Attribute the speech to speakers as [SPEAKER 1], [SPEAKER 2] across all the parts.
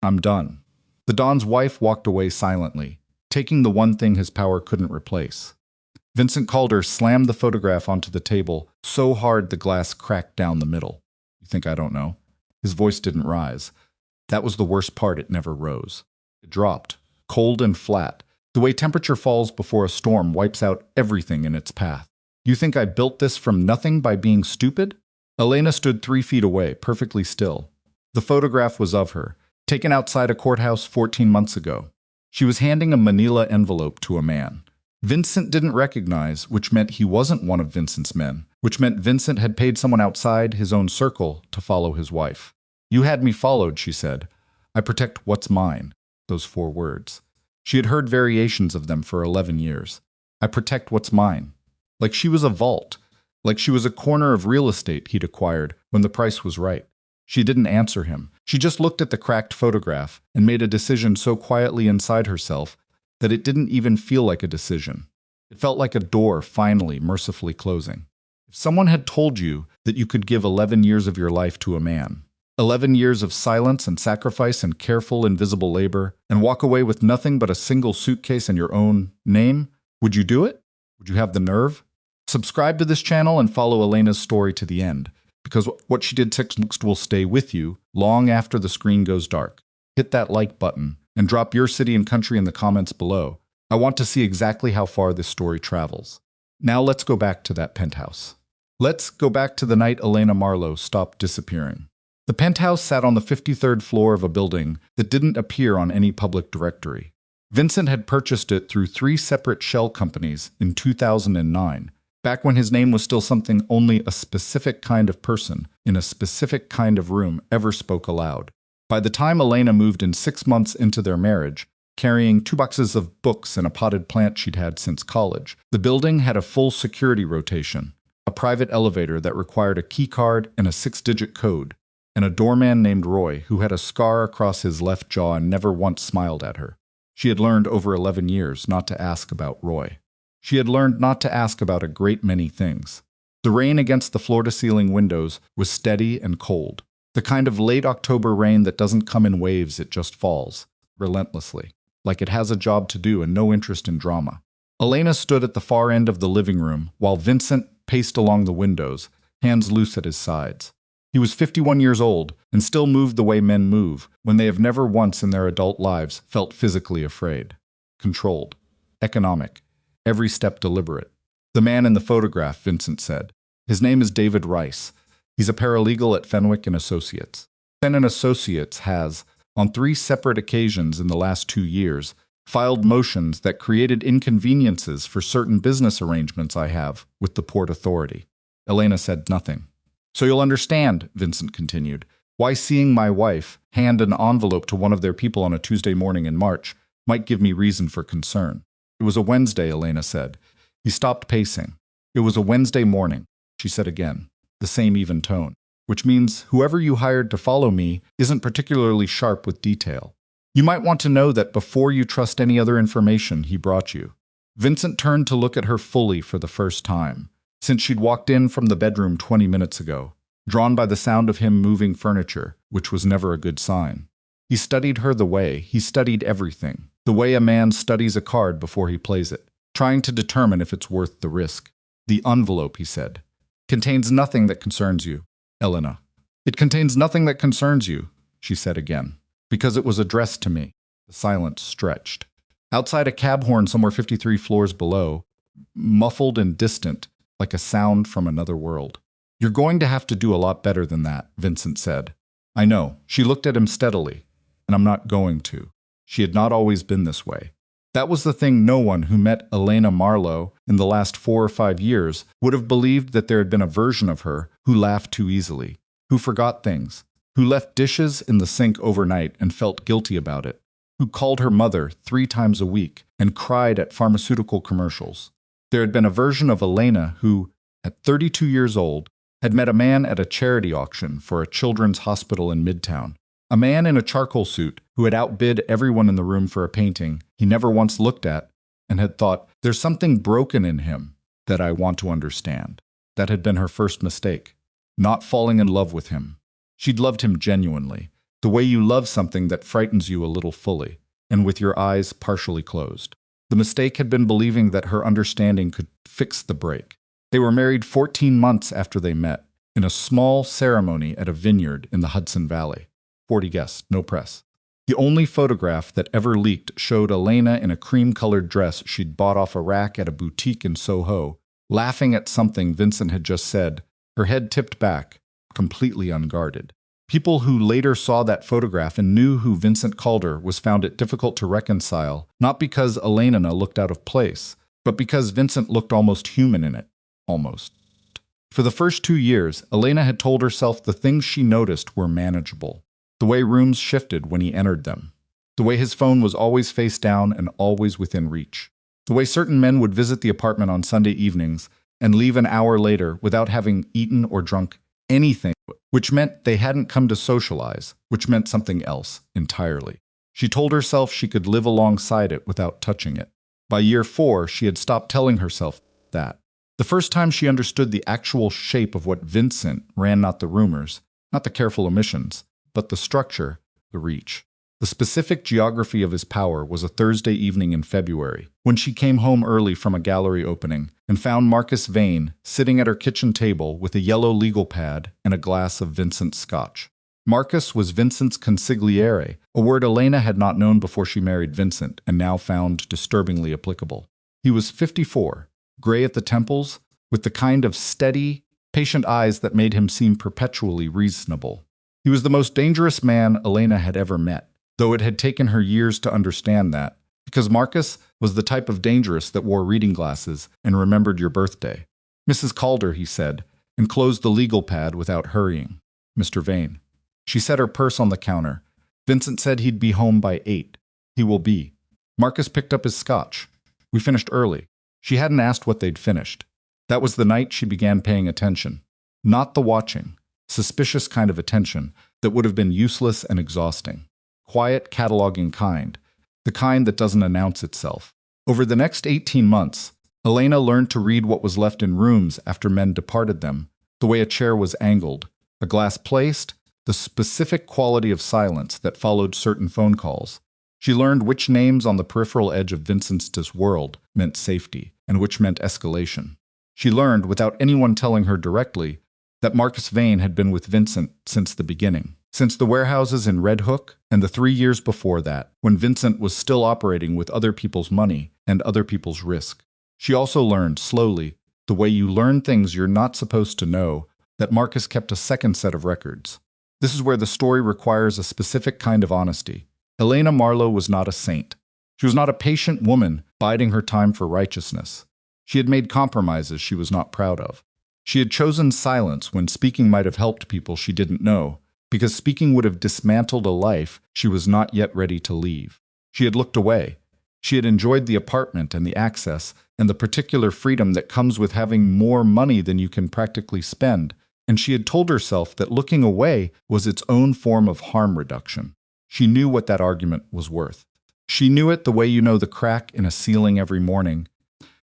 [SPEAKER 1] I'm done. The Don's wife walked away silently, taking the one thing his power couldn't replace. Vincent Calder slammed the photograph onto the table so hard the glass cracked down the middle. You think I don't know? His voice didn't rise. That was the worst part, it never rose. It dropped, cold and flat, the way temperature falls before a storm wipes out everything in its path. You think I built this from nothing by being stupid? Elena stood 3 feet away, perfectly still. The photograph was of her, taken outside a courthouse 14 months ago. She was handing a manila envelope to a man. Vincent didn't recognize, which meant he wasn't one of Vincent's men, which meant Vincent had paid someone outside his own circle to follow his wife. You had me followed, she said. I protect what's mine. Those 4 words. She had heard variations of them for 11 years. I protect what's mine. Like she was a vault. Like she was a corner of real estate he'd acquired when the price was right. She didn't answer him. She just looked at the cracked photograph and made a decision so quietly inside herself that it didn't even feel like a decision. It felt like a door finally, mercifully closing. If someone had told you that you could give 11 years of your life to a man, 11 years of silence and sacrifice and careful, invisible labor, and walk away with nothing but a single suitcase and your own name, would you do it? Would you have the nerve? Subscribe to this channel and follow Elena's story to the end, because what she did next will stay with you long after the screen goes dark. Hit that like button and drop your city and country in the comments below. I want to see exactly how far this story travels. Now let's go back to that penthouse. Let's go back to the night Elena Marlowe stopped disappearing. The penthouse sat on the 53rd floor of a building that didn't appear on any public directory. Vincent had purchased it through 3 separate shell companies in 2009, back when his name was still something only a specific kind of person in a specific kind of room ever spoke aloud. By the time Elena moved in 6 months into their marriage, carrying 2 boxes of books and a potted plant she'd had since college, the building had a full security rotation, a private elevator that required a key card and a 6-digit code, and a doorman named Roy who had a scar across his left jaw and never once smiled at her. She had learned over 11 years not to ask about Roy. She had learned not to ask about a great many things. The rain against the floor-to-ceiling windows was steady and cold, the kind of late October rain that doesn't come in waves, it just falls, relentlessly, like it has a job to do and no interest in drama. Elena stood at the far end of the living room while Vincent paced along the windows, hands loose at his sides. He was 51 years old and still moved the way men move when they have never once in their adult lives felt physically afraid. Controlled. Economic. Every step deliberate. The man in the photograph, Vincent said. His name is David Rice. He's a paralegal at Fenwick & Associates. Fen & Associates has, on 3 separate occasions in the last 2 years, filed motions that created inconveniences for certain business arrangements I have with the Port Authority. Elena said nothing. So you'll understand, Vincent continued, why seeing my wife hand an envelope to one of their people on a Tuesday morning in March might give me reason for concern. It was a Wednesday, Elena said. He stopped pacing. It was a Wednesday morning, she said again, the same even tone, which means whoever you hired to follow me isn't particularly sharp with detail. You might want to know that before you trust any other information he brought you. Vincent turned to look at her fully for the first time, since she'd walked in from the bedroom 20 minutes ago, drawn by the sound of him moving furniture, which was never a good sign. He studied her the way he studied everything, the way a man studies a card before he plays it, trying to determine if it's worth the risk. The envelope, he said, contains nothing that concerns you, Elena. It contains nothing that concerns you, she said again, because it was addressed to me. The silence stretched. Outside a cab horn somewhere 53 floors below, muffled and distant, like a sound from another world. You're going to have to do a lot better than that, Vincent said. I know. She looked at him steadily. And I'm not going to. She had not always been this way. That was the thing no one who met Elena Marlowe in the last 4 or 5 years would have believed, that there had been a version of her who laughed too easily, who forgot things, who left dishes in the sink overnight and felt guilty about it, who called her mother 3 times a week and cried at pharmaceutical commercials. There had been a version of Elena who, at 32 years old, had met a man at a charity auction for a children's hospital in Midtown. A man in a charcoal suit who had outbid everyone in the room for a painting he never once looked at and had thought, there's something broken in him that I want to understand. That had been her first mistake, not falling in love with him. She'd loved him genuinely, The way you love something that frightens you a little fully, and with your eyes partially closed. The mistake had been believing that her understanding could fix the break. They were married 14 months after they met, in a small ceremony at a vineyard in the Hudson Valley. 40 guests, no press. The only photograph that ever leaked showed Elena in a cream-colored dress she'd bought off a rack at a boutique in Soho, laughing at something Vincent had just said, her head tipped back, completely unguarded. People who later saw that photograph and knew who Vincent Calder was found it difficult to reconcile, not because Elena looked out of place, but because Vincent looked almost human in it. Almost. For the first 2 years, Elena had told herself the things she noticed were manageable. The way rooms shifted when he entered them. The way his phone was always face down and always within reach. The way certain men would visit the apartment on Sunday evenings and leave an hour later without having eaten or drunk anything, which meant they hadn't come to socialize, which meant something else entirely. She told herself she could live alongside it without touching it. By year 4, she had stopped telling herself that. The first time she understood the actual shape of what Vincent ran, not the rumors, not the careful omissions, but the structure, the reach. The specific geography of his power was a Thursday evening in February, when she came home early from a gallery opening and found Marcus Vane sitting at her kitchen table with a yellow legal pad and a glass of Vincent's scotch. Marcus was Vincent's consigliere, a word Elena had not known before she married Vincent and now found disturbingly applicable. He was 54, gray at the temples, with the kind of steady, patient eyes that made him seem perpetually reasonable. He was the most dangerous man Elena had ever met, though it had taken her years to understand that, because Marcus was the type of dangerous that wore reading glasses and remembered your birthday. Mrs. Calder, he said, and closed the legal pad without hurrying. Mr. Vane. She set her purse on the counter. Vincent said he'd be home by 8. He will be. Marcus picked up his scotch. We finished early. She hadn't asked what they'd finished. That was the night she began paying attention. Not the watching, suspicious kind of attention that would have been useless and exhausting. Quiet, cataloging kind, the kind that doesn't announce itself. Over the next 18 months, Elena learned to read what was left in rooms after men departed them, the way a chair was angled, a glass placed, the specific quality of silence that followed certain phone calls. She learned which names on the peripheral edge of Vincent's world meant safety and which meant escalation. She learned, without anyone telling her directly, that Marcus Vane had been with Vincent since the beginning, since the warehouses in Red Hook and the 3 years before that, when Vincent was still operating with other people's money and other people's risk. She also learned, slowly, the way you learn things you're not supposed to know, that Marcus kept a second set of records. This is where the story requires a specific kind of honesty. Elena Marlowe was not a saint. She was not a patient woman biding her time for righteousness. She had made compromises she was not proud of. She had chosen silence when speaking might have helped people she didn't know, because speaking would have dismantled a life she was not yet ready to leave. She had looked away. She had enjoyed the apartment and the access and the particular freedom that comes with having more money than you can practically spend, and she had told herself that looking away was its own form of harm reduction. She knew what that argument was worth. She knew it the way you know the crack in a ceiling every morning.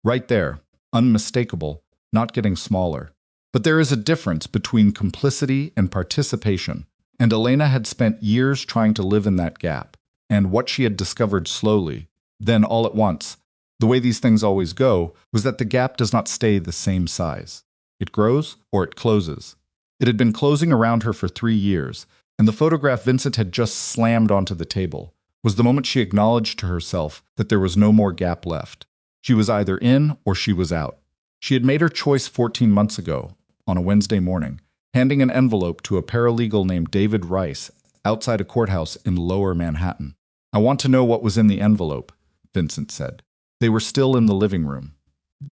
[SPEAKER 1] Right there, unmistakable, not getting smaller. But there is a difference between complicity and participation, and Elena had spent years trying to live in that gap. And what she had discovered slowly, then all at once, the way these things always go, was that the gap does not stay the same size. It grows or it closes. It had been closing around her for 3 years, and the photograph Vincent had just slammed onto the table was the moment she acknowledged to herself that there was no more gap left. She was either in or she was out. She had made her choice 14 months ago, on a Wednesday morning, handing an envelope to a paralegal named David Rice outside a courthouse in Lower Manhattan. "I want to know what was in the envelope," Vincent said. They were still in the living room.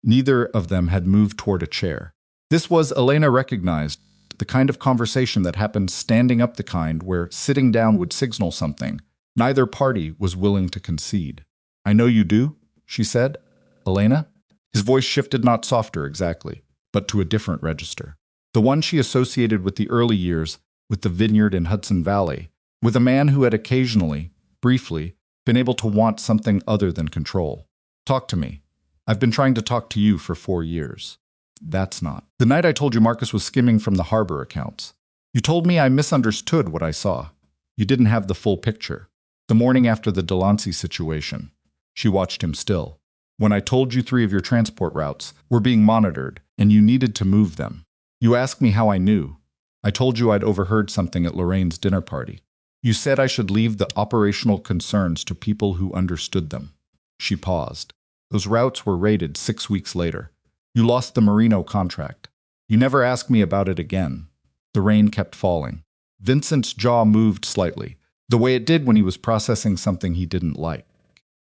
[SPEAKER 1] Neither of them had moved toward a chair. This was, Elena recognized, the kind of conversation that happened standing up, the kind where sitting down would signal something. Neither party was willing to concede. "I know you do," she said. "Elena?" His voice shifted, not softer exactly, but to a different register. The one she associated with the early years, with the vineyard in Hudson Valley, with a man who had occasionally, briefly, been able to want something other than control. "Talk to me. I've been trying to talk to you for 4 years. That's not. The night I told you Marcus was skimming from the harbor accounts. You told me I misunderstood what I saw. You didn't have the full picture. The morning after the Delancey situation, she watched him still. When I told you 3 of your transport routes were being monitored and you needed to move them. You asked me how I knew. I told you I'd overheard something at Lorraine's dinner party. You said I should leave the operational concerns to people who understood them. She paused. Those routes were raided 6 weeks later. You lost the Marino contract. You never asked me about it again. The rain kept falling. Vincent's jaw moved slightly, the way it did when he was processing something he didn't like.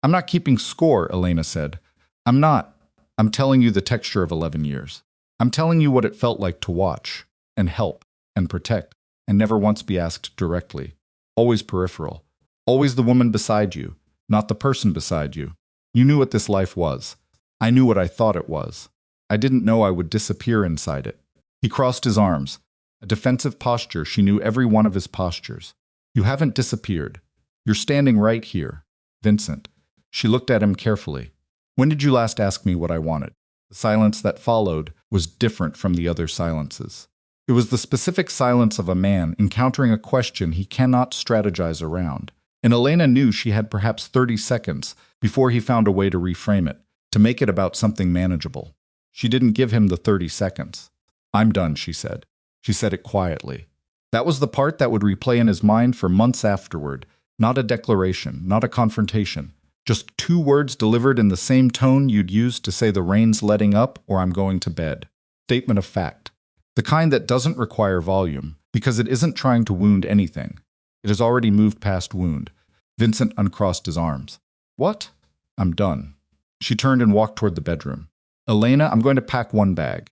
[SPEAKER 1] I'm not keeping score, Elena said. I'm not. I'm telling you the texture of 11 years. I'm telling you what it felt like to watch, and help, and protect, and never once be asked directly. Always peripheral. Always the woman beside you, not the person beside you. You knew what this life was. I knew what I thought it was. I didn't know I would disappear inside it. He crossed his arms. A defensive posture, she knew every one of his postures. You haven't disappeared. You're standing right here. Vincent. She looked at him carefully. When did you last ask me what I wanted? The silence that followed was different from the other silences. It was the specific silence of a man encountering a question he cannot strategize around. And Elena knew she had perhaps 30 seconds before he found a way to reframe it, to make it about something manageable. She didn't give him the 30 seconds. I'm done, she said. She said it quietly. That was the part that would replay in his mind for months afterward. Not a declaration, not a confrontation. Just 2 words delivered in the same tone you'd use to say the rain's letting up or I'm going to bed. Statement of fact. The kind that doesn't require volume, because it isn't trying to wound anything. It has already moved past wound. Vincent uncrossed his arms. What? I'm done. She turned and walked toward the bedroom. Elena, I'm going to pack 1 bag,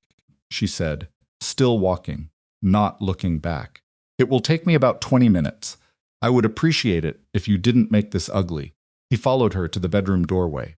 [SPEAKER 1] she said, still walking, not looking back. It will take me about 20 minutes. I would appreciate it if you didn't make this ugly. He followed her to the bedroom doorway.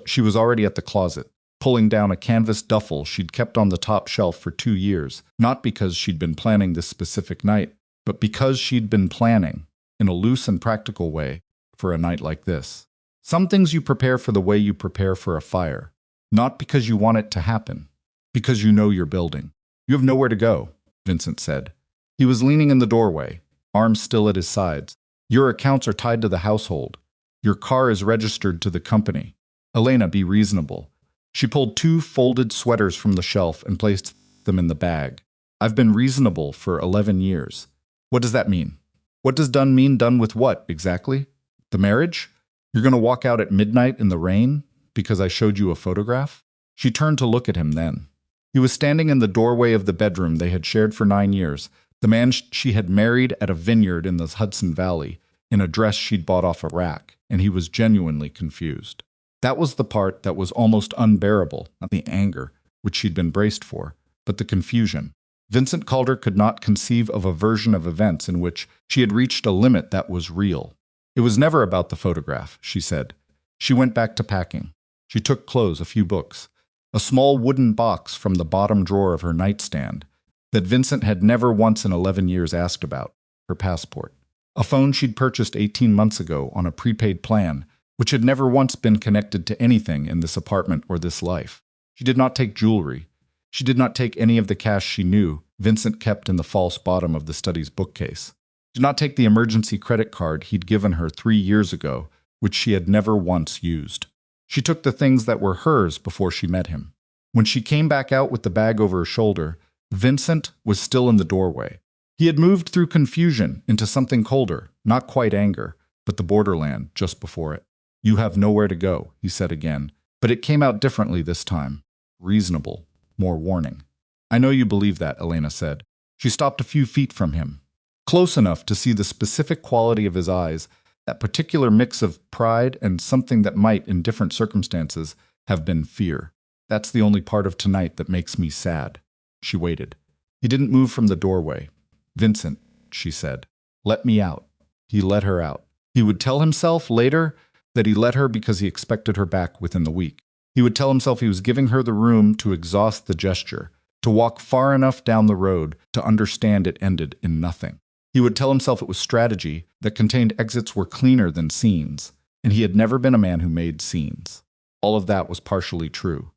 [SPEAKER 1] She was already at the closet, pulling down a canvas duffel she'd kept on the top shelf for 2 years, not because she'd been planning this specific night, but because she'd been planning, in a loose and practical way, for a night like this. Some things you prepare for the way you prepare for a fire, not because you want it to happen, because you know you're building. You have nowhere to go, Vincent said. He was leaning in the doorway, arms still at his sides. Your accounts are tied to the household. Your car is registered to the company. Elena, be reasonable. She pulled 2 folded sweaters from the shelf and placed them in the bag. I've been reasonable for 11 years. What does that mean? What does done mean? Done with what, exactly? The marriage? You're going to walk out at midnight in the rain because I showed you a photograph? She turned to look at him then. He was standing in the doorway of the bedroom they had shared for 9 years, the man she had married at a vineyard in the Hudson Valley, in a dress she'd bought off a rack, and he was genuinely confused. That was the part that was almost unbearable, not the anger, which she'd been braced for, but the confusion. Vincent Calder could not conceive of a version of events in which she had reached a limit that was real. It was never about the photograph, she said. She went back to packing. She took clothes, a few books, a small wooden box from the bottom drawer of her nightstand that Vincent had never once in 11 years asked about, her passport. A phone she'd purchased 18 months ago on a prepaid plan, which had never once been connected to anything in this apartment or this life. She did not take jewelry. She did not take any of the cash she knew Vincent kept in the false bottom of the study's bookcase. She did not take the emergency credit card he'd given her 3 years ago, which she had never once used. She took the things that were hers before she met him. When she came back out with the bag over her shoulder, Vincent was still in the doorway. He had moved through confusion into something colder, not quite anger, but the borderland just before it. You have nowhere to go, he said again, but it came out differently this time. Reasonable, more warning. I know you believe that, Elena said. She stopped a few feet from him, close enough to see the specific quality of his eyes, that particular mix of pride and something that might, in different circumstances, have been fear. That's the only part of tonight that makes me sad. She waited. He didn't move from the doorway. Vincent, she said, let me out. He let her out. He would tell himself later that he let her because he expected her back within the week. He would tell himself he was giving her the room to exhaust the gesture, to walk far enough down the road to understand it ended in nothing. He would tell himself it was strategy that contained exits were cleaner than scenes, and he had never been a man who made scenes. All of that was partially true.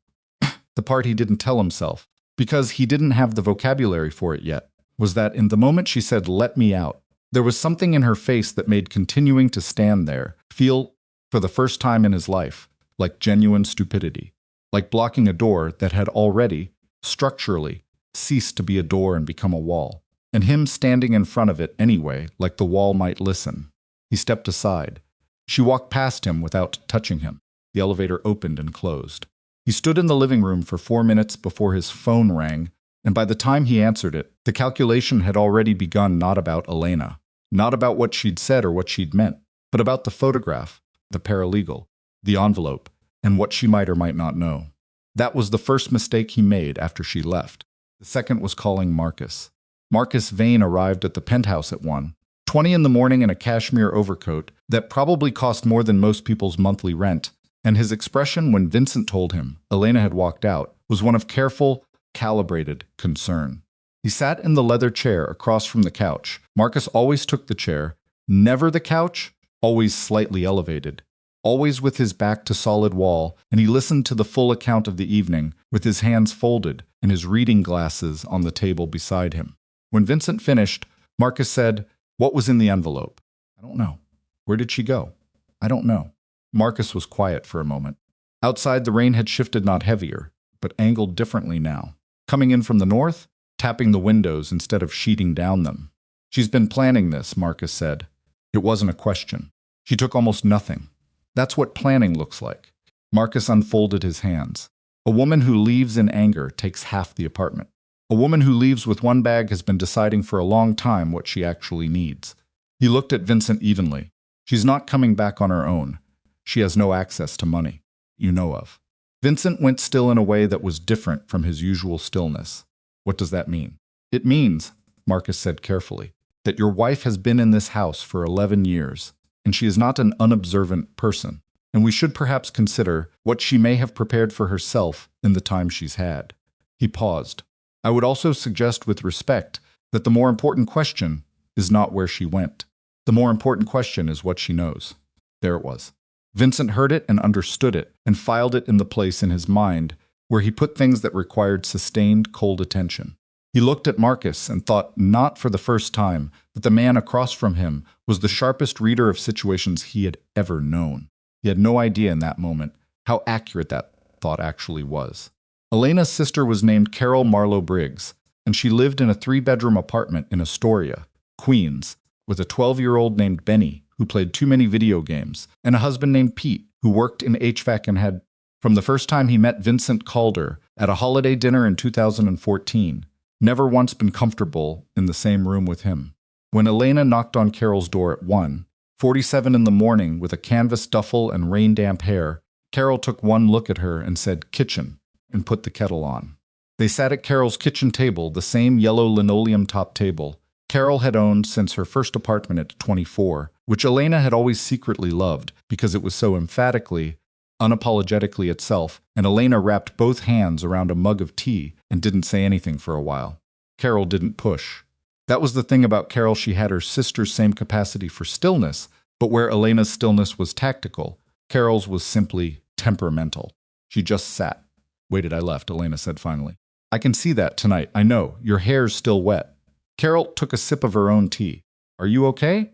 [SPEAKER 1] The part he didn't tell himself, because he didn't have the vocabulary for it yet, was that in the moment she said, let me out, There was something in her face that made continuing to stand there feel, for the first time in his life, like genuine stupidity, like blocking a door that had already, structurally, ceased to be a door and become a wall, and him standing in front of it anyway, like the wall might listen. He stepped aside. She walked past him without touching him. The elevator opened and closed. He stood in the living room for 4 minutes before his phone rang, and by the time he answered it, the calculation had already begun, not about Elena, not about what she'd said or what she'd meant, but about the photograph, the paralegal, the envelope, and what she might or might not know. That was the first mistake he made after she left. The second was calling Marcus. Marcus Vane arrived at the penthouse at 1:20 in the morning in a cashmere overcoat that probably cost more than most people's monthly rent, and his expression when Vincent told him Elena had walked out was one of careful, calibrated concern. He sat in the leather chair across from the couch. Marcus always took the chair, never the couch, always slightly elevated, always with his back to solid wall, and he listened to the full account of the evening with his hands folded and his reading glasses on the table beside him. When Vincent finished, Marcus said, "What was in the envelope?" "I don't know." "Where did she go?" "I don't know." Marcus was quiet for a moment. Outside, the rain had shifted, not heavier, but angled differently now. Coming in from the north, tapping the windows instead of sheeting down them. "She's been planning this," Marcus said. It wasn't a question. She took almost nothing. That's what planning looks like. Marcus unfolded his hands. A woman who leaves in anger takes half the apartment. A woman who leaves with one bag has been deciding for a long time what she actually needs. He looked at Vincent evenly. She's not coming back on her own. She has no access to money, you know of. Vincent went still in a way that was different from his usual stillness. "What does that mean?" "It means," Marcus said carefully, "that your wife has been in this house for 11 years, and she is not an unobservant person, and we should perhaps consider what she may have prepared for herself in the time she's had." He paused. "I would also suggest with respect that the more important question is not where she went. The more important question is what she knows." There it was. Vincent heard it and understood it and filed it in the place in his mind where he put things that required sustained, cold attention. He looked at Marcus and thought, not for the first time, that the man across from him was the sharpest reader of situations he had ever known. He had no idea in that moment how accurate that thought actually was. Elena's sister was named Carol Marlowe Briggs, and she lived in a 3-bedroom apartment in Astoria, Queens, with a 12-year-old named Benny, who played too many video games, and a husband named Pete, who worked in HVAC and had, from the first time he met Vincent Calder at a holiday dinner in 2014, never once been comfortable in the same room with him. When Elena knocked on Carol's door at 1:47 in the morning with a canvas duffel and rain-damp hair, Carol took one look at her and said, "Kitchen," and put the kettle on. They sat at Carol's kitchen table, the same yellow linoleum-top table Carol had owned since her first apartment at 24, which Elena had always secretly loved because it was so emphatically, unapologetically itself, and Elena wrapped both hands around a mug of tea and didn't say anything for a while. Carol didn't push. That was the thing about Carol, she had her sister's same capacity for stillness, but where Elena's stillness was tactical, Carol's was simply temperamental. She just sat. "Waited, I left," Elena said finally. "I can see that tonight, I know. Your hair's still wet." Carol took a sip of her own tea. "Are you okay?"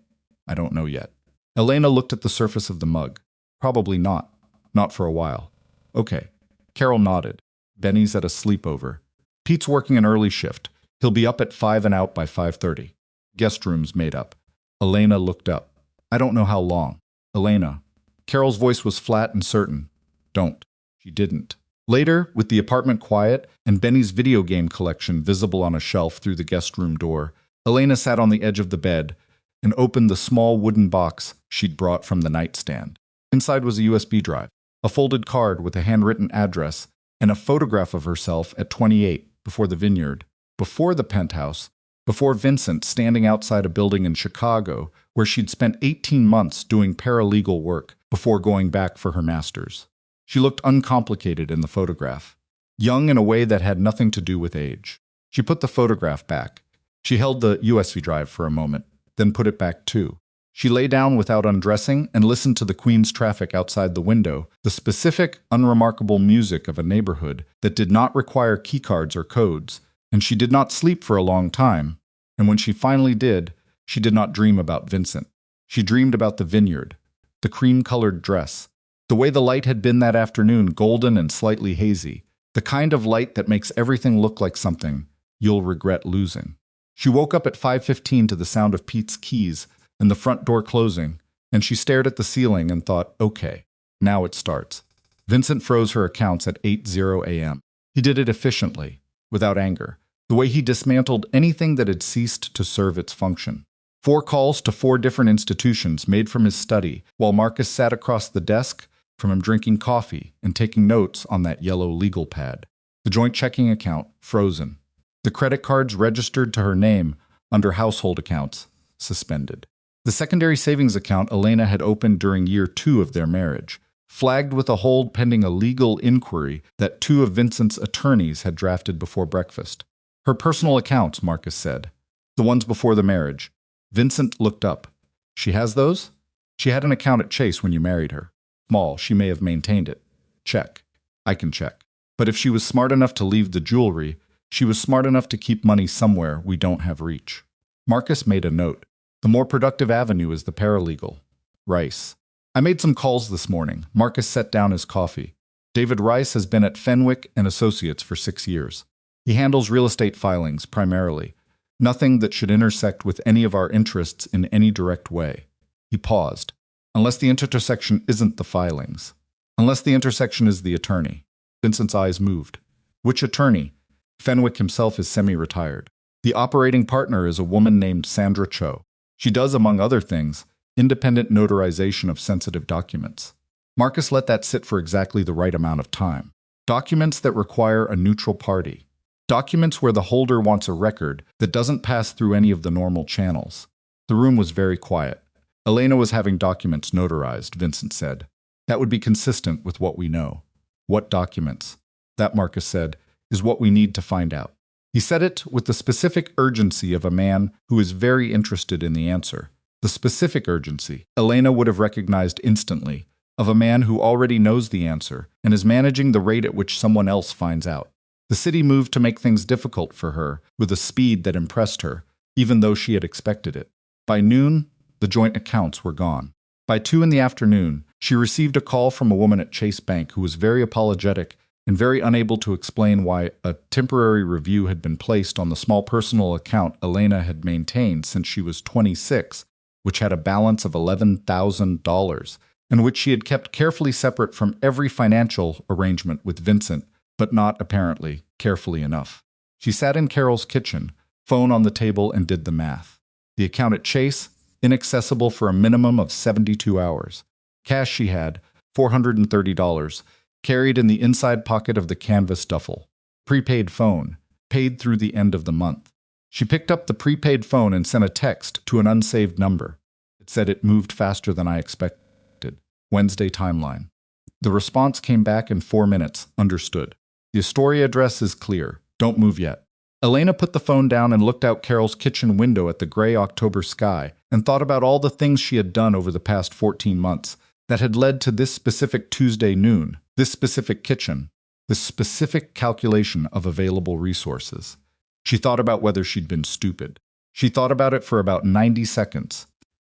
[SPEAKER 1] "I don't know yet." Elena looked at the surface of the mug. "Probably not. Not for a while." "Okay." Carol nodded. "Benny's at a sleepover. Pete's working an early shift. He'll be up at 5 and out by 5:30. Guest room's made up." Elena looked up. "I don't know how long." "Elena." Carol's voice was flat and certain. "Don't." She didn't. Later, with the apartment quiet and Benny's video game collection visible on a shelf through the guest room door, Elena sat on the edge of the bed and opened the small wooden box she'd brought from the nightstand. Inside was a USB drive, a folded card with a handwritten address, and a photograph of herself at 28 before the vineyard, before the penthouse, before Vincent standing outside a building in Chicago where she'd spent 18 months doing paralegal work before going back for her master's. She looked uncomplicated in the photograph, young in a way that had nothing to do with age. She put the photograph back. She held the USB drive for a moment, then put it back too. She lay down without undressing and listened to the Queen's traffic outside the window, the specific, unremarkable music of a neighborhood that did not require keycards or codes, and she did not sleep for a long time, and when she finally did, She did not dream about Vincent. She dreamed about the vineyard, the cream-colored dress, the way the light had been that afternoon, golden and slightly hazy, the kind of light that makes everything look like something you'll regret losing. She woke up at 5:15 to the sound of Pete's keys and the front door closing, and she stared at the ceiling and thought, okay, now it starts. Vincent froze her accounts at 8:00 a.m. He did it efficiently, without anger, the way he dismantled anything that had ceased to serve its function. 4 calls to 4 different institutions made from his study, while Marcus sat across the desk from him drinking coffee and taking notes on that yellow legal pad. The joint checking account, frozen. The credit cards registered to her name under household accounts, suspended. The secondary savings account Elena had opened during year 2 of their marriage, flagged with a hold pending a legal inquiry that 2 of Vincent's attorneys had drafted before breakfast. Her personal accounts, Marcus said. The ones before the marriage. Vincent looked up. She has those? She had an account at Chase when you married her. Small, she may have maintained it. Check. I can check. But if she was smart enough to leave the jewelry, she was smart enough to keep money somewhere we don't have reach. Marcus made a note. The more productive avenue is the paralegal. Rice. I made some calls this morning. Marcus set down his coffee. David Rice has been at Fenwick and Associates for 6 years. He handles real estate filings, primarily. Nothing that should intersect with any of our interests in any direct way. He paused. Unless the intersection isn't the filings. Unless the intersection is the attorney. Vincent's eyes moved. Which attorney? Fenwick himself is semi-retired. The operating partner is a woman named Sandra Cho. She does, among other things, independent notarization of sensitive documents. Marcus let that sit for exactly the right amount of time. Documents that require a neutral party. Documents where the holder wants a record that doesn't pass through any of the normal channels. The room was very quiet. Elena was having documents notarized, Vincent said. That would be consistent with what we know. What documents? That, Marcus said, is what we need to find out. He said it with the specific urgency of a man who is very interested in the answer. The specific urgency, Elena would have recognized instantly, of a man who already knows the answer and is managing the rate at which someone else finds out. The city moved to make things difficult for her with a speed that impressed her, even though she had expected it. By noon, the joint accounts were gone. By 2 in the afternoon, she received a call from a woman at Chase Bank who was very apologetic and very unable to explain why a temporary review had been placed on the small personal account Elena had maintained since she was 26, which had a balance of $11,000, and which she had kept carefully separate from every financial arrangement with Vincent, but not, apparently, carefully enough. She sat in Carol's kitchen, phone on the table, and did the math. The account at Chase, inaccessible for a minimum of 72 hours. Cash she had, $430, carried in the inside pocket of the canvas duffel. Prepaid phone, paid through the end of the month. She picked up the prepaid phone and sent a text to an unsaved number. It said it moved faster than I expected. Wednesday timeline. The response came back in 4 minutes. Understood. The Astoria address is clear. Don't move yet. Elena put the phone down and looked out Carol's kitchen window at the gray October sky and thought about all the things she had done over the past 14 months that had led to this specific Tuesday noon, this specific kitchen, this specific calculation of available resources. She thought about whether she'd been stupid. She thought about it for about 90 seconds,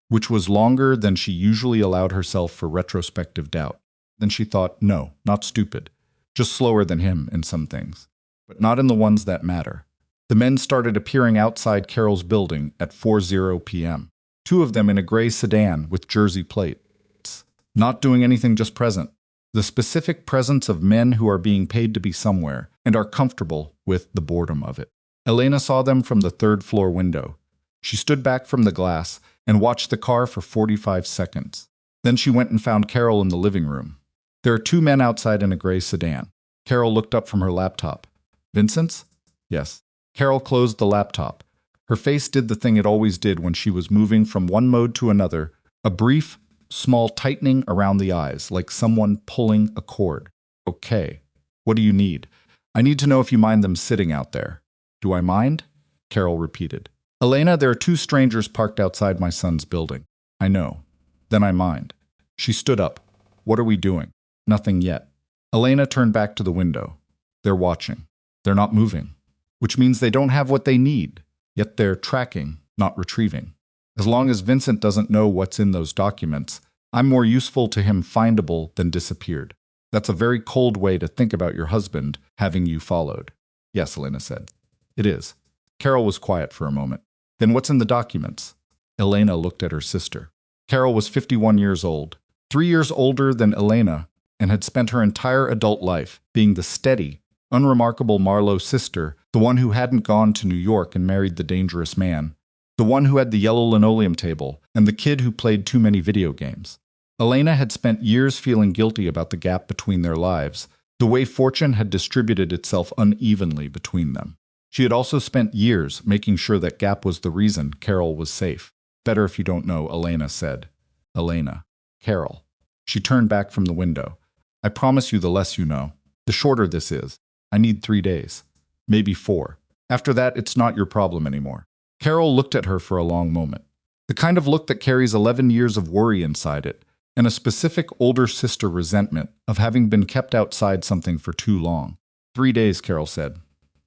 [SPEAKER 1] which was longer than she usually allowed herself for retrospective doubt. Then she thought, no, not stupid, just slower than him in some things, but not in the ones that matter. The men started appearing outside Carol's building at 4:00 p.m., 2 of them in a gray sedan with jersey plates. Not doing anything, just present. The specific presence of men who are being paid to be somewhere and are comfortable with the boredom of it. Elena saw them from the 3rd floor window. She stood back from the glass and watched the car for 45 seconds. Then she went and found Carol in the living room. There are 2 men outside in a gray sedan. Carol looked up from her laptop. Vincent's? Yes. Carol closed the laptop. Her face did the thing it always did when she was moving from one mode to another, a brief, small tightening around the eyes, like someone pulling a cord. Okay. What do you need? I need to know if you mind them sitting out there. Do I mind? Carol repeated. Elena, there are 2 strangers parked outside my son's building. I know. Then I mind. She stood up. What are we doing? Nothing yet. Elena turned back to the window. They're watching. They're not moving, which means they don't have what they need, yet they're tracking, not retrieving. As long as Vincent doesn't know what's in those documents, I'm more useful to him findable than disappeared. That's a very cold way to think about your husband having you followed. Yes, Elena said. It is. Carol was quiet for a moment. Then what's in the documents? Elena looked at her sister. Carol was 51 years old, 3 years older than Elena, and had spent her entire adult life being the steady, unremarkable Marlowe sister, the one who hadn't gone to New York and married the dangerous man, the one who had the yellow linoleum table, and the kid who played too many video games. Elena had spent years feeling guilty about the gap between their lives, the way fortune had distributed itself unevenly between them. She had also spent years making sure that gap was the reason Carol was safe. Better if you don't know, Elena said. Elena. Carol. She turned back from the window. I promise you the less you know, the shorter this is. I need 3 days. Maybe 4. After that, it's not your problem anymore. Carol looked at her for a long moment. The kind of look that carries 11 years of worry inside it, and a specific older sister resentment of having been kept outside something for too long. 3 days, Carol said.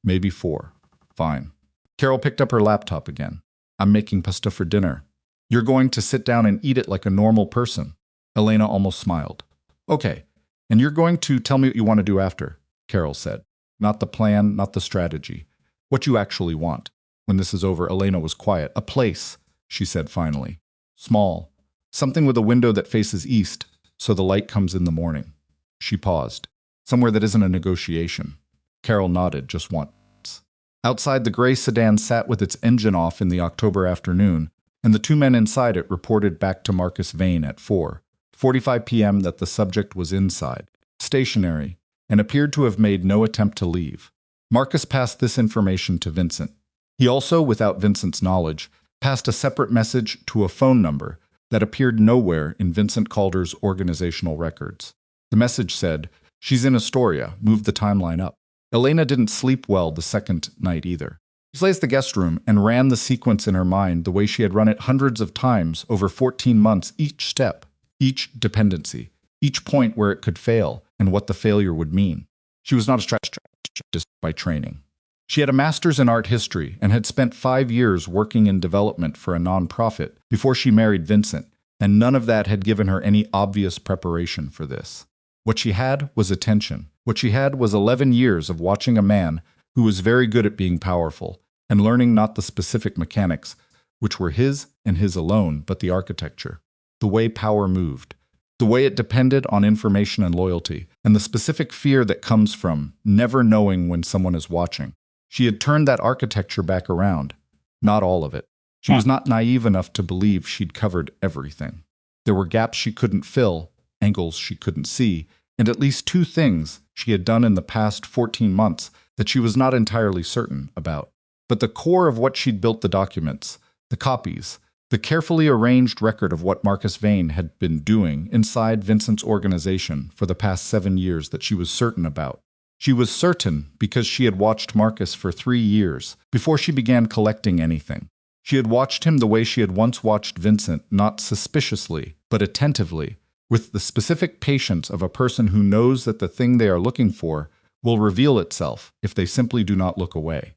[SPEAKER 1] Maybe 4. Fine. Carol picked up her laptop again. I'm making pasta for dinner. You're going to sit down and eat it like a normal person. Elena almost smiled. Okay, and you're going to tell me what you want to do after, Carol said. Not the plan, not the strategy. What you actually want. When this is over, Elena was quiet. A place, she said finally. Small. Something with a window that faces east, so the light comes in the morning. She paused. Somewhere that isn't a negotiation. Carol nodded just once. Outside, the gray sedan sat with its engine off in the October afternoon, and the 2 men inside it reported back to Marcus Vane at 4:45 p.m. that the subject was inside, stationary, and appeared to have made no attempt to leave. Marcus passed this information to Vincent. He also, without Vincent's knowledge, passed a separate message to a phone number that appeared nowhere in Vincent Calder's organizational records. The message said, "She's in Astoria, move the timeline up." Elena didn't sleep well the second night either. She placed the guest room and ran the sequence in her mind the way she had run it hundreds of times over 14 months, each step, each dependency, each point where it could fail and what the failure would mean. She was not a strategist by training. She had a master's in art history and had spent 5 years working in development for a nonprofit before she married Vincent, and none of that had given her any obvious preparation for this. What she had was attention. What she had was 11 years of watching a man who was very good at being powerful and learning not the specific mechanics, which were his and his alone, but the architecture, the way power moved, the way it depended on information and loyalty, and the specific fear that comes from never knowing when someone is watching. She had turned that architecture back around. Not all of it. She was not naive enough to believe she'd covered everything. There were gaps she couldn't fill, angles she couldn't see, and at least 2 things she had done in the past 14 months that she was not entirely certain about. But the core of what she'd built, the documents, the copies, the carefully arranged record of what Marcus Vane had been doing inside Vincent's organization for the past 7 years that she was certain about. She was certain because she had watched Marcus for 3 years before she began collecting anything. She had watched him the way she had once watched Vincent, not suspiciously, but attentively, with the specific patience of a person who knows that the thing they are looking for will reveal itself if they simply do not look away.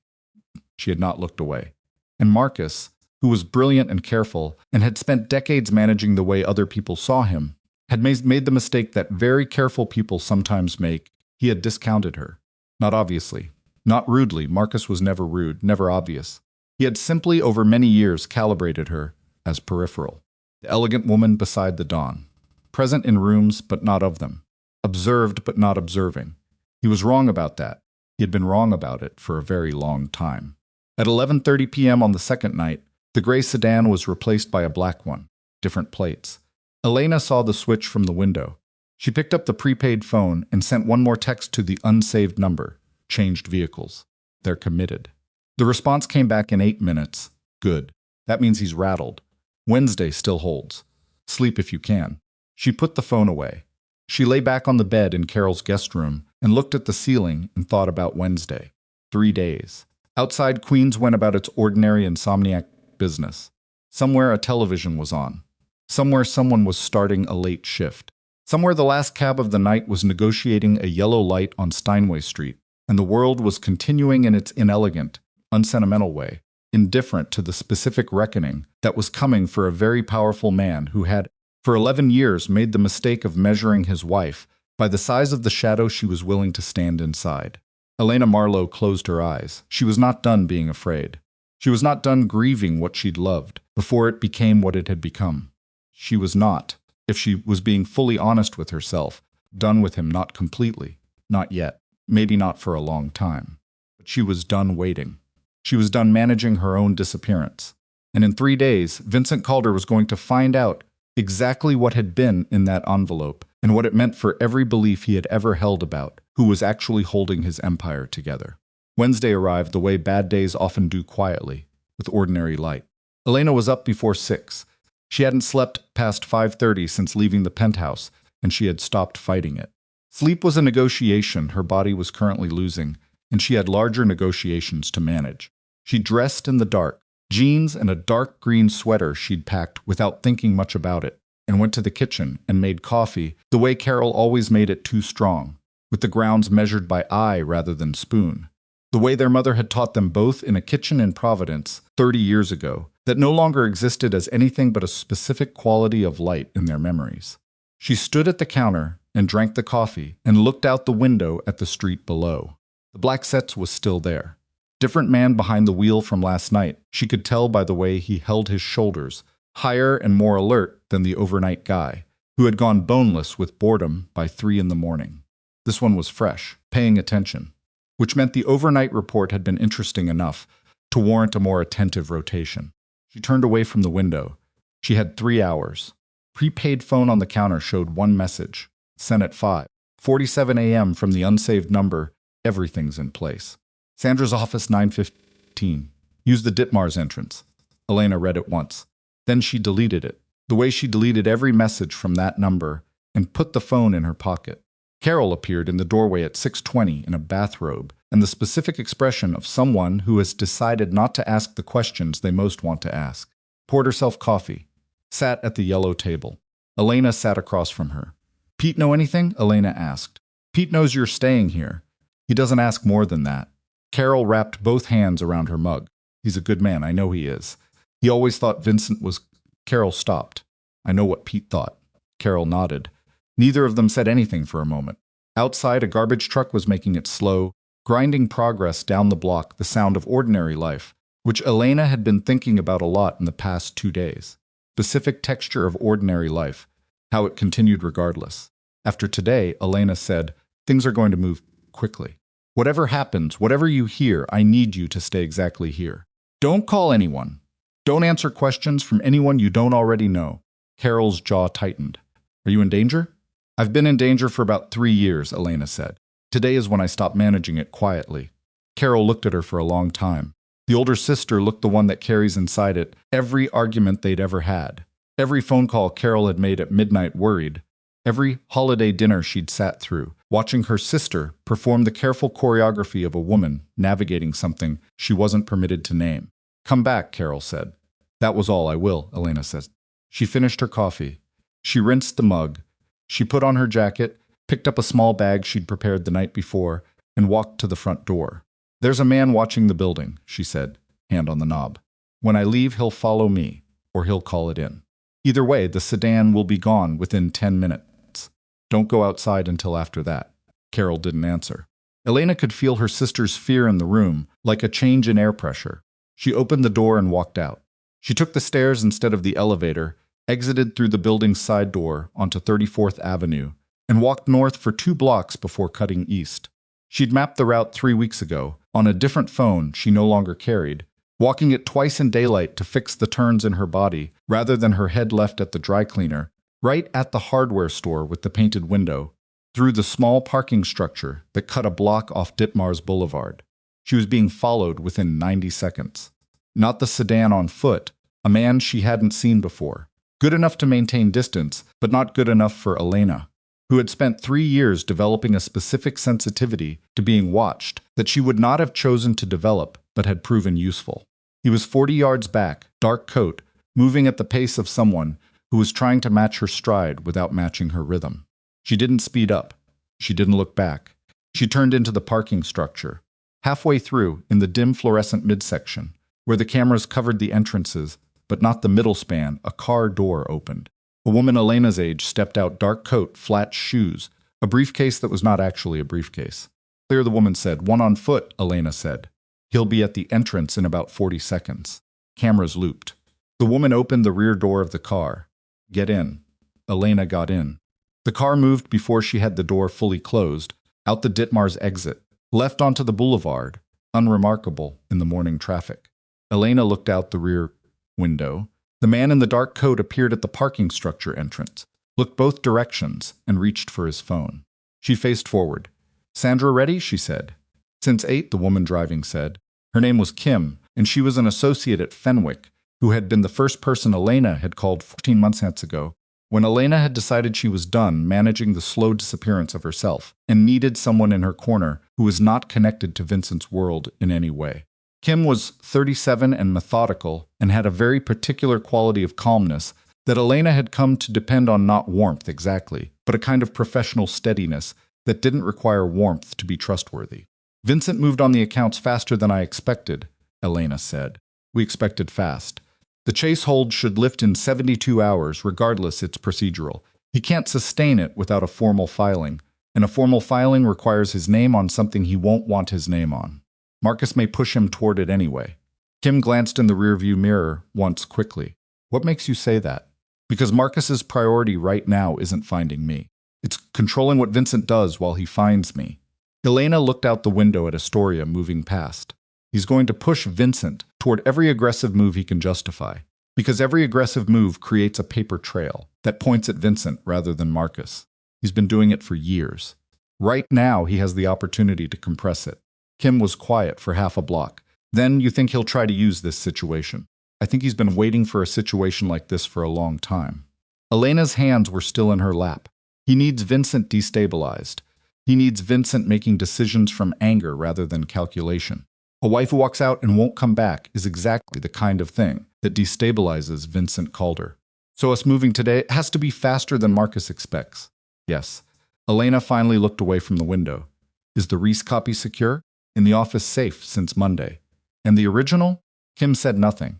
[SPEAKER 1] She had not looked away. And Marcus, who was brilliant and careful and had spent decades managing the way other people saw him, had made the mistake that very careful people sometimes make. He had discounted her. Not obviously. Not rudely. Marcus was never rude, never obvious. He had simply over many years calibrated her as peripheral. The elegant woman beside the dawn. Present in rooms, but not of them. Observed, but not observing. He was wrong about that. He had been wrong about it for a very long time. At 11:30 p.m. on the second night, the gray sedan was replaced by a black one. Different plates. Elena saw the switch from the window. She picked up the prepaid phone and sent one more text to the unsaved number. Changed vehicles. They're committed. The response came back in 8 minutes. Good. That means he's rattled. Wednesday still holds. Sleep if you can. She put the phone away. She lay back on the bed in Carol's guest room and looked at the ceiling and thought about Wednesday. 3 days. Outside, Queens went about its ordinary insomniac business. Somewhere a television was on. Somewhere someone was starting a late shift. Somewhere the last cab of the night was negotiating a yellow light on Steinway Street, and the world was continuing in its inelegant, unsentimental way, indifferent to the specific reckoning that was coming for a very powerful man who had, for 11 years, made the mistake of measuring his wife by the size of the shadow she was willing to stand inside. Elena Marlowe closed her eyes. She was not done being afraid. She was not done grieving what she'd loved before it became what it had become. She was not, if she was being fully honest with herself, done with him, not completely, not yet, maybe not for a long time. But she was done waiting. She was done managing her own disappearance. And in 3 days, Vincent Calder was going to find out exactly what had been in that envelope and what it meant for every belief he had ever held about who was actually holding his empire together. Wednesday arrived the way bad days often do, quietly, with ordinary light. Elena was up before 6. She hadn't slept past 5:30 since leaving the penthouse, and she had stopped fighting it. Sleep was a negotiation her body was currently losing, and she had larger negotiations to manage. She dressed in the dark, jeans and a dark green sweater she'd packed without thinking much about it, and went to the kitchen and made coffee the way Carol always made it, too strong, with the grounds measured by eye rather than spoon. The way their mother had taught them both in a kitchen in Providence 30 years ago, that no longer existed as anything but a specific quality of light in their memories. She stood at the counter and drank the coffee and looked out the window at the street below. The black Setz was still there. Different man behind the wheel from last night, she could tell by the way he held his shoulders, higher and more alert than the overnight guy, who had gone boneless with boredom by 3 in the morning. This one was fresh, paying attention, which meant the overnight report had been interesting enough to warrant a more attentive rotation. She turned away from the window. She had 3 hours. Prepaid phone on the counter showed one message, sent at 5:47 a.m. from the unsaved number, "Everything's in place. Sandra's office, 9:15. Use the Ditmars entrance." Elena read it once. Then she deleted it, the way she deleted every message from that number, and put the phone in her pocket. Carol appeared in the doorway at 6:20 in a bathrobe and the specific expression of someone who has decided not to ask the questions they most want to ask. Poured herself coffee. Sat at the yellow table. Elena sat across from her. "Pete know anything?" Elena asked. "Pete knows you're staying here. He doesn't ask more than that." Carol wrapped both hands around her mug. "He's a good man, I know he is. He always thought Vincent was—" Carol stopped. "I know what Pete thought." Carol nodded. Neither of them said anything for a moment. Outside, a garbage truck was making its slow, grinding progress down the block, the sound of ordinary life, which Elena had been thinking about a lot in the past 2 days. Specific texture of ordinary life, how it continued regardless. After today, Elena said, "Things are going to move quickly. Whatever happens, whatever you hear, I need you to stay exactly here. Don't call anyone. Don't answer questions from anyone you don't already know." Carol's jaw tightened. "Are you in danger?" "I've been in danger for about 3 years," Elena said. "Today is when I stopped managing it quietly." Carol looked at her for a long time. The older sister looked the one that carries inside it every argument they'd ever had, every phone call Carol had made at midnight worried, every holiday dinner she'd sat through, watching her sister perform the careful choreography of a woman navigating something she wasn't permitted to name. "Come back," Carol said. "That was all, I will," Elena said. She finished her coffee. She rinsed the mug. She put on her jacket, picked up a small bag she'd prepared the night before, and walked to the front door. "There's a man watching the building," she said, hand on the knob. "When I leave, he'll follow me, or he'll call it in. Either way, the sedan will be gone within 10 minutes. Don't go outside until after that." Carol didn't answer. Elena could feel her sister's fear in the room, like a change in air pressure. She opened the door and walked out. She took the stairs instead of the elevator, exited through the building's side door onto 34th Avenue, and walked north for 2 blocks before cutting east. She'd mapped the route 3 weeks ago, on a different phone she no longer carried, walking it twice in daylight to fix the turns in her body, rather than her head left at the dry cleaner, right at the hardware store with the painted window, through the small parking structure that cut a block off Ditmars Boulevard. She was being followed within 90 seconds. Not the sedan on foot, a man she hadn't seen before. Good enough to maintain distance, but not good enough for Elena, who had spent 3 years developing a specific sensitivity to being watched that she would not have chosen to develop, but had proven useful. He was 40 yards back, dark coat, moving at the pace of someone who was trying to match her stride without matching her rhythm. She didn't speed up. She didn't look back. She turned into the parking structure. Halfway through, in the dim fluorescent midsection, Where the cameras covered the entrances, but not the middle span, a car door opened. A woman Elena's age stepped out, dark coat, flat shoes, a briefcase that was not actually a briefcase. Clear, the woman said. One on foot, Elena said. He'll be at the entrance in about 40 seconds. Cameras looped. The woman opened the rear door of the car. Get in. Elena got in. The car moved before she had the door fully closed, out the Ditmars exit, left onto the boulevard, unremarkable in the morning traffic. Elena looked out the rear window. The man in the dark coat appeared at the parking structure entrance, looked both directions, and reached for his phone. She faced forward. Sandra ready? She said. Since 8, the woman driving said. Her name was Kim, and she was an associate at Fenwick, who had been the first person Elena had called 14 months ago, when Elena had decided she was done managing the slow disappearance of herself and needed someone in her corner who was not connected to Vincent's world in any way. Kim was 37 and methodical and had a very particular quality of calmness that Elena had come to depend on, not warmth exactly, but a kind of professional steadiness that didn't require warmth to be trustworthy. Vincent moved on the accounts faster than I expected, Elena said. We expected fast. The chase hold should lift in 72 hours, regardless it's procedural. He can't sustain it without a formal filing, and a formal filing requires his name on something he won't want his name on. Marcus may push him toward it anyway. Kim glanced in the rearview mirror once quickly. What makes you say that? Because Marcus's priority right now isn't finding me. It's controlling what Vincent does while he finds me. Elena looked out the window at Astoria moving past. He's going to push Vincent toward every aggressive move he can justify, because every aggressive move creates a paper trail that points at Vincent rather than Marcus. He's been doing it for years. Right now, he has the opportunity to compress it. Kim was quiet for half a block. Then you think he'll try to use this situation. I think he's been waiting for a situation like this for a long time. Elena's hands were still in her lap. He needs Vincent destabilized. He needs Vincent making decisions from anger rather than calculation. A wife who walks out and won't come back is exactly the kind of thing that destabilizes Vincent Calder. So us moving today has to be faster than Marcus expects. Yes. Elena finally looked away from the window. Is the Reese copy secure? In the office safe since Monday. And the original? Kim said nothing.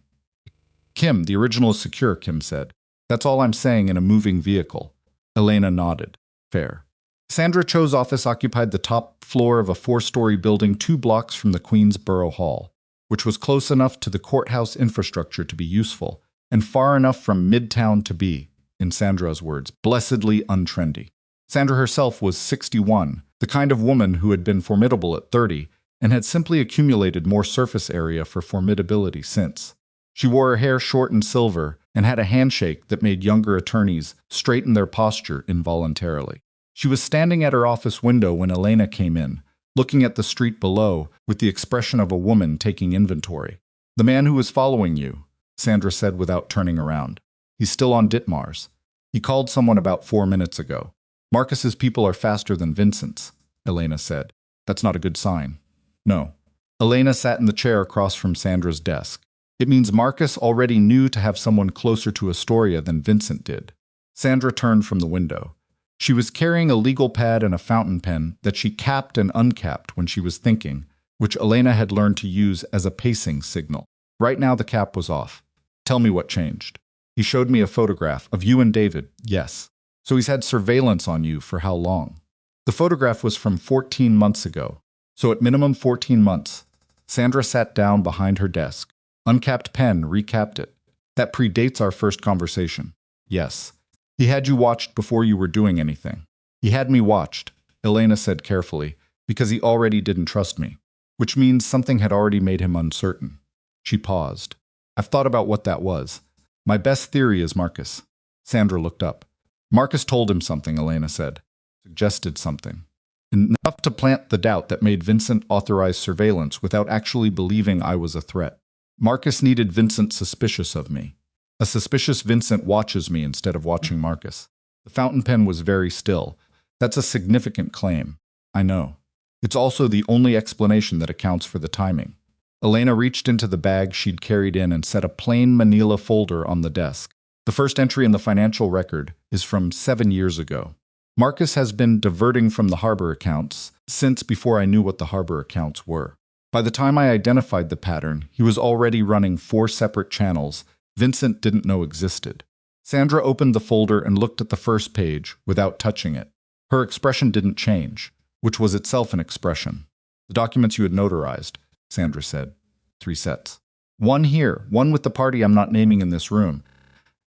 [SPEAKER 1] Kim, the original is secure, Kim said. That's all I'm saying in a moving vehicle. Elena nodded. Fair. Sandra Cho's office occupied the top floor of a 4-story building 2 blocks from the Queensboro Hall, which was close enough to the courthouse infrastructure to be useful, and far enough from Midtown to be, in Sandra's words, blessedly untrendy. Sandra herself was 61, the kind of woman who had been formidable at 30, and had simply accumulated more surface area for formidability since. She wore her hair short and silver, and had a handshake that made younger attorneys straighten their posture involuntarily. She was standing at her office window when Elena came in, looking at the street below with the expression of a woman taking inventory. The man who was following you, Sandra said without turning around. He's still on Ditmars. He called someone about 4 minutes ago. Marcus's people are faster than Vincent's, Elena said. That's not a good sign. No. Elena sat in the chair across from Sandra's desk. It means Marcus already knew to have someone closer to Astoria than Vincent did. Sandra turned from the window. She was carrying a legal pad and a fountain pen that she capped and uncapped when she was thinking, which Elena had learned to use as a pacing signal. Right now the cap was off. Tell me what changed. He showed me a photograph of you and David. Yes. So he's had surveillance on you for how long? The photograph was from 14 months ago. So at minimum 14 months. Sandra sat down behind her desk. Uncapped pen, recapped it. That predates our first conversation. Yes. He had you watched before you were doing anything. He had me watched, Elena said carefully, because he already didn't trust me, which means something had already made him uncertain. She paused. I've thought about what that was. My best theory is Marcus. Sandra looked up. Marcus told him something, Elena said. Suggested something. Enough to plant the doubt that made Vincent authorize surveillance without actually believing I was a threat. Marcus needed Vincent suspicious of me. A suspicious Vincent watches me instead of watching Marcus. The fountain pen was very still. That's a significant claim. I know. It's also the only explanation that accounts for the timing. Elena reached into the bag she'd carried in and set a plain manila folder on the desk. The first entry in the financial record is from 7 years ago. Marcus has been diverting from the harbor accounts since before I knew what the harbor accounts were. By the time I identified the pattern, he was already running 4 separate channels Vincent didn't know existed. Sandra opened the folder and looked at the first page without touching it. Her expression didn't change, which was itself an expression. The documents you had notarized, Sandra said. 3 sets. 1 here, 1 with the party I'm not naming in this room,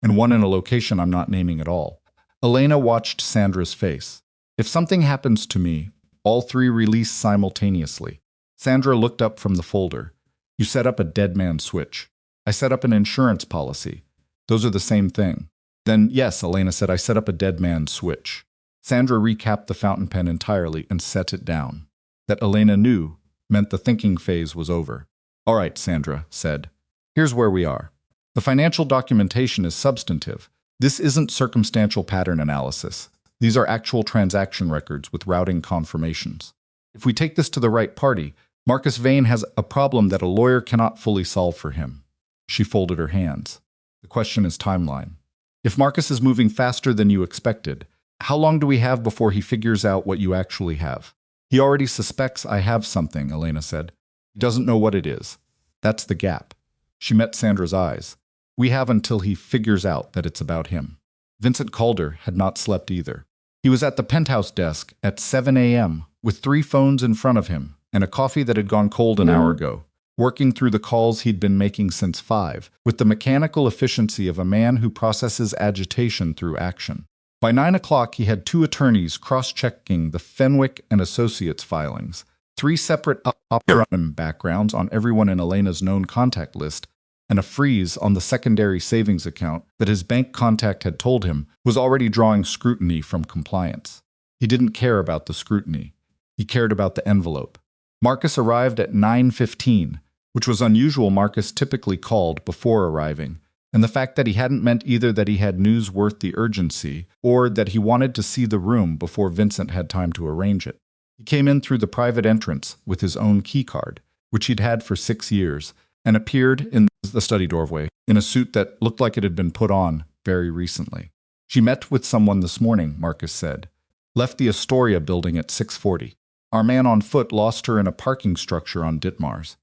[SPEAKER 1] and 1 in a location I'm not naming at all. Elena watched Sandra's face. If something happens to me, all 3 release simultaneously. Sandra looked up from the folder. You set up a dead man switch. I set up an insurance policy. Those are the same thing. Then, yes, Elena said, I set up a dead man switch. Sandra recapped the fountain pen entirely and set it down. That Elena knew meant the thinking phase was over. All right, Sandra said. Here's where we are. The financial documentation is substantive. This isn't circumstantial pattern analysis. These are actual transaction records with routing confirmations. If we take this to the right party, Marcus Vane has a problem that a lawyer cannot fully solve for him. She folded her hands. The question is timeline. If Marcus is moving faster than you expected, how long do we have before he figures out what you actually have? He already suspects I have something, Elena said. He doesn't know what it is. That's the gap. She met Sandra's eyes. We have until he figures out that it's about him. Vincent Calder had not slept either. He was at the penthouse desk at 7 a.m. with 3 phones in front of him and a coffee that had gone cold an hour ago, working through the calls he'd been making since 5, with the mechanical efficiency of a man who processes agitation through action. By 9 o'clock, he had 2 attorneys cross-checking the Fenwick and Associates filings, 3 separate operative backgrounds on everyone in Elena's known contact list, and a freeze on the secondary savings account that his bank contact had told him was already drawing scrutiny from compliance. He didn't care about the scrutiny. He cared about the envelope. Marcus arrived at 9:15, which was unusual. Marcus typically called before arriving, and the fact that he hadn't meant either that he had news worth the urgency or that he wanted to see the room before Vincent had time to arrange it. He came in through the private entrance with his own keycard, which he'd had for 6 years, and appeared in the study doorway in a suit that looked like it had been put on very recently. She met with someone this morning, Marcus said. Left the Astoria building at 6:40. Our man on foot lost her in a parking structure on Ditmars.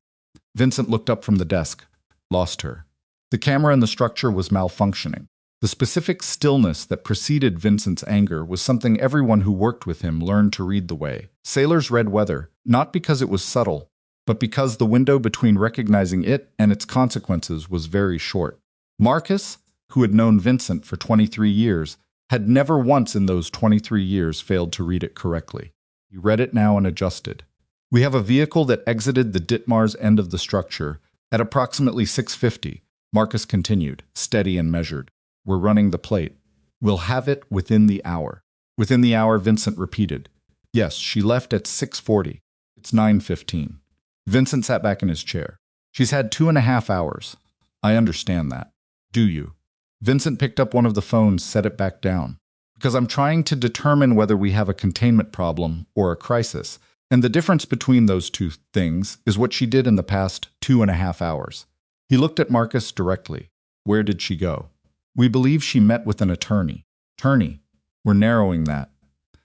[SPEAKER 1] Vincent looked up from the desk. Lost her. The camera in the structure was malfunctioning. The specific stillness that preceded Vincent's anger was something everyone who worked with him learned to read the way. Sailors read weather, not because it was subtle, but because the window between recognizing it and its consequences was very short. Marcus, who had known Vincent for 23 years, had never once in those 23 years failed to read it correctly. He read it now and adjusted. We have a vehicle that exited the Ditmars end of the structure at approximately 6:50. Marcus continued, steady and measured. We're running the plate. We'll have it within the hour. Within the hour, Vincent repeated. Yes, she left at 6:40. It's 9:15. Vincent sat back in his chair. She's had 2.5 hours. I understand that. Do you? Vincent picked up one of the phones, set it back down. Because I'm trying to determine whether we have a containment problem or a crisis, and the difference between those 2 things is what she did in the past 2.5 hours. He looked at Marcus directly. Where did she go? We believe she met with an attorney. Attorney. We're narrowing that.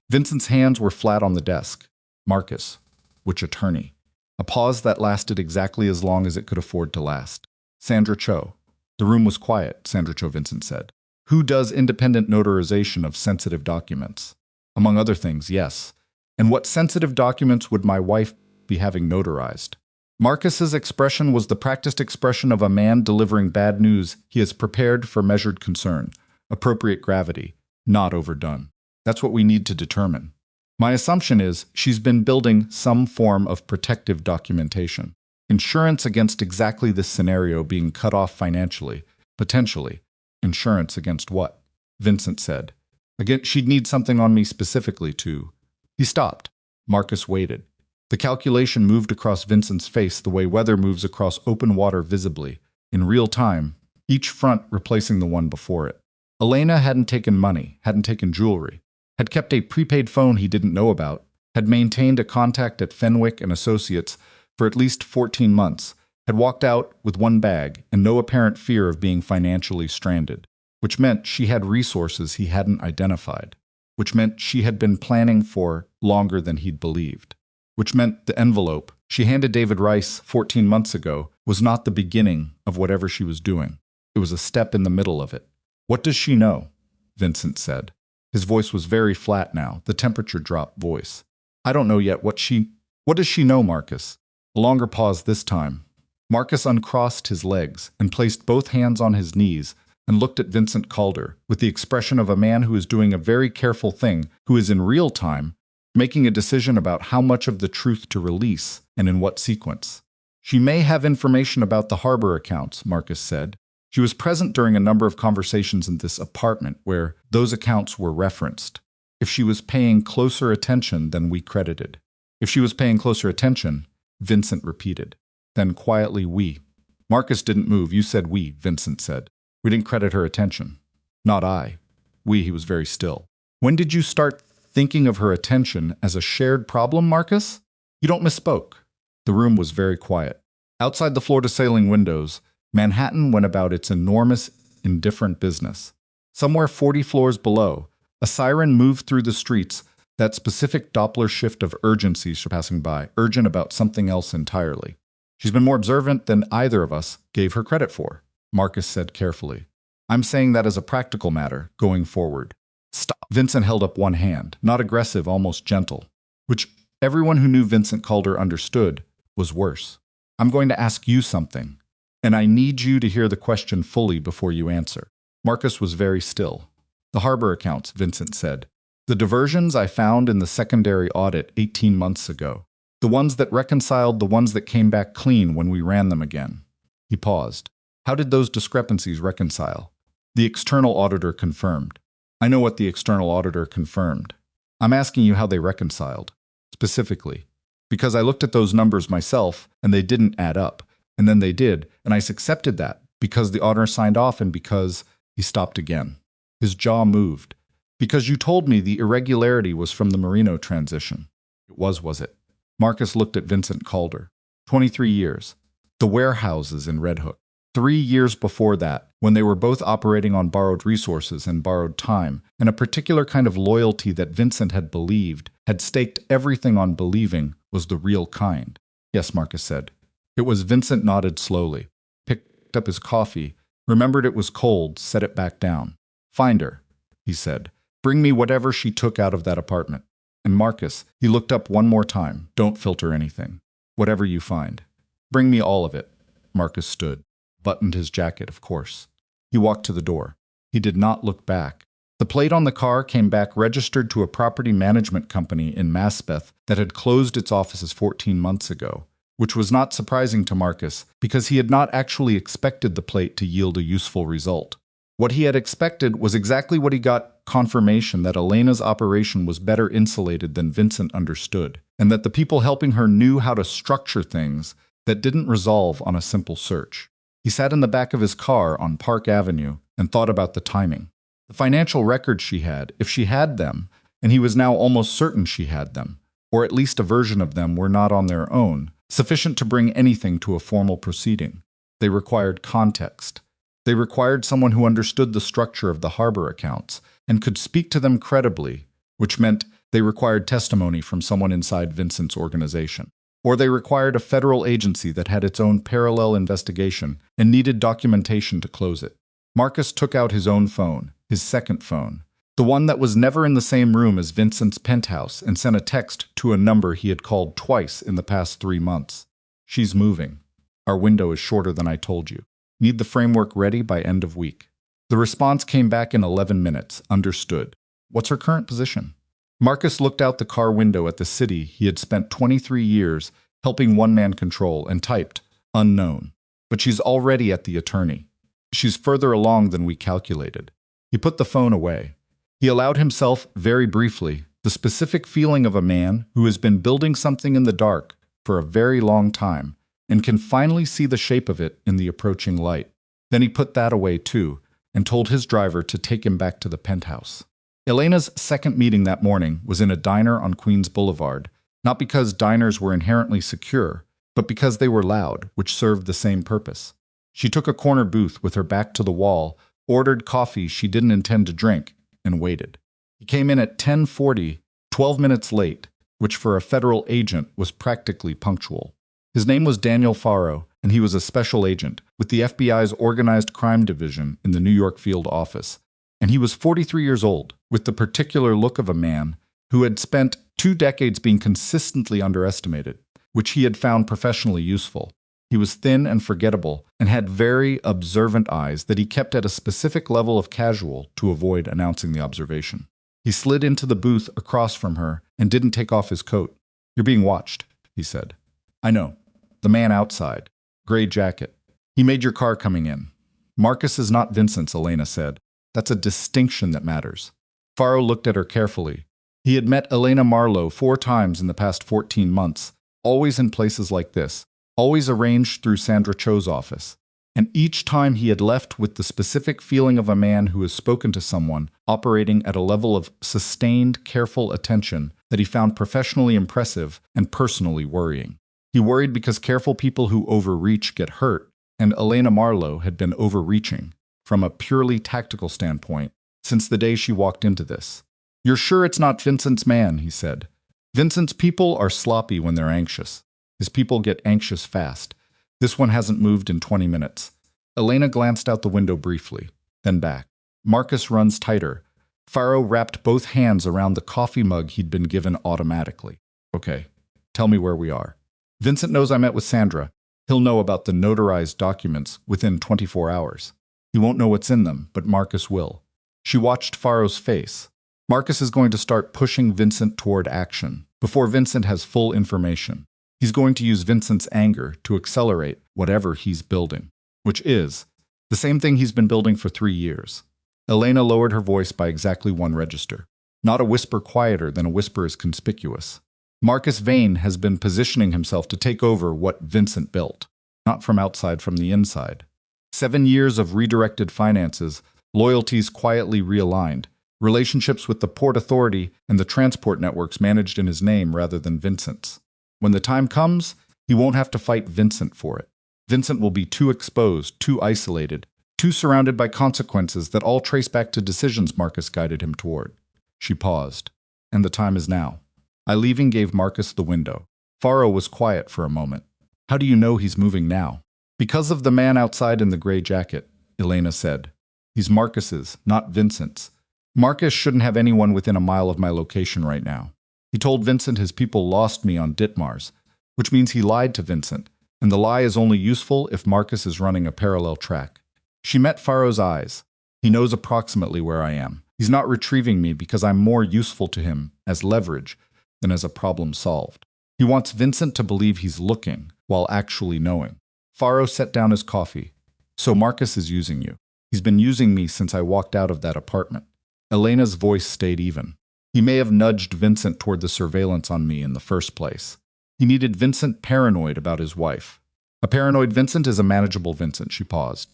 [SPEAKER 1] Vincent's hands were flat on the desk. Marcus. Which attorney? A pause that lasted exactly as long as it could afford to last. Sandra Cho. The room was quiet, Sandra Cho, Vincent said. Who does independent notarization of sensitive documents? Among other things, yes. And what sensitive documents would my wife be having notarized? Marcus's expression was the practiced expression of a man delivering bad news. He is prepared for measured concern, appropriate gravity, not overdone. That's what we need to determine. My assumption is she's been building some form of protective documentation. Insurance against exactly this scenario being cut off financially, potentially. Insurance against what? Vincent said. Again, she'd need something on me specifically to... He stopped. Marcus waited. The calculation moved across Vincent's face the way weather moves across open water visibly, in real time, each front replacing the one before it. Elena hadn't taken money, hadn't taken jewelry, had kept a prepaid phone he didn't know about, had maintained a contact at Fenwick and Associates for at least 14 months, had walked out with 1 bag and no apparent fear of being financially stranded, which meant she had resources he hadn't identified, which meant she had been planning for longer than he'd believed. which meant the envelope she handed David Rice 14 months ago was not the beginning of whatever she was doing. It was a step in the middle of it. What does she know? Vincent said. His voice was very flat now, the temperature-drop voice. I don't know yet what does she know, Marcus? A longer pause this time. Marcus uncrossed his legs and placed both hands on his knees and looked at Vincent Calder with the expression of a man who is doing a very careful thing, who is in real time making a decision about how much of the truth to release and in what sequence. She may have information about the harbor accounts, Marcus said. She was present during a number of conversations in this apartment where those accounts were referenced. If she was paying closer attention than we credited. If she was paying closer attention, Vincent repeated. Then quietly, we. Marcus didn't move. You said we, Vincent said. We didn't credit her attention. Not I. He was very still. When did you start thinking of her attention as a shared problem, Marcus? You don't misspoke. The room was very quiet. Outside the floor-to-ceiling windows, Manhattan went about its enormous, indifferent business. Somewhere 40 floors below, a siren moved through the streets, that specific Doppler shift of urgency passing by, urgent about something else entirely. She's been more observant than either of us gave her credit for, Marcus said carefully. I'm saying that as a practical matter, going forward. Stop. Vincent held up one hand, not aggressive, almost gentle, which everyone who knew Vincent Calder understood was worse. I'm going to ask you something, and I need you to hear the question fully before you answer. Marcus was very still. The harbor accounts, Vincent said. The diversions I found in the secondary audit 18 months ago. The ones that reconciled the ones that came back clean when we ran them again. He paused. How did those discrepancies reconcile? The external auditor confirmed. I know what the external auditor confirmed. I'm asking you how they reconciled. Specifically. Because I looked at those numbers myself, and they didn't add up. And then they did, and I accepted that, because the auditor signed off and because he stopped again. His jaw moved. Because you told me the irregularity was from the Marino transition. It was it? Marcus looked at Vincent Calder. 23 years. The warehouses in Red Hook. 3 years before that, when they were both operating on borrowed resources and borrowed time, and a particular kind of loyalty that Vincent had believed, had staked everything on believing, was the real kind. Yes, Marcus said. It was. Vincent nodded slowly, picked up his coffee, remembered it was cold, set it back down. Find her, he said. Bring me whatever she took out of that apartment. And Marcus, he looked up one more time. Don't filter anything. Whatever you find. Bring me all of it. Marcus stood. Buttoned his jacket, of course. He walked to the door. He did not look back. The plate on the car came back registered to a property management company in Maspeth that had closed its offices 14 months ago, which was not surprising to Marcus because he had not actually expected the plate to yield a useful result. What he had expected was exactly what he got: confirmation that Elena's operation was better insulated than Vincent understood, and that the people helping her knew how to structure things that didn't resolve on a simple search. He sat in the back of his car on Park Avenue and thought about the timing. The financial records she had, if she had them, and he was now almost certain she had them, or at least a version of them, were not on their own, sufficient to bring anything to a formal proceeding. They required context. They required someone who understood the structure of the harbor accounts and could speak to them credibly, which meant they required testimony from someone inside Vincent's organization. Or they required a federal agency that had its own parallel investigation and needed documentation to close it. Marcus took out his own phone, his second phone, the one that was never in the same room as Vincent's penthouse, and sent a text to a number he had called twice in the past 3 months. She's moving. Our window is shorter than I told you. Need the framework ready by end of week. The response came back in 11 minutes. Understood. What's her current position? Marcus looked out the car window at the city he had spent 23 years helping one man control and typed, unknown. But she's already at the attorney. She's further along than we calculated. He put the phone away. He allowed himself, very briefly, the specific feeling of a man who has been building something in the dark for a very long time and can finally see the shape of it in the approaching light. Then he put that away too and told his driver to take him back to the penthouse. Elena's second meeting that morning was in a diner on Queens Boulevard, not because diners were inherently secure, but because they were loud, which served the same purpose. She took a corner booth with her back to the wall, ordered coffee she didn't intend to drink, and waited. He came in at 10:40, 12 minutes late, which for a federal agent was practically punctual. His name was Daniel Faro, and he was a special agent with the FBI's Organized Crime Division in the New York field office. And he was 43 years old, with the particular look of a man who had spent 2 decades being consistently underestimated, which he had found professionally useful. He was thin and forgettable, and had very observant eyes that he kept at a specific level of casual to avoid announcing the observation. He slid into the booth across from her and didn't take off his coat. "You're being watched," he said. "I know. The man outside. Gray jacket. He made your car coming in." "Marcus is not Vincent's," Elena said. "That's a distinction that matters." Faro looked at her carefully. He had met Elena Marlowe 4 times in the past 14 months, always in places like this, always arranged through Sandra Cho's office. And each time he had left with the specific feeling of a man who has spoken to someone operating at a level of sustained, careful attention that he found professionally impressive and personally worrying. He worried because careful people who overreach get hurt, and Elena Marlowe had been overreaching, from a purely tactical standpoint, since the day she walked into this. "You're sure it's not Vincent's man?" he said. "Vincent's people are sloppy when they're anxious. His people get anxious fast. This one hasn't moved in 20 minutes. Elena glanced out the window briefly, then back. Marcus runs tighter. Faro wrapped both hands around the coffee mug he'd been given automatically. "Okay, tell me where we are." "Vincent knows I met with Sandra. He'll know about the notarized documents within 24 hours. He won't know what's in them, but Marcus will." She watched Faro's face. Marcus is going to start pushing Vincent toward action before Vincent has full information. He's going to use Vincent's anger to accelerate whatever he's building, which is the same thing he's been building for 3 years. Elena lowered her voice by exactly 1 register. Not a whisper quieter than a whisper is conspicuous. Marcus Vane has been positioning himself to take over what Vincent built, not from outside, from the inside. 7 years of redirected finances, loyalties quietly realigned, relationships with the Port Authority and the transport networks managed in his name rather than Vincent's. When the time comes, he won't have to fight Vincent for it. Vincent will be too exposed, too isolated, too surrounded by consequences that all trace back to decisions Marcus guided him toward. She paused. "And the time is now." Leaving gave Marcus the window. Faro was quiet for a moment. "How do you know he's moving now?" "Because of the man outside in the gray jacket," Elena said. "He's Marcus's, not Vincent's. Marcus shouldn't have anyone within a mile of my location right now. He told Vincent his people lost me on Ditmars, which means he lied to Vincent, and the lie is only useful if Marcus is running a parallel track." She met Faro's eyes. "He knows approximately where I am. He's not retrieving me because I'm more useful to him as leverage than as a problem solved. He wants Vincent to believe he's looking while actually knowing." Faro set down his coffee. "So Marcus is using you. He's been using me since I walked out of that apartment." Elena's voice stayed even. "He may have nudged Vincent toward the surveillance on me in the first place. He needed Vincent paranoid about his wife. A paranoid Vincent is a manageable Vincent." She paused.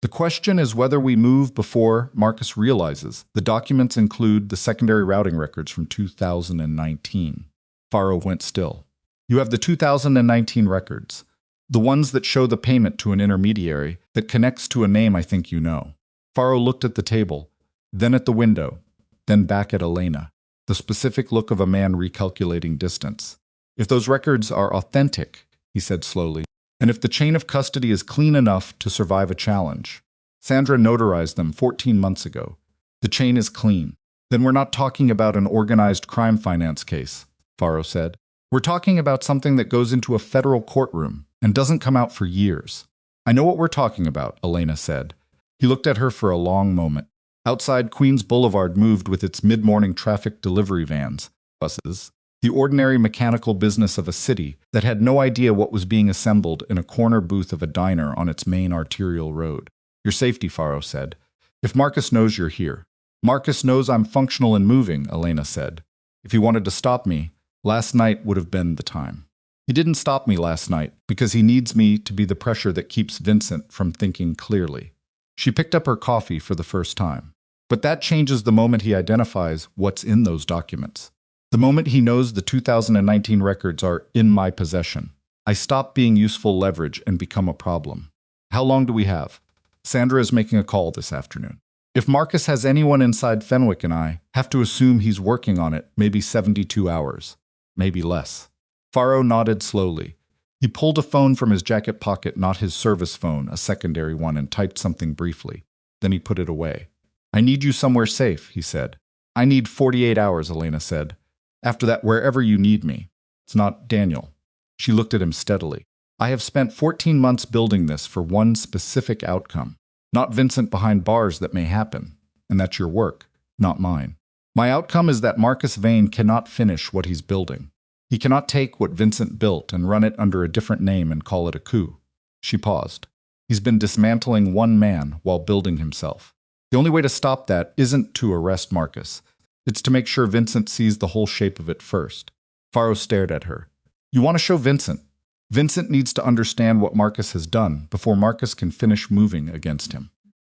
[SPEAKER 1] "The question is whether we move before Marcus realizes the documents include the secondary routing records from 2019. Faro went still. "You have the 2019 records, the ones that show the payment to an intermediary that connects to a name I think you know." Faro looked at the table, then at the window, then back at Elena, the specific look of a man recalculating distance. "If those records are authentic," he said slowly, "and if the chain of custody is clean enough to survive a challenge. Sandra notarized them 14 months ago. The chain is clean. Then we're not talking about an organized crime finance case," Faro said. "We're talking about something that goes into a federal courtroom and doesn't come out for years." "I know what we're talking about," Elena said. He looked at her for a long moment. Outside, Queens Boulevard moved with its mid-morning traffic delivery vans, buses, the ordinary mechanical business of a city that had no idea what was being assembled in a corner booth of a diner on its main arterial road. "Your safety," Faro said. "If Marcus knows you're here." "Marcus knows I'm functional and moving," Elena said. "If he wanted to stop me, last night would have been the time." "He didn't stop me last night because he needs me to be the pressure that keeps Vincent from thinking clearly." She picked up her coffee for the first time. "But that changes the moment he identifies what's in those documents. The moment he knows the 2019 records are in my possession. I stop being useful leverage and become a problem." "How long do we have?" "Sandra is making a call this afternoon. If Marcus has anyone inside Fenwick and I have to assume he's working on it, maybe 72 hours. Maybe less. Faro nodded slowly. He pulled a phone from his jacket pocket, not his service phone, a secondary one, and typed something briefly. Then he put it away. I need you somewhere safe, he said. I need 48 hours, Elena said. After that, wherever you need me. It's not Daniel. She looked at him steadily. I have spent 14 months building this for one specific outcome. Not Vincent behind bars that may happen. And that's your work, not mine. My outcome is that Marcus Vane cannot finish what he's building. He cannot take what Vincent built and run it under a different name and call it a coup. She paused. He's been dismantling one man while building himself. The only way to stop that isn't to arrest Marcus. It's to make sure Vincent sees the whole shape of it first. Faro stared at her. You want to show Vincent? Vincent needs to understand what Marcus has done before Marcus can finish moving against him.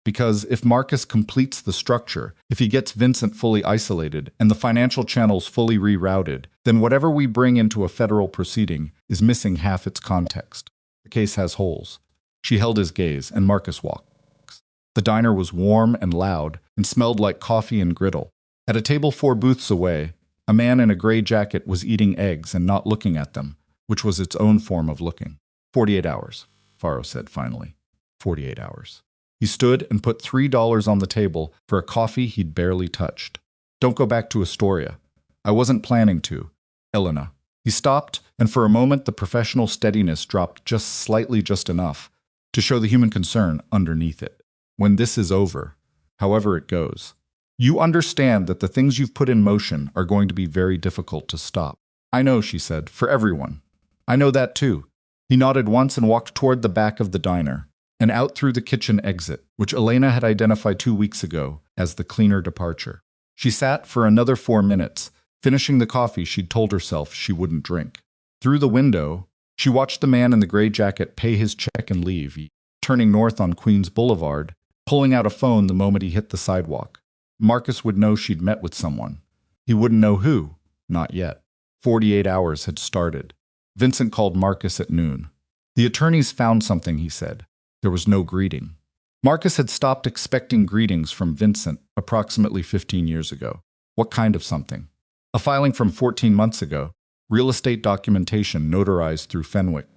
[SPEAKER 1] Because if Marcus completes the structure, if he gets Vincent fully isolated and the financial channels fully rerouted, then whatever we bring into a federal proceeding is missing half its context. The case has holes. She held his gaze, and Marcus walks. The diner was warm and loud and smelled like coffee and griddle. At a table 4 booths away, a man in a gray jacket was eating eggs and not looking at them, which was its own form of looking. 48 hours, Faro said finally. 48 hours. He stood and put $3 on the table for a coffee he'd barely touched. Don't go back to Astoria. I wasn't planning to. Elena. He stopped, and for a moment the professional steadiness dropped just slightly, just enough, to show the human concern underneath it. When this is over, however it goes, you understand that the things you've put in motion are going to be very difficult to stop. I know, she said, for everyone. I know that too. He nodded once and walked toward the back of the diner, and out through the kitchen exit, which Elena had identified 2 weeks ago as the cleaner departure. She sat for another 4 minutes, finishing the coffee she'd told herself she wouldn't drink. Through the window, she watched the man in the gray jacket pay his check and leave, turning north on Queens Boulevard, pulling out a phone the moment he hit the sidewalk. Marcus would know she'd met with someone. He wouldn't know who, not yet. 48 hours had started. Vincent called Marcus at noon. The attorneys found something, he said. There was no greeting. Marcus had stopped expecting greetings from Vincent approximately 15 years ago. What kind of something? A filing from 14 months ago. Real estate documentation notarized through Fenwick.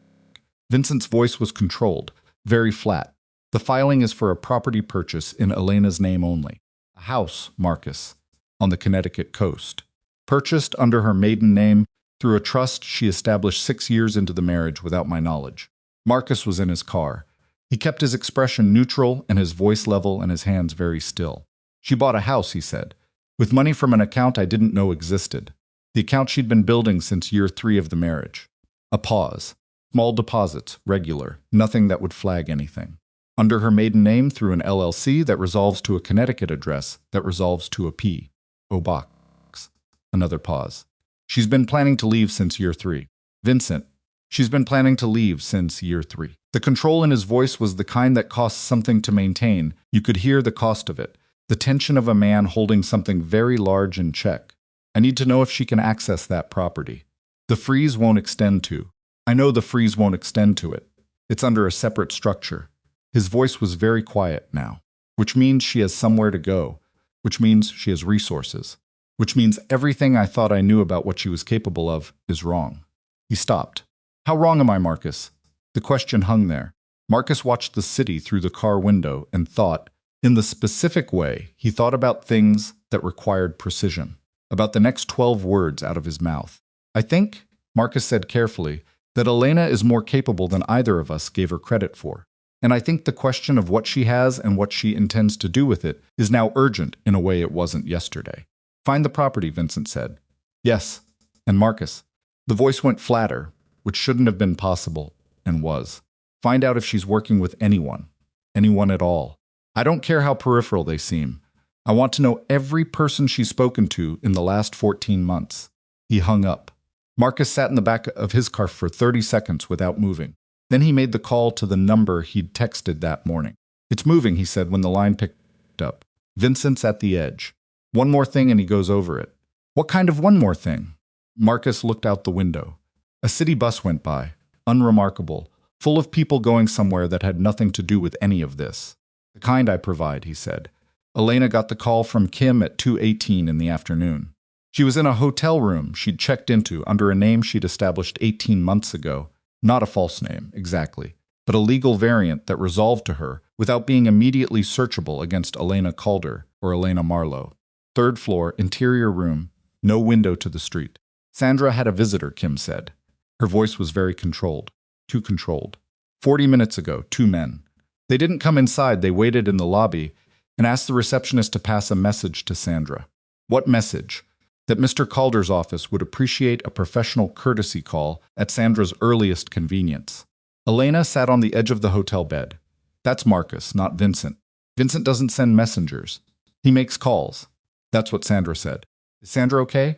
[SPEAKER 1] Vincent's voice was controlled, very flat. The filing is for a property purchase in Elena's name only. A house, Marcus, on the Connecticut coast. Purchased under her maiden name through a trust she established 6 years into the marriage without my knowledge. Marcus was in his car. He kept his expression neutral and his voice level and his hands very still. She bought a house, he said, with money from an account I didn't know existed. The account she'd been building since year 3 of the marriage. A pause. Small deposits, regular, nothing that would flag anything. Under her maiden name through an LLC that resolves to a Connecticut address that resolves to a P. O box. Another pause. She's been planning to leave since year 3. Vincent. She's been planning to leave since year 3. The control in his voice was the kind that costs something to maintain. You could hear the cost of it. The tension of a man holding something very large in check. I need to know if she can access that property. The freeze won't extend to. I know the freeze won't extend to it. It's under a separate structure. His voice was very quiet now, which means she has somewhere to go, which means she has resources, which means everything I thought I knew about what she was capable of is wrong. He stopped. How wrong am I, Marcus? The question hung there. Marcus watched the city through the car window and thought, in the specific way, he thought about things that required precision, about the next 12 words out of his mouth. I think, Marcus said carefully, that Elena is more capable than either of us gave her credit for. And I think the question of what she has and what she intends to do with it is now urgent in a way it wasn't yesterday. Find the property, Vincent said. Yes. And Marcus. The voice went flatter, which shouldn't have been possible, and was. Find out if she's working with anyone. Anyone at all. I don't care how peripheral they seem. I want to know every person she's spoken to in the last 14 months. He hung up. Marcus sat in the back of his car for 30 seconds without moving. Then he made the call to the number he'd texted that morning. It's moving, he said when the line picked up. Vincent's at the edge. One more thing and he goes over it. What kind of one more thing? Marcus looked out the window. A city bus went by, unremarkable, full of people going somewhere that had nothing to do with any of this. The kind I provide, he said. Elena got the call from Kim at 2:18 in the afternoon. She was in a hotel room she'd checked into under a name she'd established 18 months ago. Not a false name, exactly, but a legal variant that resolved to her without being immediately searchable against Elena Calder or Elena Marlowe. Third floor, interior room, no window to the street. Sandra had a visitor, Kim said. Her voice was very controlled. Too controlled. 40 minutes ago, 2 men. They didn't come inside, they waited in the lobby and asked the receptionist to pass a message to Sandra. What message? That Mr. Calder's office would appreciate a professional courtesy call at Sandra's earliest convenience. Elena sat on the edge of the hotel bed. That's Marcus, not Vincent. Vincent doesn't send messengers. He makes calls. That's what Sandra said. Is Sandra okay?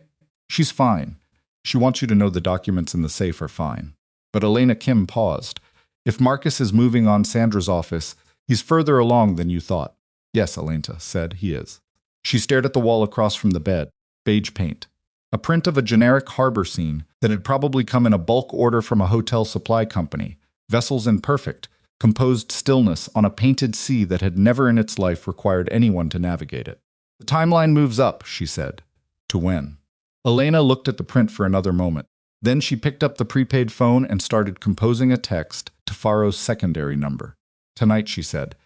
[SPEAKER 1] She's fine. She wants you to know the documents in the safe are fine. But Elena Kim paused. If Marcus is moving on Sandra's office, he's further along than you thought. Yes, Elena said, he is. She stared at the wall across from the bed. Beige paint. A print of a generic harbor scene that had probably come in a bulk order from a hotel supply company. Vessels in perfect, composed stillness on a painted sea that had never in its life required anyone to navigate it. The timeline moves up, she said. To when? Elena looked at the print for another moment. Then she picked up the prepaid phone and started composing a text to Faro's secondary number. Tonight, she said.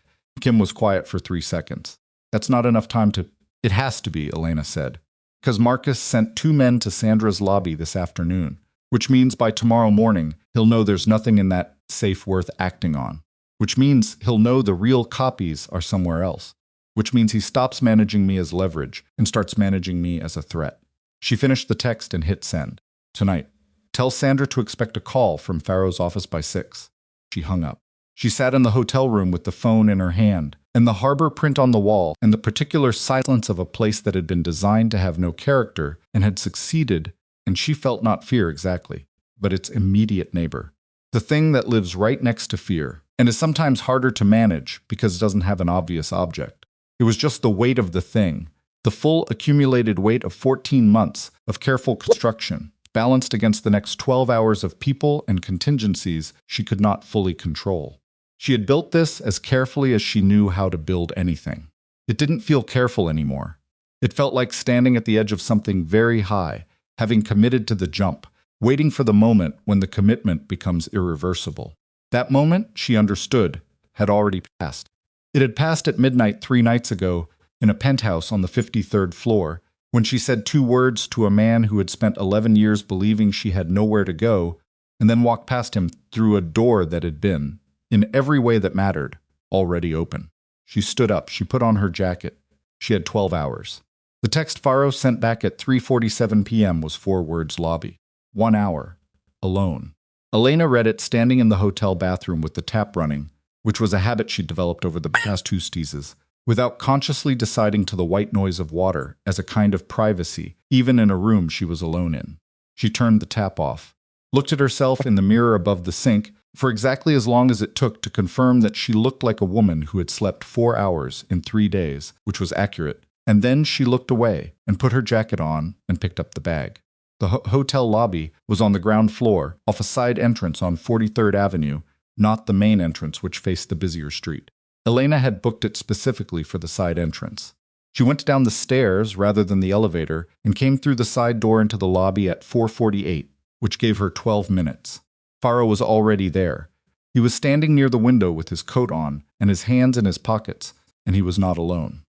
[SPEAKER 1] Kim was quiet for 3 seconds. That's not enough time to... It has to be, Elena said. Because Marcus sent 2 men to Sandra's lobby this afternoon, which means by tomorrow morning, he'll know there's nothing in that safe worth acting on, which means he'll know the real copies are somewhere else, which means he stops managing me as leverage and starts managing me as a threat. She finished the text and hit send. Tonight. Tell Sandra to expect a call from Faro's office by 6. She hung up. She sat in the hotel room with the phone in her hand, and the harbor print on the wall, and the particular silence of a place that had been designed to have no character and had succeeded, and she felt not fear exactly, but its immediate neighbor. The thing that lives right next to fear, and is sometimes harder to manage because it doesn't have an obvious object. It was just the weight of the thing, the full accumulated weight of 14 months of careful construction, balanced against the next 12 hours of people and contingencies she could not fully control. She had built this as carefully as she knew how to build anything. It didn't feel careful anymore. It felt like standing at the edge of something very high, having committed to the jump, waiting for the moment when the commitment becomes irreversible. That moment, she understood, had already passed. It had passed at midnight 3 nights ago in a penthouse on the 53rd floor, when she said 2 words to a man who had spent 11 years believing she had nowhere to go, and then walked past him through a door that had been, in every way that mattered, already open. She stood up. She put on her jacket. She had 12 hours. The text Faro sent back at 3:47 p.m. was 4 words lobby. 1 hour. Alone. Elena read it standing in the hotel bathroom with the tap running, which was a habit she'd developed over the past 2 steezes, without consciously deciding to the white noise of water as a kind of privacy, even in a room she was alone in. She turned the tap off, looked at herself in the mirror above the sink for exactly as long as it took to confirm that she looked like a woman who had slept 4 hours in 3 days, which was accurate, and then she looked away and put her jacket on and picked up the bag. The hotel lobby was on the ground floor, off a side entrance on 43rd Avenue, not the main entrance which faced the busier street. Elena had booked it specifically for the side entrance. She went down the stairs rather than the elevator and came through the side door into the lobby at 4:48, which gave her 12 minutes. Faro was already there. He was standing near the window with his coat on and his hands in his pockets, and he was not alone.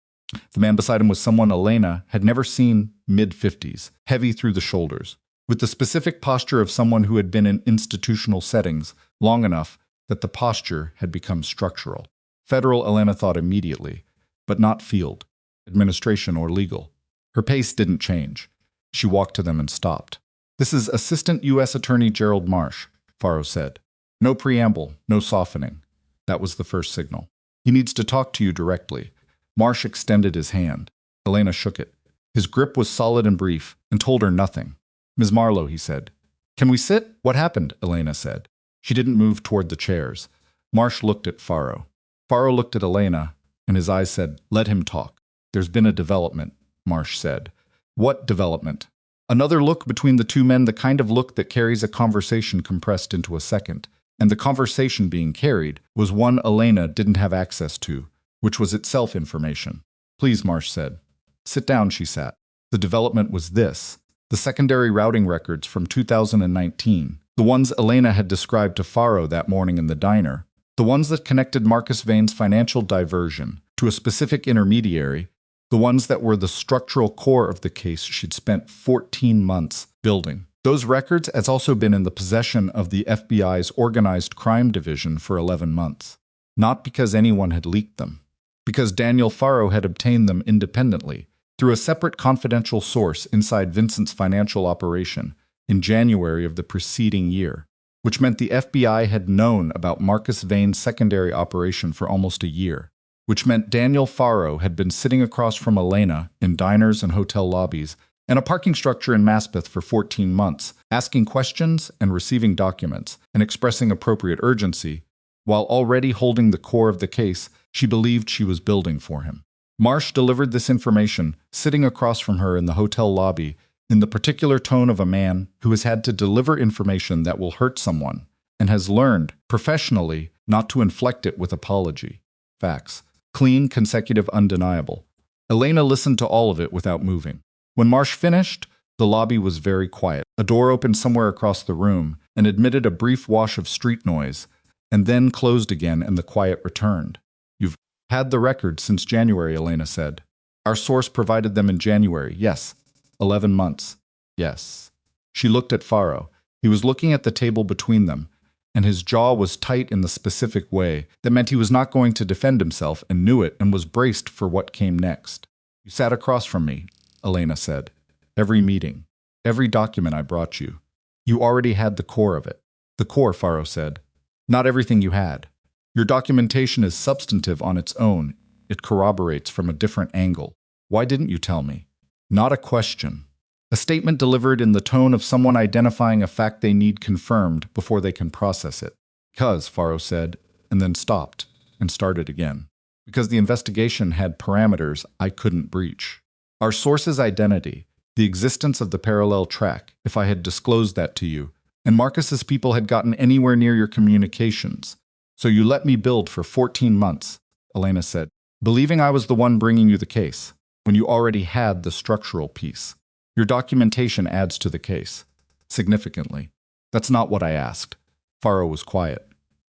[SPEAKER 1] The man beside him was someone Elena had never seen, mid-50s, heavy through the shoulders, with the specific posture of someone who had been in institutional settings long enough that the posture had become structural. Federal, Elena thought immediately, but not field, administration, or legal. Her pace didn't change. She walked to them and stopped. "This is Assistant U.S. Attorney Gerald Marsh," Faro said. No preamble, no softening. That was the first signal. "He needs to talk to you directly." Marsh extended his hand. Elena shook it. His grip was solid and brief, and told her nothing. "Ms. Marlowe," he said. "Can we sit?" "What happened?" Elena said. She didn't move toward the chairs. Marsh looked at Faro. Faro looked at Elena, and his eyes said, "Let him talk." "There's been a development," Marsh said. "What development?" Another look between the 2 men, the kind of look that carries a conversation compressed into a second. And the conversation being carried was one Elena didn't have access to, which was itself information. "Please," Marsh said. "Sit down," she sat. The development was this: the secondary routing records from 2019, the ones Elena had described to Faro that morning in the diner, the ones that connected Marcus Vane's financial diversion to a specific intermediary, the ones that were the structural core of the case she'd spent 14 months building. Those records has also been in the possession of the FBI's Organized Crime Division for 11 months. Not because anyone had leaked them, because Daniel Faro had obtained them independently, through a separate confidential source inside Vincent's financial operation in January of the preceding year, which meant the FBI had known about Marcus Vane's secondary operation for almost a year, which meant Daniel Faro had been sitting across from Elena in diners and hotel lobbies and a parking structure in Maspeth for 14 months, asking questions and receiving documents and expressing appropriate urgency, while already holding the core of the case she believed she was building for him. Marsh delivered this information, sitting across from her in the hotel lobby, in the particular tone of a man who has had to deliver information that will hurt someone, and has learned, professionally, not to inflect it with apology. Facts. Clean, consecutive, undeniable. Elena listened to all of it without moving. When Marsh finished, the lobby was very quiet. A door opened somewhere across the room and admitted a brief wash of street noise, and then closed again and the quiet returned. You've had the records since January, Elena said. Our source provided them in January, yes. 11 months, yes. She looked at Faro. He was looking at the table between them, and his jaw was tight in the specific way that meant he was not going to defend himself and knew it and was braced for what came next. You sat across from me, Elena said. Every meeting, every document I brought you. You already had the core of it. The core, Faro said. Not everything you had. Your documentation is substantive on its own. It corroborates from a different angle. Why didn't you tell me? Not a question. A statement delivered in the tone of someone identifying a fact they need confirmed before they can process it. Because, Faro said, and then stopped, and started again. Because the investigation had parameters I couldn't breach. Our source's identity, the existence of the parallel track, if I had disclosed that to you, and Marcus's people had gotten anywhere near your communications. So you let me build for 14 months, Elena said, believing I was the one bringing you the case, when you already had the structural piece. Your documentation adds to the case, significantly. That's not what I asked. Faro was quiet.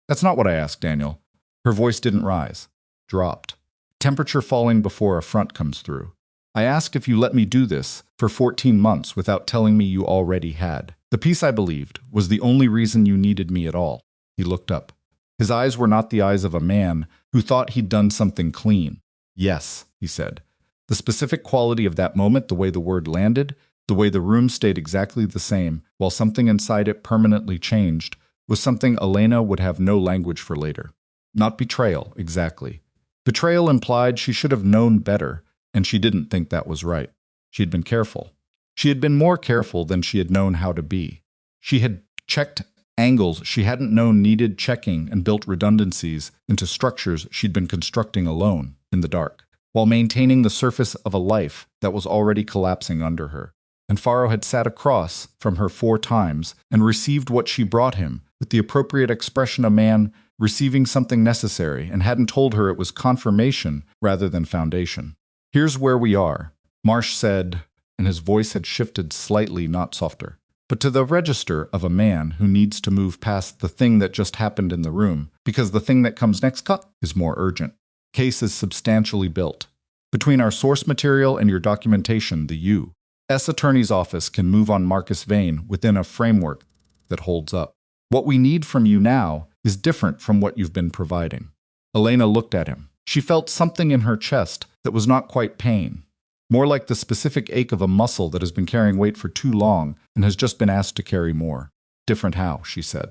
[SPEAKER 1] That's not what I asked, Daniel. Her voice didn't rise, dropped. Temperature falling before a front comes through. I asked if you let me do this for 14 months without telling me you already had. The piece I believed was the only reason you needed me at all. He looked up. His eyes were not the eyes of a man who thought he'd done something clean. Yes, he said. The specific quality of that moment, the way the word landed, the way the room stayed exactly the same, while something inside it permanently changed, was something Elena would have no language for later. Not betrayal, exactly. Betrayal implied she should have known better, and she didn't think that was right. She had been careful. She had been more careful than she had known how to be. She had checked angles she hadn't known needed checking and built redundancies into structures she'd been constructing alone, in the dark, while maintaining the surface of a life that was already collapsing under her. And Faro had sat across from her 4 times and received what she brought him with the appropriate expression a man receiving something necessary, and hadn't told her it was confirmation rather than foundation. Here's where we are, Marsh said, and his voice had shifted slightly, not softer, but to the register of a man who needs to move past the thing that just happened in the room, because the thing that comes next is more urgent. Case is substantially built. Between our source material and your documentation, the U.S. Attorney's Office can move on Marcus Vane within a framework that holds up. What we need from you now is different from what you've been providing. Elena looked at him. She felt something in her chest that was not quite pain, more like the specific ache of a muscle that has been carrying weight for too long and has just been asked to carry more. Different how, she said.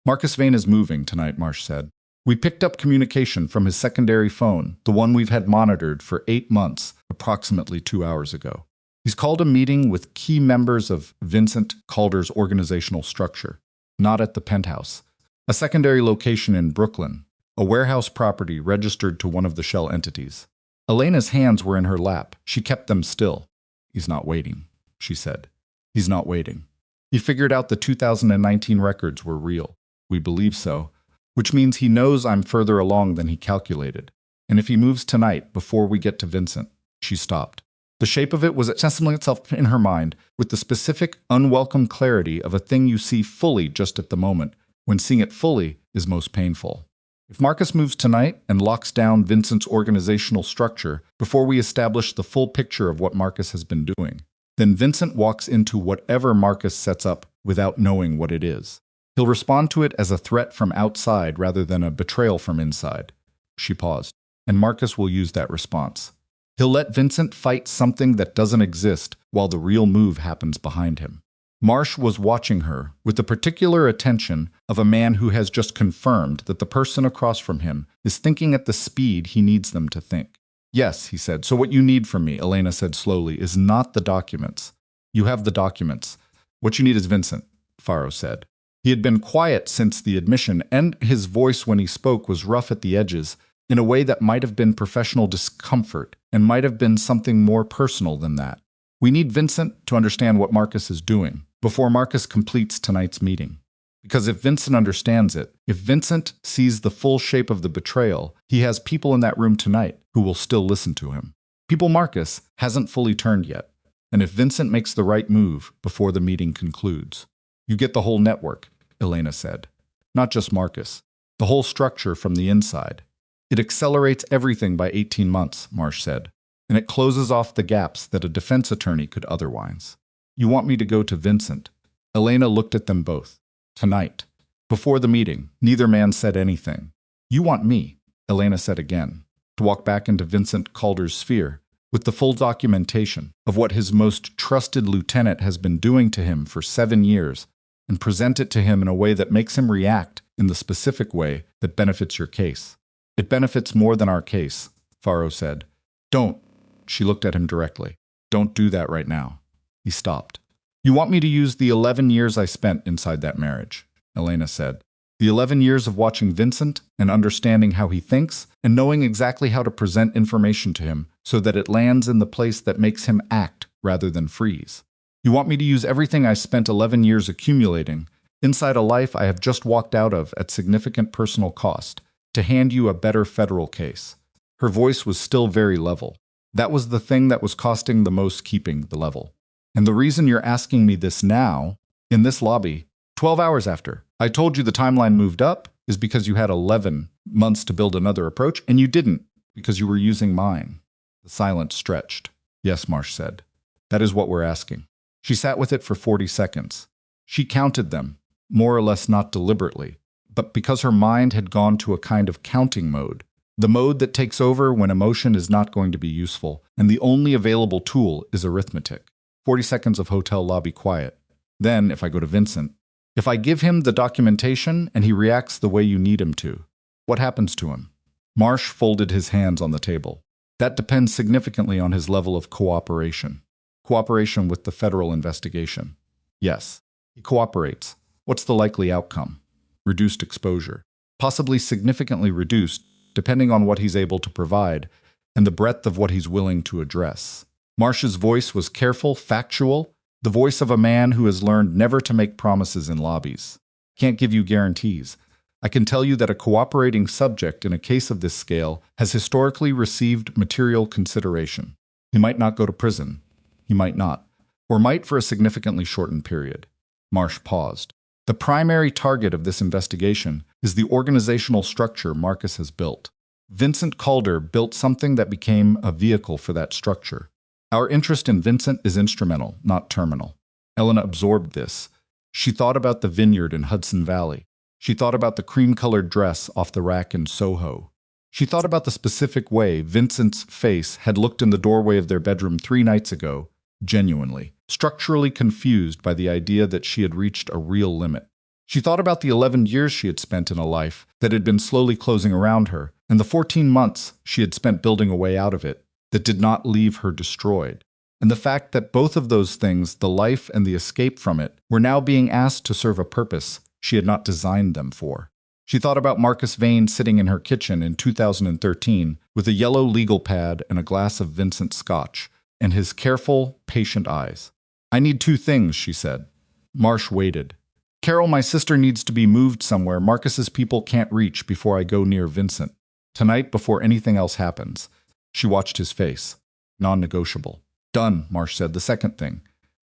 [SPEAKER 1] Marcus Vane is moving tonight, Marsh said. We picked up communication from his secondary phone, the one we've had monitored for 8 months, approximately 2 hours ago. He's called a meeting with key members of Vincent Calder's organizational structure, not at the penthouse, a secondary location in Brooklyn, a warehouse property registered to one of the shell entities. Elena's hands were in her lap. She kept them still. He's not waiting, she said. He's not waiting. He figured out the 2019 records were real. We believe so, which means he knows I'm further along than he calculated. And if he moves tonight, before we get to Vincent, she stopped. The shape of it was assembling itself in her mind with the specific, unwelcome clarity of a thing you see fully just at the moment, when seeing it fully is most painful. If Marcus moves tonight and locks down Vincent's organizational structure before we establish the full picture of what Marcus has been doing, then Vincent walks into whatever Marcus sets up without knowing what it is. He'll respond to it as a threat from outside rather than a betrayal from inside. She paused, and Marcus will use that response. He'll let Vincent fight something that doesn't exist while the real move happens behind him. Marsh was watching her with the particular attention of a man who has just confirmed that the person across from him is thinking at the speed he needs them to think. Yes, he said. So what you need from me, Elena said slowly, is not the documents. You have the documents. What you need is Vincent, Faro said. He had been quiet since the admission, and his voice when he spoke was rough at the edges, in a way that might have been professional discomfort and might have been something more personal than that. We need Vincent to understand what Marcus is doing before Marcus completes tonight's meeting. Because if Vincent understands it, if Vincent sees the full shape of the betrayal, he has people in that room tonight who will still listen to him. People Marcus hasn't fully turned yet. And if Vincent makes the right move before the meeting concludes, you get the whole network, Elena said. Not just Marcus, the whole structure from the inside. It accelerates everything by 18 months, Marsh said, and it closes off the gaps that a defense attorney could otherwise. You want me to go to Vincent? Elena looked at them both. Tonight. Before the meeting, neither man said anything. You want me, Elena said again, to walk back into Vincent Calder's sphere with the full documentation of what his most trusted lieutenant has been doing to him for 7 years and present it to him in a way that makes him react in the specific way that benefits your case. It benefits more than our case, Faro said. Don't. She looked at him directly. Don't do that right now. He stopped. You want me to use the 11 years I spent inside that marriage, Elena said. The 11 years of watching Vincent and understanding how he thinks and knowing exactly how to present information to him so that it lands in the place that makes him act rather than freeze. You want me to use everything I spent 11 years accumulating inside a life I have just walked out of at significant personal cost to hand you a better federal case. Her voice was still very level. That was the thing that was costing the most keeping the level. And the reason you're asking me this now, in this lobby, 12 hours after I told you the timeline moved up, is because you had 11 months to build another approach, and you didn't, because you were using mine. The silence stretched. Yes, Marsh said. That is what we're asking. She sat with it for 40 seconds. She counted them, more or less not deliberately, but because her mind had gone to a kind of counting mode, the mode that takes over when emotion is not going to be useful, and the only available tool is arithmetic. 40 seconds of hotel lobby quiet. Then, if I go to Vincent, if I give him the documentation and he reacts the way you need him to, what happens to him? Marsh folded his hands on the table. That depends significantly on his level of cooperation. Cooperation with the federal investigation. Yes, he cooperates. What's the likely outcome? Reduced exposure. Possibly significantly reduced, depending on what he's able to provide and the breadth of what he's willing to address. Marsh's voice was careful, factual, the voice of a man who has learned never to make promises in lobbies. Can't give you guarantees. I can tell you that a cooperating subject in a case of this scale has historically received material consideration. He might not go to prison. He might not. Or might for a significantly shortened period. Marsh paused. The primary target of this investigation is the organizational structure Marcus has built. Vincent Calder built something that became a vehicle for that structure. Our interest in Vincent is instrumental, not terminal. Elena absorbed this. She thought about the vineyard in Hudson Valley. She thought about the cream-colored dress off the rack in Soho. She thought about the specific way Vincent's face had looked in the doorway of their bedroom 3 nights ago, genuinely, structurally confused by the idea that she had reached a real limit. She thought about the 11 years she had spent in a life that had been slowly closing around her, and the 14 months she had spent building a way out of it that did not leave her destroyed. And the fact that both of those things, the life and the escape from it, were now being asked to serve a purpose she had not designed them for. She thought about Marcus Vane sitting in her kitchen in 2013 with a yellow legal pad and a glass of Vincent Scotch, and his careful, patient eyes. I need 2 things, she said. Marsh waited. Carol, my sister needs to be moved somewhere Marcus's people can't reach before I go near Vincent. Tonight, before anything else happens. She watched his face. Non-negotiable. Done, Marsh said. The second thing.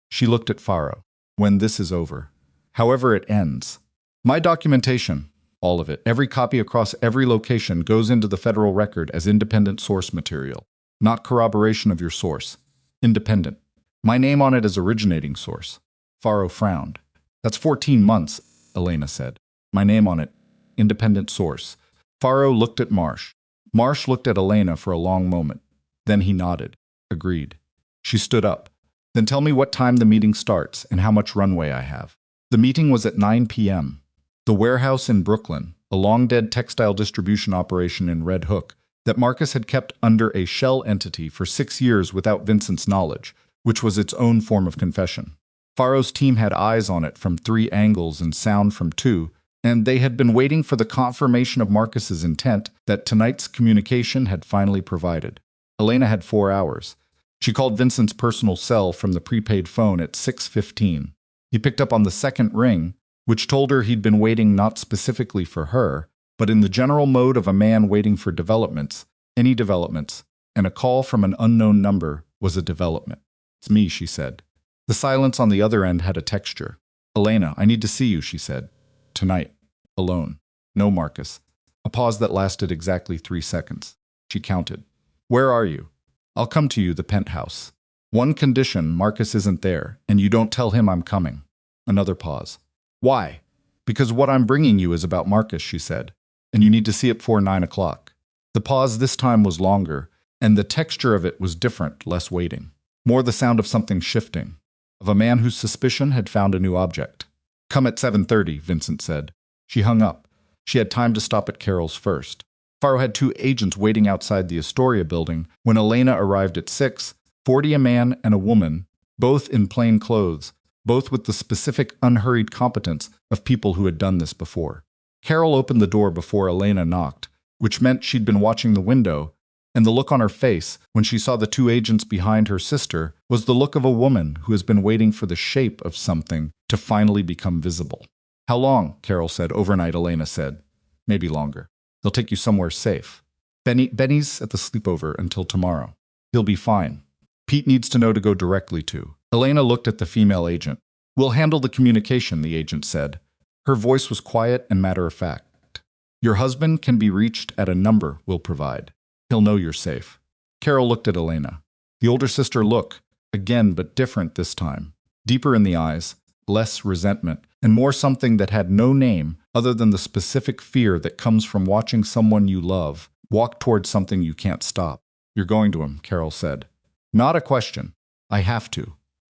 [SPEAKER 1] She looked at Faro. When this is over. However it ends. My documentation, all of it, every copy across every location goes into the federal record as independent source material. Not corroboration of your source. Independent. My name on it as originating source. Faro frowned. That's 14 months, Elena said. My name on it. Independent source. Faro looked at Marsh. Marsh looked at Elena for a long moment. Then he nodded. Agreed. She stood up. Then tell me what time the meeting starts and how much runway I have. The meeting was at 9 p.m. The warehouse in Brooklyn, a long-dead textile distribution operation in Red Hook, that Marcus had kept under a shell entity for 6 years without Vincent's knowledge, which was its own form of confession. Faro's team had eyes on it from 3 angles and sound from 2, and they had been waiting for the confirmation of Marcus's intent that tonight's communication had finally provided. Elena had 4 hours. She called Vincent's personal cell from the prepaid phone at 6:15. He picked up on the second ring, which told her he'd been waiting not specifically for her, but in the general mode of a man waiting for developments, any developments, and a call from an unknown number was a development. It's me, she said. The silence on the other end had a texture. Elena, I need to see you, she said. Tonight. Alone. No, Marcus. A pause that lasted exactly 3 seconds. She counted. Where are you? I'll come to you, the penthouse. One condition, Marcus isn't there, and you don't tell him I'm coming. Another pause. Why? Because what I'm bringing you is about Marcus, she said, and you need to see it before 9 o'clock. The pause this time was longer, and the texture of it was different, less waiting. More the sound of something shifting, of a man whose suspicion had found a new object. Come at 7:30, Vincent said. She hung up. She had time to stop at Carol's first. Faro had 2 agents waiting outside the Astoria building when Elena arrived at 6:40, a man and a woman, both in plain clothes, both with the specific unhurried competence of people who had done this before. Carol opened the door before Elena knocked, which meant she'd been watching the window, and the look on her face when she saw the 2 agents behind her sister was the look of a woman who has been waiting for the shape of something to finally become visible. How long? Carol said. Overnight, Elena said. Maybe longer. They'll take you somewhere safe. Benny's at the sleepover until tomorrow. He'll be fine. Pete needs to know to go directly to. Elena looked at the female agent. We'll handle the communication, the agent said. Her voice was quiet and matter-of-fact. Your husband can be reached at a number we'll provide. He'll know you're safe. Carol looked at Elena. The older sister looked, again but different this time. Deeper in the eyes, less resentment, and more something that had no name other than the specific fear that comes from watching someone you love walk towards something you can't stop. You're going to him, Carol said. Not a question. I have to.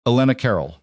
[SPEAKER 1] Elena, Carol.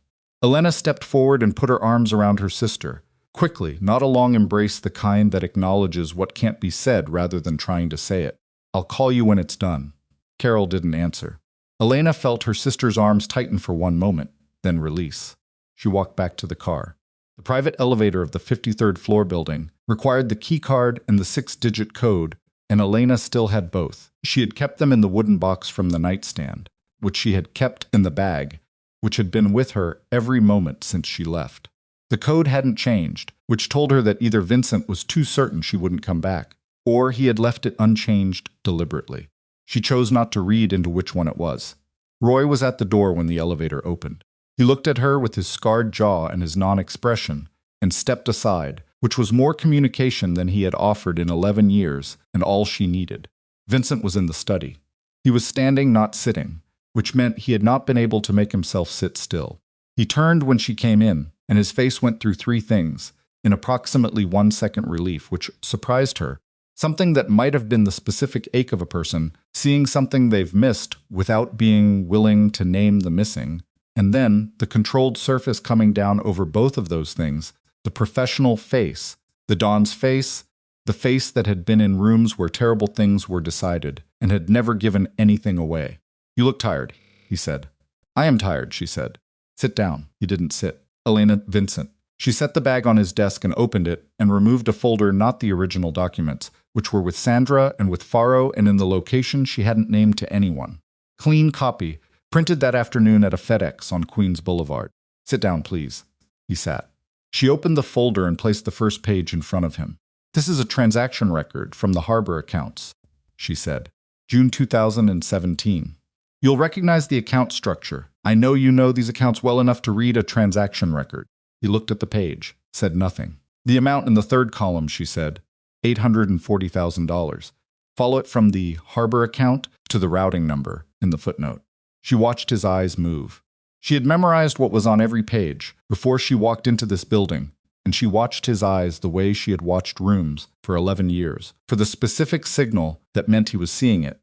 [SPEAKER 1] Elena stepped forward and put her arms around her sister. Quickly, not a long embrace, the kind that acknowledges what can't be said rather than trying to say it. I'll call you when it's done. Carol didn't answer. Elena felt her sister's arms tighten for one moment, then release. She walked back to the car. The private elevator of the 53rd floor building required the key card and the 6-digit code, and Elena still had both. She had kept them in the wooden box from the nightstand, which she had kept in the bag, which had been with her every moment since she left. The code hadn't changed, which told her that either Vincent was too certain she wouldn't come back, or he had left it unchanged deliberately. She chose not to read into which one it was. Roy was at the door when the elevator opened. He looked at her with his scarred jaw and his non-expression, and stepped aside, which was more communication than he had offered in 11 years and all she needed. Vincent was in the study. He was standing, not sitting, which meant he had not been able to make himself sit still. He turned when she came in, and his face went through 3 things, in approximately 1-second relief, which surprised her. Something that might have been the specific ache of a person, seeing something they've missed without being willing to name the missing, and then the controlled surface coming down over both of those things, the professional face, the Don's face, the face that had been in rooms where terrible things were decided and had never given anything away. You look tired, he said. I am tired, she said. Sit down. He didn't sit. Elena, Vincent. She set the bag on his desk and opened it and removed a folder, not the original documents, which were with Sandra and with Faro and in the location she hadn't named to anyone. Clean copy, printed that afternoon at a FedEx on Queens Boulevard. Sit down, please. He sat. She opened the folder and placed the first page in front of him. This is a transaction record from the Harbor accounts, she said. June 2017. You'll recognize the account structure. I know you know these accounts well enough to read a transaction record. He looked at the page, said nothing. The amount in the third column, she said, $840,000. Follow it from the harbor account to the routing number in the footnote. She watched his eyes move. She had memorized what was on every page before she walked into this building, and she watched his eyes the way she had watched rooms for 11 years, for the specific signal that meant he was seeing it,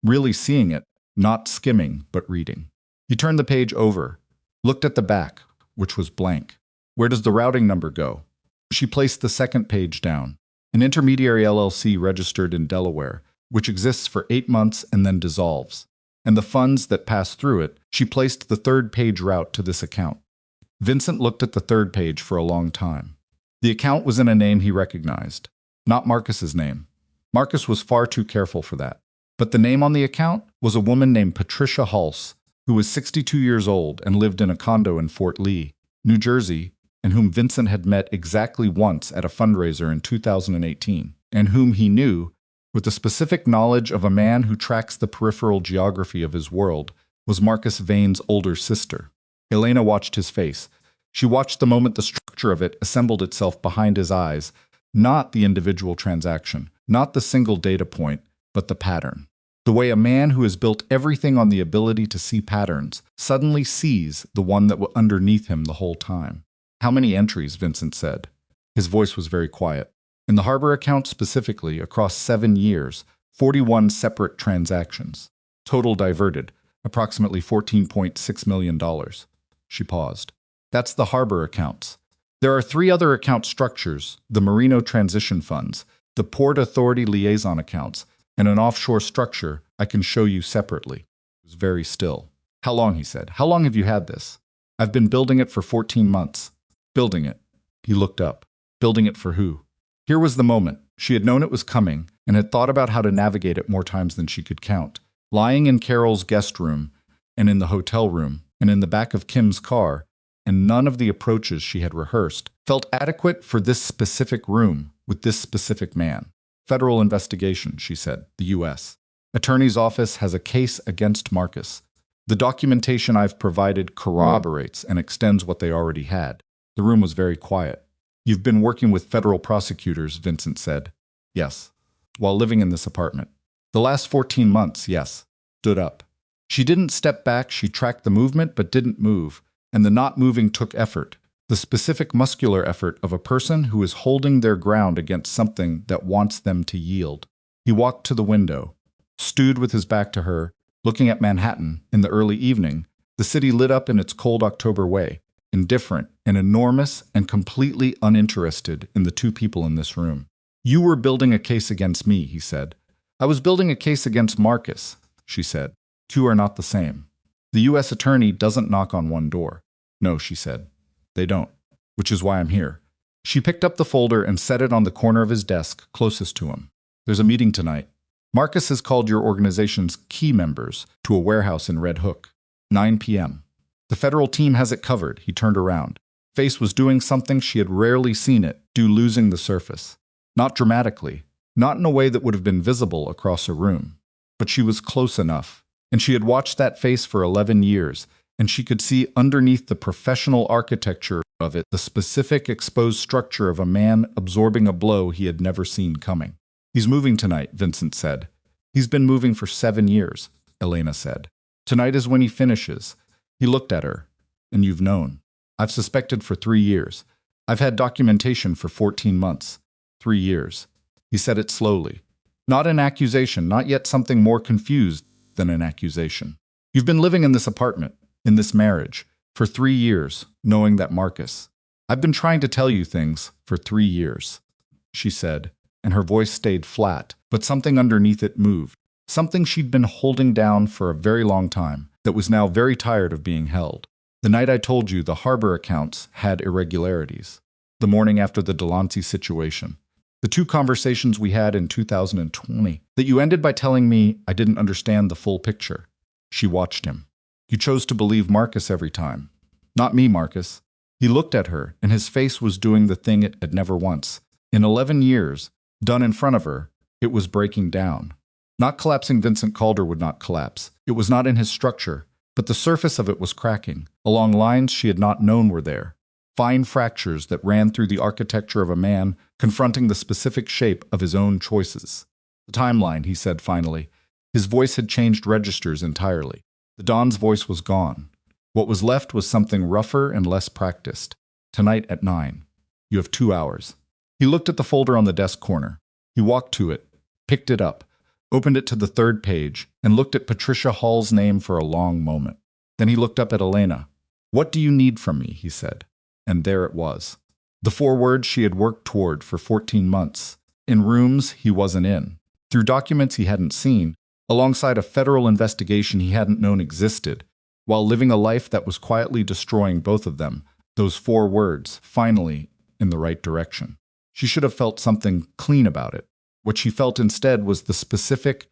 [SPEAKER 1] really seeing it, not skimming, but reading. He turned the page over, looked at the back, which was blank. Where does the routing number go? She placed the second page down. An intermediary LLC registered in Delaware, which exists for 8 months and then dissolves. And the funds that pass through it, she placed the third page route to this account. Vincent looked at the third page for a long time. The account was in a name he recognized, not Marcus's name. Marcus was far too careful for that. But the name on the account was a woman named Patricia Hulse, who was 62 years old and lived in a condo in Fort Lee, New Jersey, and whom Vincent had met exactly once at a fundraiser in 2018, and whom he knew, with the specific knowledge of a man who tracks the peripheral geography of his world, was Marcus Vane's older sister. Elena watched his face. She watched the moment the structure of it assembled itself behind his eyes, not the individual transaction, not the single data point, but the pattern. The way a man who has built everything on the ability to see patterns suddenly sees the one that was underneath him the whole time. How many entries, Vincent said. His voice was very quiet. In the harbor account specifically, across 7 years, 41 separate transactions. Total diverted, approximately $14.6 million. She paused. That's the harbor accounts. There are 3 other account structures, the Marino Transition Funds, the Port Authority Liaison accounts, and an offshore structure I can show you separately. It was very still. How long, he said. How long have you had this? I've been building it for 14 months. Building it. He looked up. Building it for who? Here was the moment. She had known it was coming and had thought about how to navigate it more times than she could count. Lying in Carol's guest room, and in the hotel room, and in the back of Kim's car, and none of the approaches she had rehearsed felt adequate for this specific room with this specific man. Federal investigation, she said, the U.S. Attorney's office has a case against Marcus. The documentation I've provided corroborates and extends what they already had. The room was very quiet. You've been working with federal prosecutors, Vincent said. Yes. While living in this apartment. The last 14 months, yes. Stood up. She didn't step back, she tracked the movement but didn't move, and the not moving took effort. The specific muscular effort of a person who is holding their ground against something that wants them to yield. He walked to the window, stood with his back to her, looking at Manhattan in the early evening, the city lit up in its cold October way, indifferent and enormous and completely uninterested in the 2 people in this room. You were building a case against me, he said. I was building a case against Marcus, she said. 2 are not the same. The U.S. attorney doesn't knock on one door. No, she said. They don't, which is why I'm here. She picked up the folder and set it on the corner of his desk closest to him. There's a meeting tonight. Marcus has called your organization's key members to a warehouse in Red Hook. 9 p.m. The federal team has it covered. He turned around. Face was doing something she had rarely seen it do, losing the surface. Not dramatically, not in a way that would have been visible across a room. But she was close enough, and she had watched that face for 11 years, and she could see underneath the professional architecture of it the specific exposed structure of a man absorbing a blow he had never seen coming. He's moving tonight, Vincent said. He's been moving for 7 years, Elena said. Tonight is when he finishes. He looked at her. And you've known. I've suspected for 3 years. I've had documentation for 14 months. 3 years. He said it slowly. Not an accusation, not yet something more confused than an accusation. You've been living in this apartment, in this marriage, for 3 years, knowing that Marcus. I've been trying to tell you things for 3 years, she said, and her voice stayed flat, but something underneath it moved. Something she'd been holding down for a very long time, that was now very tired of being held. The night I told you the harbor accounts had irregularities. The morning after the Delancey situation. The 2 conversations we had in 2020, that you ended by telling me I didn't understand the full picture. She watched him. You chose to believe Marcus every time. Not me, Marcus. He looked at her, and his face was doing the thing it had never once. In 11 years, done in front of her, it was breaking down. Not collapsing Vincent Calder would not collapse. It was not in his structure, but the surface of it was cracking, along lines she had not known were there. Fine fractures that ran through the architecture of a man confronting the specific shape of his own choices. The timeline, he said finally. His voice had changed registers entirely. The Don's voice was gone. What was left was something rougher and less practiced. Tonight at 9. You have 2 hours. He looked at the folder on the desk corner. He walked to it, picked it up, opened it to the 3rd page, and looked at Patricia Hall's name for a long moment. Then he looked up at Elena. "What do you need from me?" he said. And there it was. The 4 words she had worked toward for 14 months. In rooms he wasn't in. Through documents he hadn't seen, alongside a federal investigation he hadn't known existed, while living a life that was quietly destroying both of them, those 4 words, finally, in the right direction. She should have felt something clean about it. What she felt instead was the specific,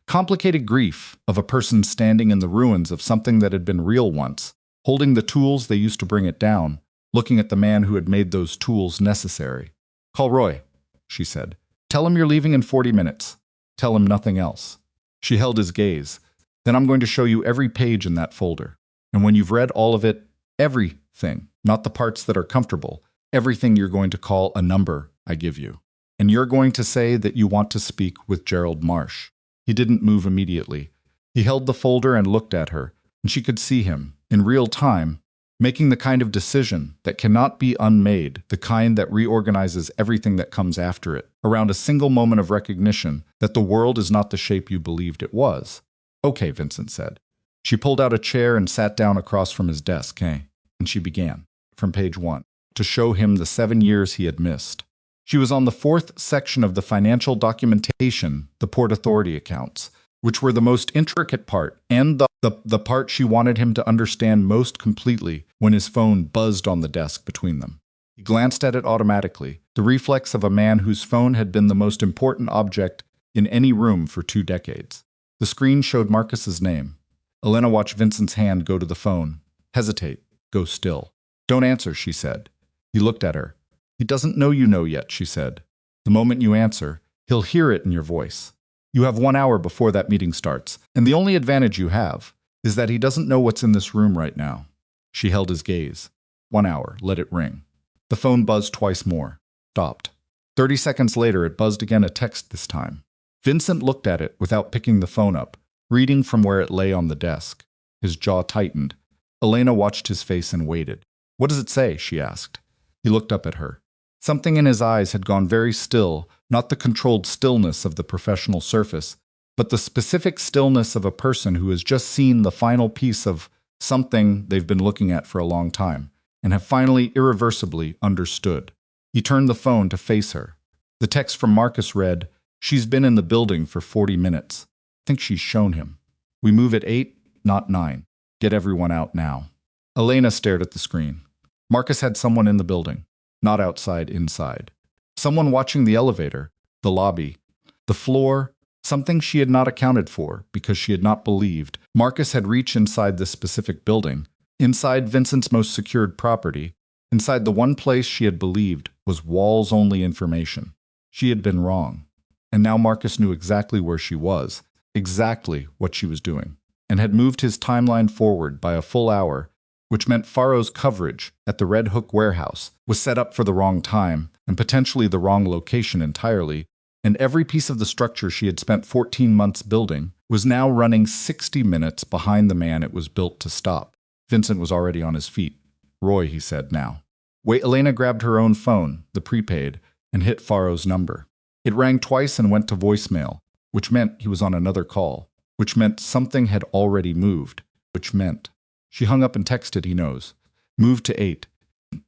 [SPEAKER 1] complicated grief of a person standing in the ruins of something that had been real once, holding the tools they used to bring it down, looking at the man who had made those tools necessary. "Call Roy," she said. "Tell him you're leaving in 40 minutes. Tell him nothing else." She held his gaze. "Then I'm going to show you every page in that folder. And when you've read all of it, everything, not the parts that are comfortable, everything you're going to call a number I give you. And you're going to say that you want to speak with Gerald Marsh." He didn't move immediately. He held the folder and looked at her, and she could see him, in real time, making the kind of decision that cannot be unmade, the kind that reorganizes everything that comes after it, around a single moment of recognition that the world is not the shape you believed it was. "Okay," Vincent said. She pulled out a chair and sat down across from his desk, And she began, from page 1, to show him the 7 years he had missed. She was on the 4th section of the financial documentation, the Port Authority accounts, which were the most intricate part, and the part she wanted him to understand most completely when his phone buzzed on the desk between them. He glanced at it automatically, the reflex of a man whose phone had been the most important object in any room for 2 decades. The screen showed Marcus's name. Elena watched Vincent's hand go to the phone. Hesitate. Go still. "Don't answer," she said. He looked at her. "He doesn't know you know yet," she said. "The moment you answer, he'll hear it in your voice. You have 1 hour before that meeting starts, and the only advantage you have is that he doesn't know what's in this room right now." She held his gaze. 1 hour. Let it ring. The phone buzzed twice more. Stopped. 30 seconds later, it buzzed again, a text this time. Vincent looked at it without picking the phone up, reading from where it lay on the desk. His jaw tightened. Elena watched his face and waited. "What does it say?" she asked. He looked up at her. Something in his eyes had gone very still, not the controlled stillness of the professional surface, but the specific stillness of a person who has just seen the final piece of something they've been looking at for a long time, and have finally irreversibly understood. He turned the phone to face her. The text from Marcus read, "She's been in the building for 40 minutes. Think she's shown him. We move at 8, not 9. Get everyone out now." Elena stared at the screen. Marcus had someone in the building. Not outside, inside. Someone watching the elevator, the lobby, the floor, something she had not accounted for because she had not believed Marcus had reached inside this specific building, inside Vincent's most secured property, inside the one place she had believed was walls-only information. She had been wrong. And now Marcus knew exactly where she was, exactly what she was doing, and had moved his timeline forward by a full hour, which meant Faro's coverage at the Red Hook warehouse was set up for the wrong time and potentially the wrong location entirely, and every piece of the structure she had spent 14 months building was now running 60 minutes behind the man it was built to stop. Vincent was already on his feet. "Roy," he said now. Wait, Elena grabbed her own phone, the prepaid, and hit Faro's number. It rang twice and went to voicemail, which meant he was on another call, which meant something had already moved, which meant... She hung up and texted, he knows. Moved to 8.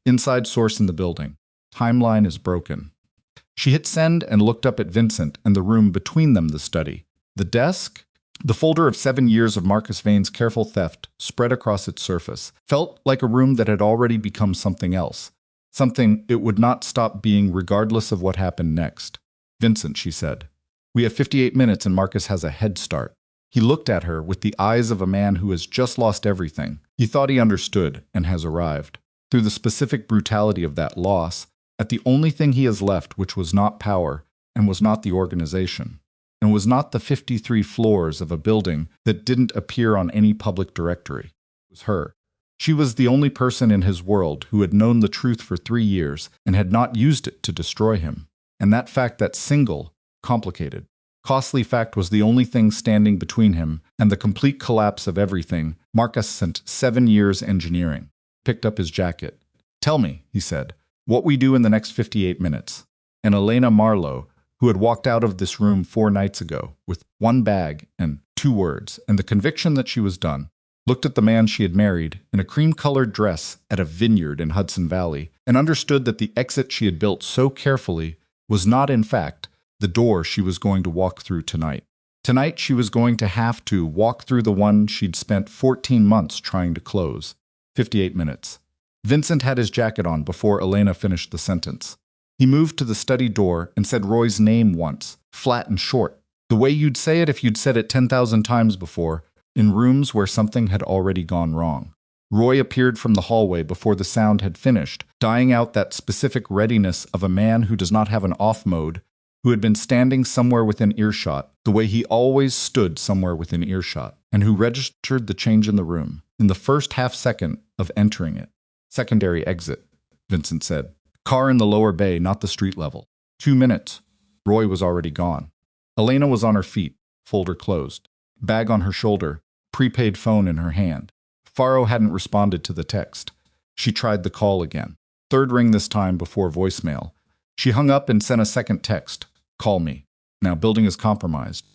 [SPEAKER 1] Inside source in the building. Timeline is broken. She hit send and looked up at Vincent and the room between them, the study. The desk? The folder of 7 years of Marcus Vane's careful theft spread across its surface. Felt like a room that had already become something else. Something it would not stop being regardless of what happened next. "Vincent," she said. "We have 58 minutes and Marcus has a head start." He looked at her with the eyes of a man who has just lost everything. He thought he understood and has arrived. Through the specific brutality of that loss, at the only thing he has left which was not power and was not the organization. and was not the 53 floors of a building that didn't appear on any public directory. It was her. She was the only person in his world who had known the truth for 3 years and had not used it to destroy him. And that fact, that single, complicated, costly fact, was the only thing standing between him and the complete collapse of everything. Marcus spent 7 years engineering. Picked up his jacket. "Tell me," he said, "what we do in the next 58 minutes. And Elena Marlowe, who had walked out of this room 4 nights ago with 1 bag and 2 words and the conviction that she was done, looked at the man she had married in a cream-colored dress at a vineyard in Hudson Valley and understood that the exit she had built so carefully was not, in fact, the door she was going to walk through tonight. Tonight she was going to have to walk through the one she'd spent 14 months trying to close. 58 minutes. Vincent had his jacket on before Elena finished the sentence. He moved to the study door and said Roy's name once, flat and short, the way you'd say it if you'd said it 10,000 times before, in rooms where something had already gone wrong. Roy appeared from the hallway before the sound had finished, dying out that specific readiness of a man who does not have an off mode, who had been standing somewhere within earshot, the way he always stood somewhere within earshot, and who registered the change in the room, in the first half-second of entering it. "Secondary exit," Vincent said. "Car in the lower bay, not the street level." 2 minutes. Roy was already gone. Elena was on her feet, folder closed, bag on her shoulder, prepaid phone in her hand. Faro hadn't responded to the text. She tried the call again. 3rd ring this time before voicemail. She hung up and sent a second text. "Call me. Now building is compromised.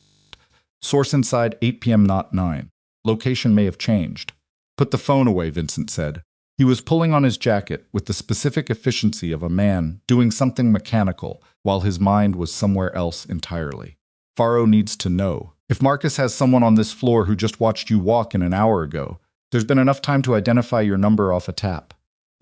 [SPEAKER 1] Source inside 8 p.m. not 9. Location may have changed." "Put the phone away," Vincent said. He was pulling on his jacket with the specific efficiency of a man doing something mechanical while his mind was somewhere else entirely. "Faro needs to know. If Marcus has someone on this floor who just watched you walk in an hour ago, there's been enough time to identify your number off a tap."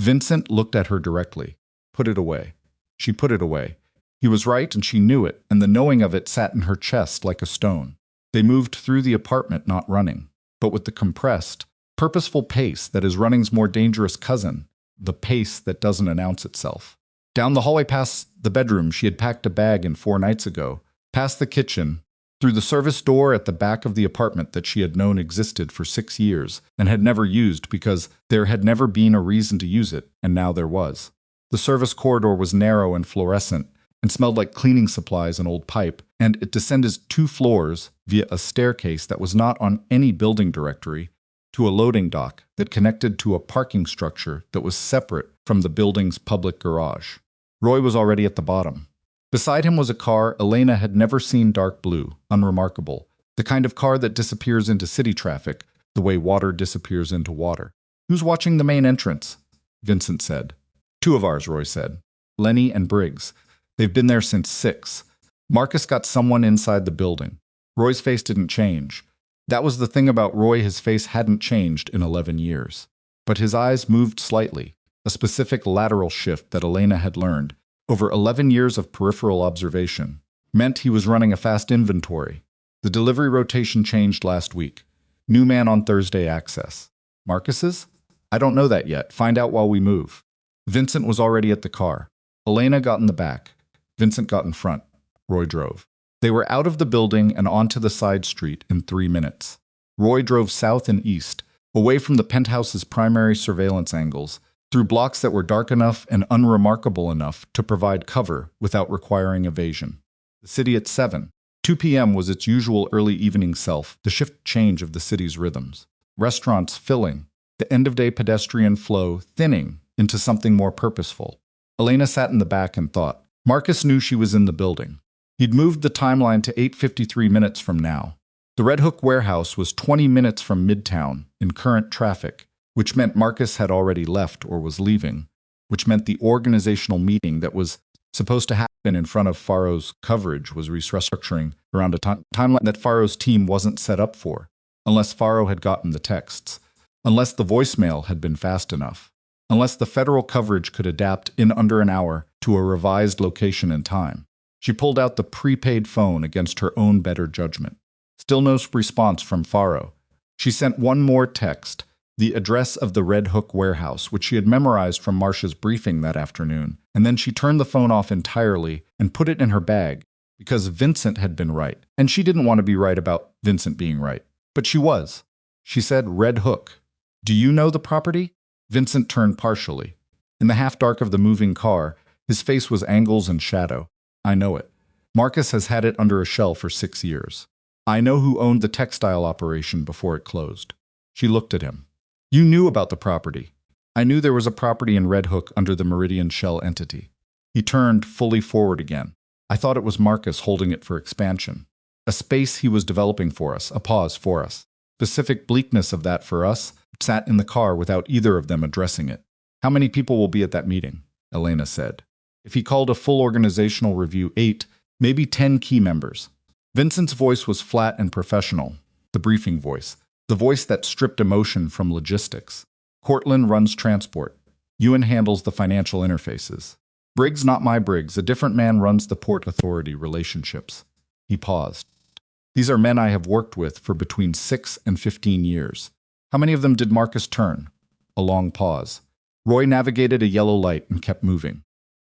[SPEAKER 1] Vincent looked at her directly. "Put it away." She put it away. He was right, and she knew it, and the knowing of it sat in her chest like a stone. They moved through the apartment not running, but with the compressed, purposeful pace that is running's more dangerous cousin, the pace that doesn't announce itself. Down the hallway past the bedroom she had packed a bag in 4 nights ago, past the kitchen, through the service door at the back of the apartment that she had known existed for 6 years and had never used because there had never been a reason to use it, and now there was. The service corridor was narrow and fluorescent and smelled like cleaning supplies and old pipe, and it descended 2 floors via a staircase that was not on any building directory to a loading dock that connected to a parking structure that was separate from the building's public garage. Roy was already at the bottom. Beside him was a car Elena had never seen, dark blue, unremarkable, the kind of car that disappears into city traffic the way water disappears into water. "Who's watching the main entrance?" Vincent said. "2 of ours," Roy said. "Lenny and Briggs. They've been there since 6. Marcus got someone inside the building." Roy's face didn't change. That was the thing about Roy, his face hadn't changed in 11 years. But his eyes moved slightly, a specific lateral shift that Elena had learned, over 11 years of peripheral observation, meant he was running a fast inventory. The delivery rotation changed last week. New man on Thursday access. Marcus's? "I don't know that yet. Find out while we move." Vincent was already at the car. Elena got in the back. Vincent got in front. Roy drove. They were out of the building and onto the side street in 3 minutes. Roy drove south and east, away from the penthouse's primary surveillance angles, through blocks that were dark enough and unremarkable enough to provide cover without requiring evasion. The city at 7. 2 p.m. was its usual early evening self, the shift change of the city's rhythms. Restaurants filling, the end-of-day pedestrian flow thinning into something more purposeful. Elena sat in the back and thought. Marcus knew she was in the building. He'd moved the timeline to 8:53 minutes from now. The Red Hook warehouse was 20 minutes from Midtown in current traffic, which meant Marcus had already left or was leaving, which meant the organizational meeting that was supposed to happen in front of Faro's coverage was restructuring around a timeline that Faro's team wasn't set up for, unless Faro had gotten the texts, unless the voicemail had been fast enough, unless the federal coverage could adapt in under an hour to a revised location and time. She pulled out the prepaid phone against her own better judgment. Still no response from Faro. She sent one more text, the address of the Red Hook warehouse, which she had memorized from Marcia's briefing that afternoon, and then she turned the phone off entirely and put it in her bag, because Vincent had been right, and she didn't want to be right about Vincent being right. But she was. She said, "Red Hook. Do you know the property?" Vincent turned partially. In the half-dark of the moving car, his face was angles and shadow. "I know it. Marcus has had it under a shell for 6 years. I know who owned the textile operation before it closed." She looked at him. "You knew about the property." "I knew there was a property in Red Hook under the Meridian Shell entity." He turned fully forward again. "I thought it was Marcus holding it for expansion. A space he was developing for us, a pause for us. Specific bleakness of that for us sat in the car without either of them addressing it. How many people will be at that meeting?" Elena said. "If he called a full organizational review, 8, maybe 10 key members." Vincent's voice was flat and professional, the briefing voice, the voice that stripped emotion from logistics. "Cortland runs transport. Ewan handles the financial interfaces. Briggs, not my Briggs, a different man runs the Port Authority relationships." He paused. "These are men I have worked with for between 6 and 15 years. How many of them did Marcus turn?" A long pause. Roy navigated a yellow light and kept moving.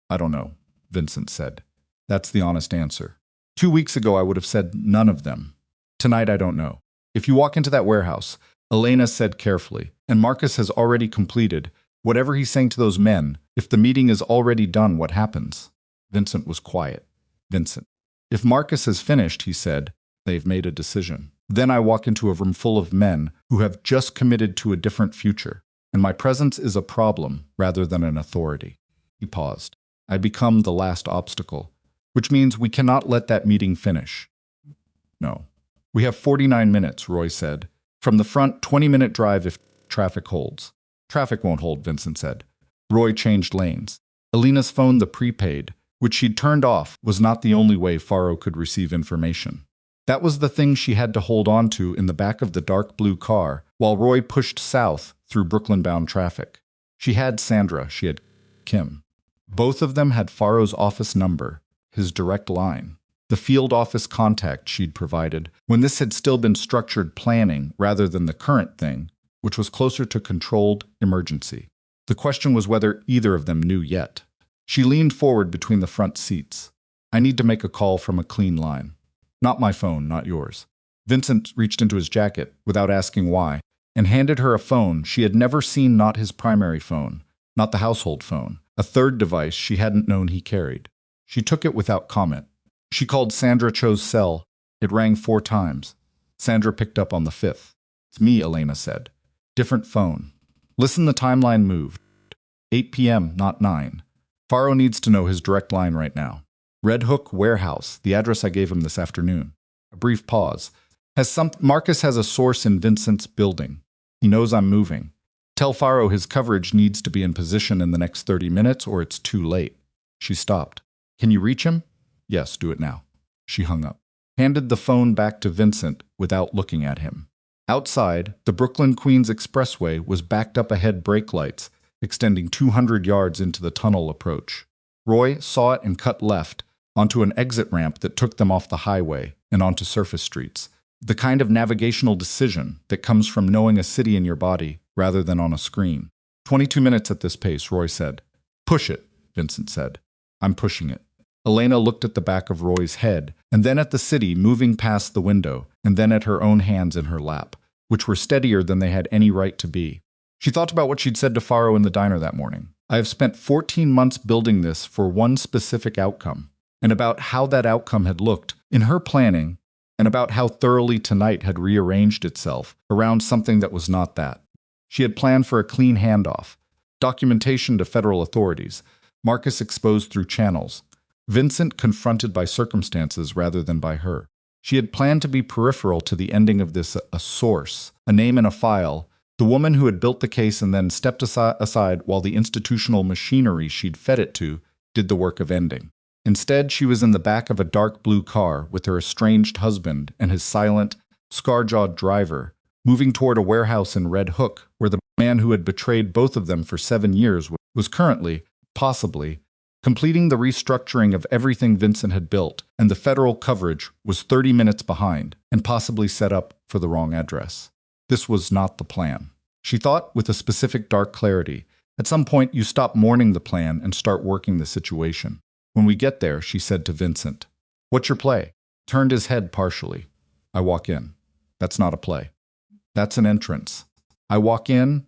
[SPEAKER 1] "I don't know," Vincent said. "That's the honest answer. 2 weeks ago I would have said none of them. Tonight I don't know. If you walk into that warehouse," Elena said carefully, "and Marcus has already completed whatever he's saying to those men, if the meeting is already done, what happens?" Vincent was quiet. "Vincent. If Marcus has finished," he said, "they've made a decision. Then I walk into a room full of men who have just committed to a different future, and my presence is a problem rather than an authority." He paused. "I become the last obstacle, which means we cannot let that meeting finish." "No. We have 49 minutes, Roy said. "From the front, 20-minute drive if traffic holds." "Traffic won't hold," Vincent said. Roy changed lanes. Elena's phone, the prepaid, which she'd turned off, was not the only way Faro could receive information. That was the thing she had to hold on to in the back of the dark blue car while Roy pushed south through Brooklyn-bound traffic. She had Sandra, she had Kim. Both of them had Faro's office number, his direct line, the field office contact she'd provided, when this had still been structured planning rather than the current thing, which was closer to controlled emergency. The question was whether either of them knew yet. She leaned forward between the front seats. "I need to make a call from a clean line. Not my phone, not yours." Vincent reached into his jacket, without asking why, and handed her a phone she had never seen, not his primary phone, not the household phone, a third device she hadn't known he carried. She took it without comment. She called Sandra Cho's cell. It rang 4 times. Sandra picked up on the 5th. "It's me," Elena said. "Different phone." "Listen, the timeline moved. 8 p.m., not 9. Faro needs to know his direct line right now. Red Hook Warehouse, the address I gave him this afternoon." A brief pause. Marcus has a source in Vincent's building. He knows I'm moving. Tell Faro his coverage needs to be in position in the next 30 minutes or it's too late." She stopped. "Can you reach him?" "Yes, do it now." She hung up. Handed the phone back to Vincent without looking at him. Outside, the Brooklyn-Queens Expressway was backed up ahead, brake lights, extending 200 yards into the tunnel approach. Roy saw it and cut left, onto an exit ramp that took them off the highway and onto surface streets. The kind of navigational decision that comes from knowing a city in your body rather than on a screen. 22 minutes at this pace, Roy said. "Push it," Vincent said. "I'm pushing it." Elena looked at the back of Roy's head, and then at the city moving past the window, and then at her own hands in her lap, which were steadier than they had any right to be. She thought about what she'd said to Faro in the diner that morning. "I have spent 14 months building this for one specific outcome," and about how that outcome had looked in her planning, and about how thoroughly tonight had rearranged itself around something that was not that. She had planned for a clean handoff, documentation to federal authorities, Marcus exposed through channels, Vincent confronted by circumstances rather than by her. She had planned to be peripheral to the ending of this, a source, a name in a file, the woman who had built the case and then stepped aside while the institutional machinery she'd fed it to did the work of ending. Instead, she was in the back of a dark blue car with her estranged husband and his silent, scar-jawed driver, moving toward a warehouse in Red Hook, where the man who had betrayed both of them for 7 years was currently, possibly, completing the restructuring of everything Vincent had built, and the federal coverage was 30 minutes behind and possibly set up for the wrong address. This was not the plan. She thought with a specific dark clarity. At some point, you stop mourning the plan and start working the situation. "When we get there," she said to Vincent, What's your play? Turned his head partially. I walk in. That's not a play. That's an entrance. I walk in,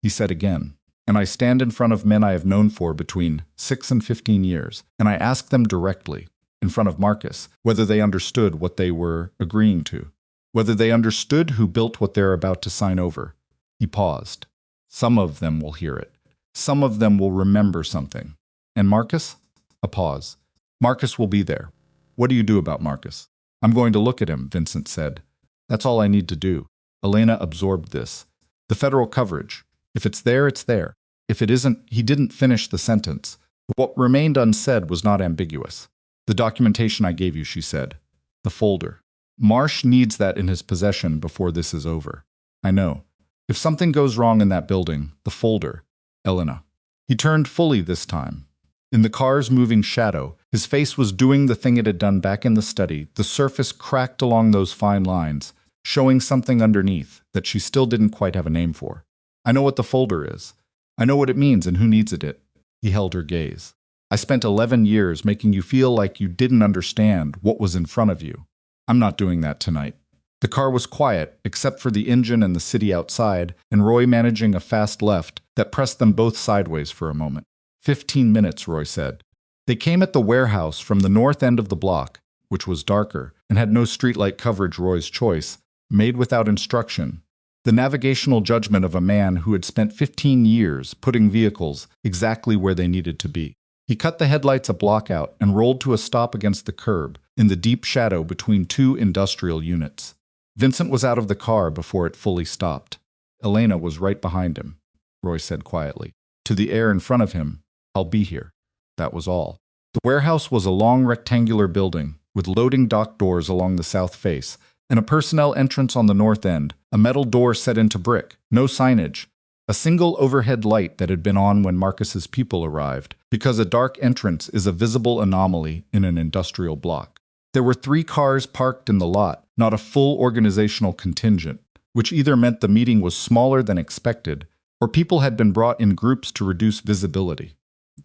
[SPEAKER 1] he said again, and I stand in front of men I have known for between 6 and 15 years, and I ask them directly, in front of Marcus, whether they understood what they were agreeing to, whether they understood who built what they're about to sign over. He paused. Some of them will hear it. Some of them will remember something. And Marcus? A pause. Marcus will be there. What do you do about Marcus? I'm going to look at him, Vincent said. That's all I need to do. Elena absorbed this. The federal coverage. If it's there, it's there. If it isn't, he didn't finish the sentence. What remained unsaid was not ambiguous. The documentation I gave you, she said. The folder. Marsh needs that in his possession before this is over. I know. If something goes wrong in that building, the folder. Elena. He turned fully this time. In the car's moving shadow, his face was doing the thing it had done back in the study. The surface cracked along those fine lines, showing something underneath that she still didn't quite have a name for. I know what the folder is. I know what it means and who needs it. He held her gaze. I spent 11 years making you feel like you didn't understand what was in front of you. I'm not doing that tonight. The car was quiet, except for the engine and the city outside, and Roy managing a fast left that pressed them both sideways for a moment. 15 minutes, Roy said. They came at the warehouse from the north end of the block, which was darker and had no streetlight coverage, Roy's choice, made without instruction. The navigational judgment of a man who had spent 15 years putting vehicles exactly where they needed to be. He cut the headlights a block out and rolled to a stop against the curb, in the deep shadow between two industrial units. Vincent was out of the car before it fully stopped. Elena was right behind him, Roy said quietly. To the air in front of him, I'll be here. That was all. The warehouse was a long rectangular building, with loading dock doors along the south face, and a personnel entrance on the north end, a metal door set into brick, no signage, a single overhead light that had been on when Marcus's people arrived, because a dark entrance is a visible anomaly in an industrial block. There were 3 cars parked in the lot, not a full organizational contingent, which either meant the meeting was smaller than expected, or people had been brought in groups to reduce visibility.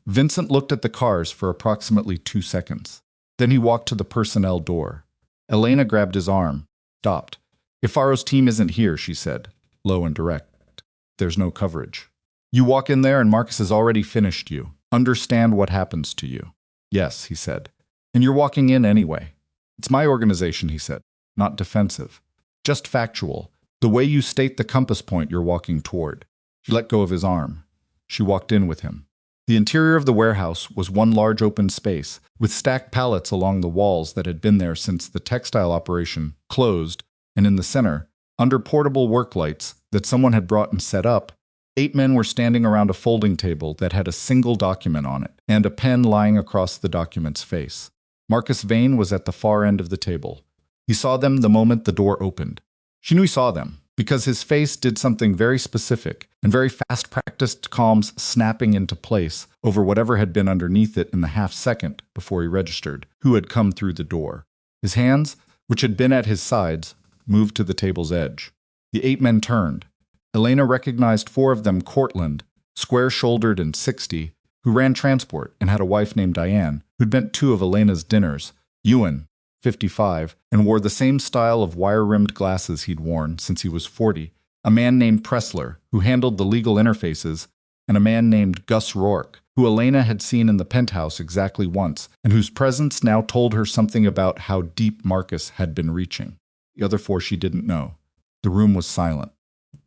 [SPEAKER 1] Vincent looked at the cars for approximately 2 seconds. Then he walked to the personnel door. Elena grabbed his arm, stopped. If Faro's team isn't here, she said, low and direct. There's no coverage. You walk in there and Marcus has already finished you. Understand what happens to you. Yes, he said. And you're walking in anyway. It's my organization, he said. Not defensive. Just factual. The way you state the compass point you're walking toward. She let go of his arm. She walked in with him. The interior of the warehouse was one large open space, with stacked pallets along the walls that had been there since the textile operation closed, and in the center, under portable work lights that someone had brought and set up, 8 men were standing around a folding table that had a single document on it, and a pen lying across the document's face. Marcus Vane was at the far end of the table. He saw them the moment the door opened. She knew he saw them, because his face did something very specific and very fast-practiced calms snapping into place over whatever had been underneath it in the half-second before he registered who had come through the door. His hands, which had been at his sides, moved to the table's edge. The 8 men turned. Elena recognized 4 of them: Cortland, square-shouldered and 60, who ran transport and had a wife named Diane, who'd been 2 of Elena's dinners; Ewan, 55, and wore the same style of wire-rimmed glasses he'd worn since he was 40, a man named Pressler, who handled the legal interfaces, and a man named Gus Rourke, who Elena had seen in the penthouse exactly once, and whose presence now told her something about how deep Marcus had been reaching. The other 4 she didn't know. The room was silent.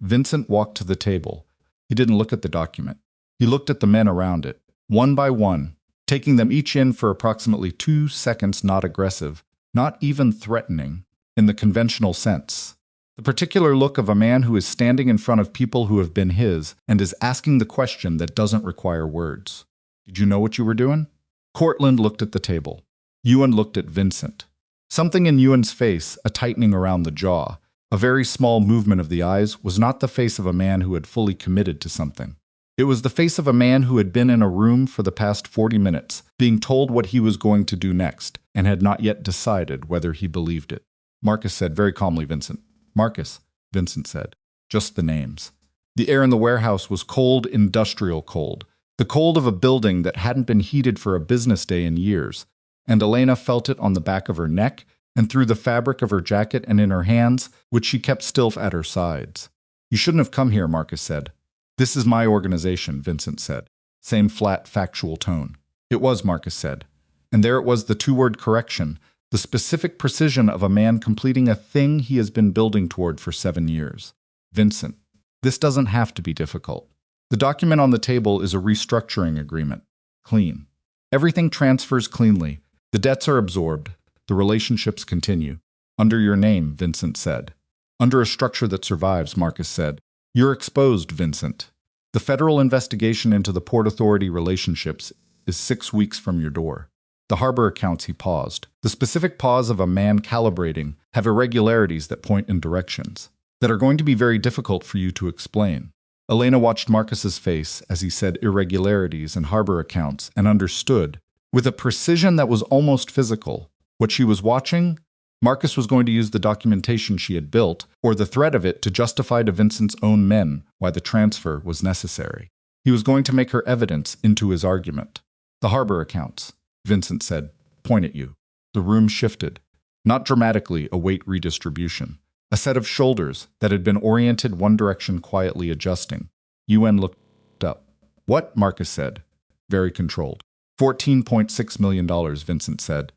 [SPEAKER 1] Vincent walked to the table. He didn't look at the document. He looked at the men around it, one by one, taking them each in for approximately 2 seconds, not aggressive, not even threatening, in the conventional sense. The particular look of a man who is standing in front of people who have been his and is asking the question that doesn't require words. Did you know what you were doing? Cortland looked at the table. Ewan looked at Vincent. Something in Ewan's face, a tightening around the jaw, a very small movement of the eyes, was not the face of a man who had fully committed to something. It was the face of a man who had been in a room for the past 40 minutes, being told what he was going to do next, and had not yet decided whether he believed it. Marcus said very calmly, Vincent. Marcus, Vincent said. Just the names. The air in the warehouse was cold, industrial cold. The cold of a building that hadn't been heated for a business day in years, and Elena felt it on the back of her neck and through the fabric of her jacket and in her hands, which she kept still at her sides. You shouldn't have come here, Marcus said. This is my organization, Vincent said. Same flat, factual tone. It was, Marcus said. And there it was, the two-word correction, the specific precision of a man completing a thing he has been building toward for 7 years. Vincent, this doesn't have to be difficult. The document on the table is a restructuring agreement. Clean. Everything transfers cleanly. The debts are absorbed. The relationships continue. Under your name, Vincent said. Under a structure that survives, Marcus said. You're exposed, Vincent. The federal investigation into the Port Authority relationships is 6 weeks from your door. The harbor accounts, he paused. The specific pause of a man calibrating have irregularities that point in directions that are going to be very difficult for you to explain. Elena watched Marcus's face as he said irregularities and harbor accounts and understood, with a precision that was almost physical, what she was watching. Marcus was going to use the documentation she had built, or the threat of it, to justify to Vincent's own men why the transfer was necessary. He was going to make her evidence into his argument. The harbor accounts, Vincent said. Point at you. The room shifted. Not dramatically a weight redistribution. A set of shoulders that had been oriented one direction quietly adjusting. UN looked up. What? Marcus said. Very controlled. $14.6 million, Vincent said.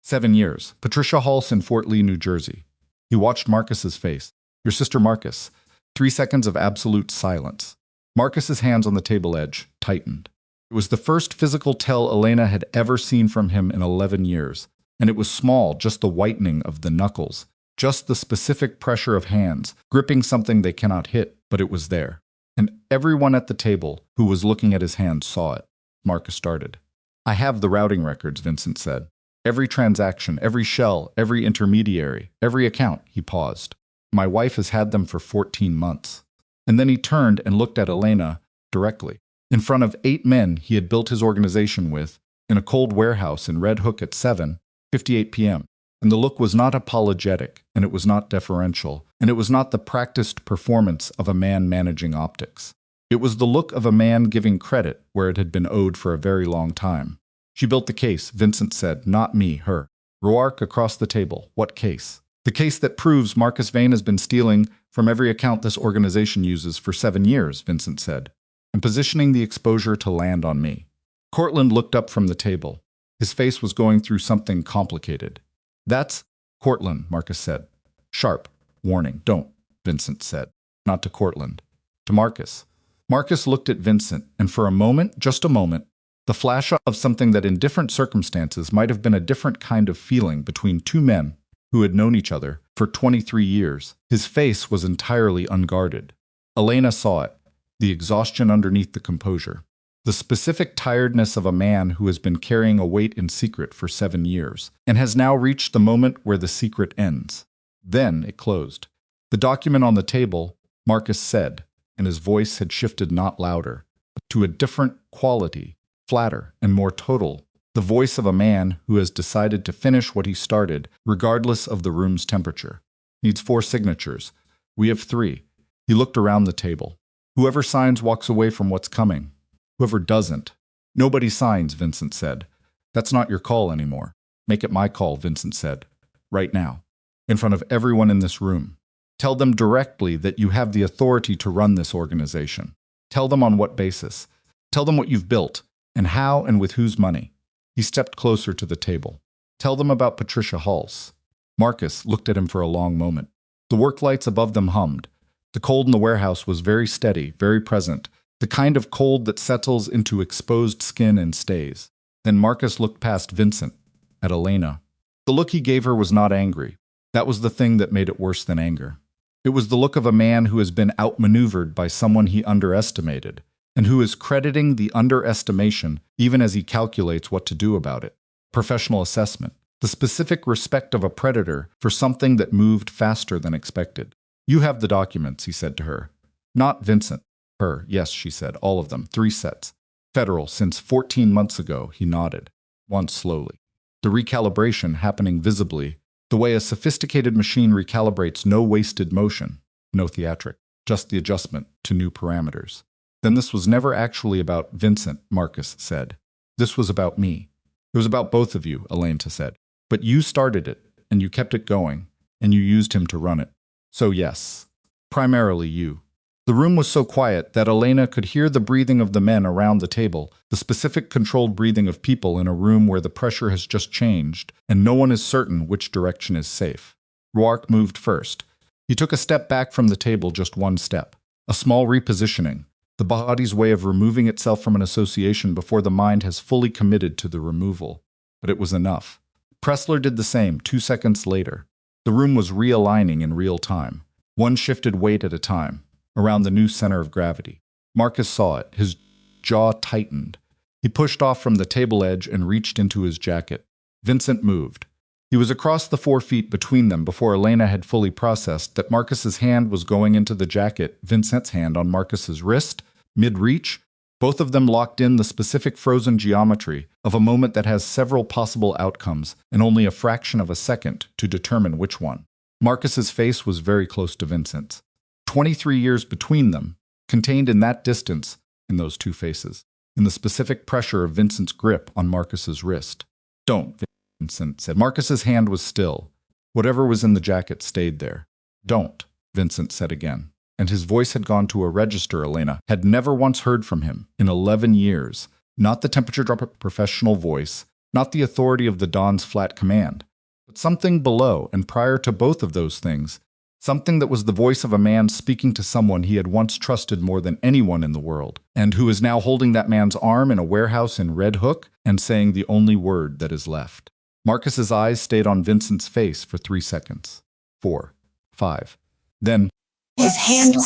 [SPEAKER 1] 7 years. Patricia Halse in Fort Lee, New Jersey. He watched Marcus's face. Your sister Marcus. 3 seconds of absolute silence. Marcus's hands on the table edge tightened. It was the first physical tell Elena had ever seen from him in 11 years, and it was small, just the whitening of the knuckles, just the specific pressure of hands, gripping something they cannot hit, but it was there. And everyone at the table who was looking at his hands saw it. Marcus started. I have the routing records, Vincent said. Every transaction, every shell, every intermediary, every account, he paused. My wife has had them for 14 months. And then he turned and looked at Elena directly. In front of 8 men he had built his organization with, in a cold warehouse in Red Hook at 7:58 p.m. And the look was not apologetic, and it was not deferential, and it was not the practiced performance of a man managing optics. It was the look of a man giving credit where it had been owed for a very long time. She built the case, Vincent said, not me, her. Roark across the table. What case? The case that proves Marcus Vane has been stealing from every account this organization uses for 7 years, Vincent said, and positioning the exposure to land on me. Cortland looked up from the table. His face was going through something complicated. That's Cortland, Marcus said. Sharp. Warning. Don't, Vincent said. Not to Cortland. To Marcus. Marcus looked at Vincent, and for a moment, just a moment, the flash of something that in different circumstances might have been a different kind of feeling between 2 men who had known each other for 23 years. His face was entirely unguarded. Elena saw it, the exhaustion underneath the composure, the specific tiredness of a man who has been carrying a weight in secret for 7 years and has now reached the moment where the secret ends. Then it closed. The document on the table, Marcus said, and his voice had shifted not louder, but to a different quality, flatter and more total, the voice of a man who has decided to finish what he started, regardless of the room's temperature. Needs 4 signatures. We have 3. He looked around the table. Whoever signs walks away from what's coming. Whoever doesn't. Nobody signs, Vincent said. That's not your call anymore. Make it my call, Vincent said. Right now. In front of everyone in this room. Tell them directly that you have the authority to run this organization. Tell them on what basis. Tell them what you've built. And how and with whose money. He stepped closer to the table. Tell them about Patricia Halse. Marcus looked at him for a long moment. The work lights above them hummed. The cold in the warehouse was very steady, very present, the kind of cold that settles into exposed skin and stays. Then Marcus looked past Vincent, at Elena. The look he gave her was not angry. That was the thing that made it worse than anger. It was the look of a man who has been outmaneuvered by someone he underestimated, and who is crediting the underestimation even as he calculates what to do about it. Professional assessment. The specific respect of a predator for something that moved faster than expected. You have the documents, he said to her. Not Vincent. Her. Yes, she said. All of them. 3 sets. Federal, since 14 months ago, he nodded. Once slowly. The recalibration happening visibly, the way a sophisticated machine recalibrates, no wasted motion, no theatric, just the adjustment to new parameters. Then this was never actually about Vincent, Marcus said. This was about me. It was about both of you, Elena said. But you started it, and you kept it going, and you used him to run it. So yes, primarily you. The room was so quiet that Elena could hear the breathing of the men around the table, the specific controlled breathing of people in a room where the pressure has just changed, and no one is certain which direction is safe. Roark moved first. He took a step back from the table, just one step. A small repositioning, the body's way of removing itself from an association before the mind has fully committed to the removal. But it was enough. Pressler did the same 2 seconds later. The room was realigning in real time. One shifted weight at a time, around the new center of gravity. Marcus saw it. His jaw tightened. He pushed off from the table edge and reached into his jacket. Vincent moved. He was across the 4 feet between them before Elena had fully processed that Marcus's hand was going into the jacket, Vincent's hand on Marcus's wrist, mid-reach. Both of them locked in the specific frozen geometry of a moment that has several possible outcomes and only a fraction of a second to determine which one. Marcus's face was very close to Vincent's. 23 years between them, contained in that distance, in those two faces, in the specific pressure of Vincent's grip on Marcus's wrist. Don't, Vincent said. Marcus's hand was still. Whatever was in the jacket stayed there. Don't, Vincent said again. And his voice had gone to a register Elena had never once heard from him in 11 years. Not the temperature drop professional voice, not the authority of the Don's flat command, but something below and prior to both of those things, something that was the voice of a man speaking to someone he had once trusted more than anyone in the world, and who is now holding that man's arm in a warehouse in Red Hook and saying the only word that is left. Marcus's eyes stayed on Vincent's face for 3 seconds. 4, 5. Then,
[SPEAKER 2] his hand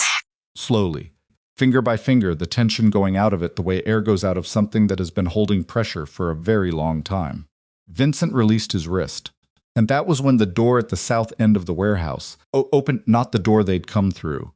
[SPEAKER 1] slowly, finger by finger, the tension going out of it the way air goes out of something that has been holding pressure for a very long time. Vincent released his wrist. And that was when the door at the south end of the warehouse opened, not the door they'd come through.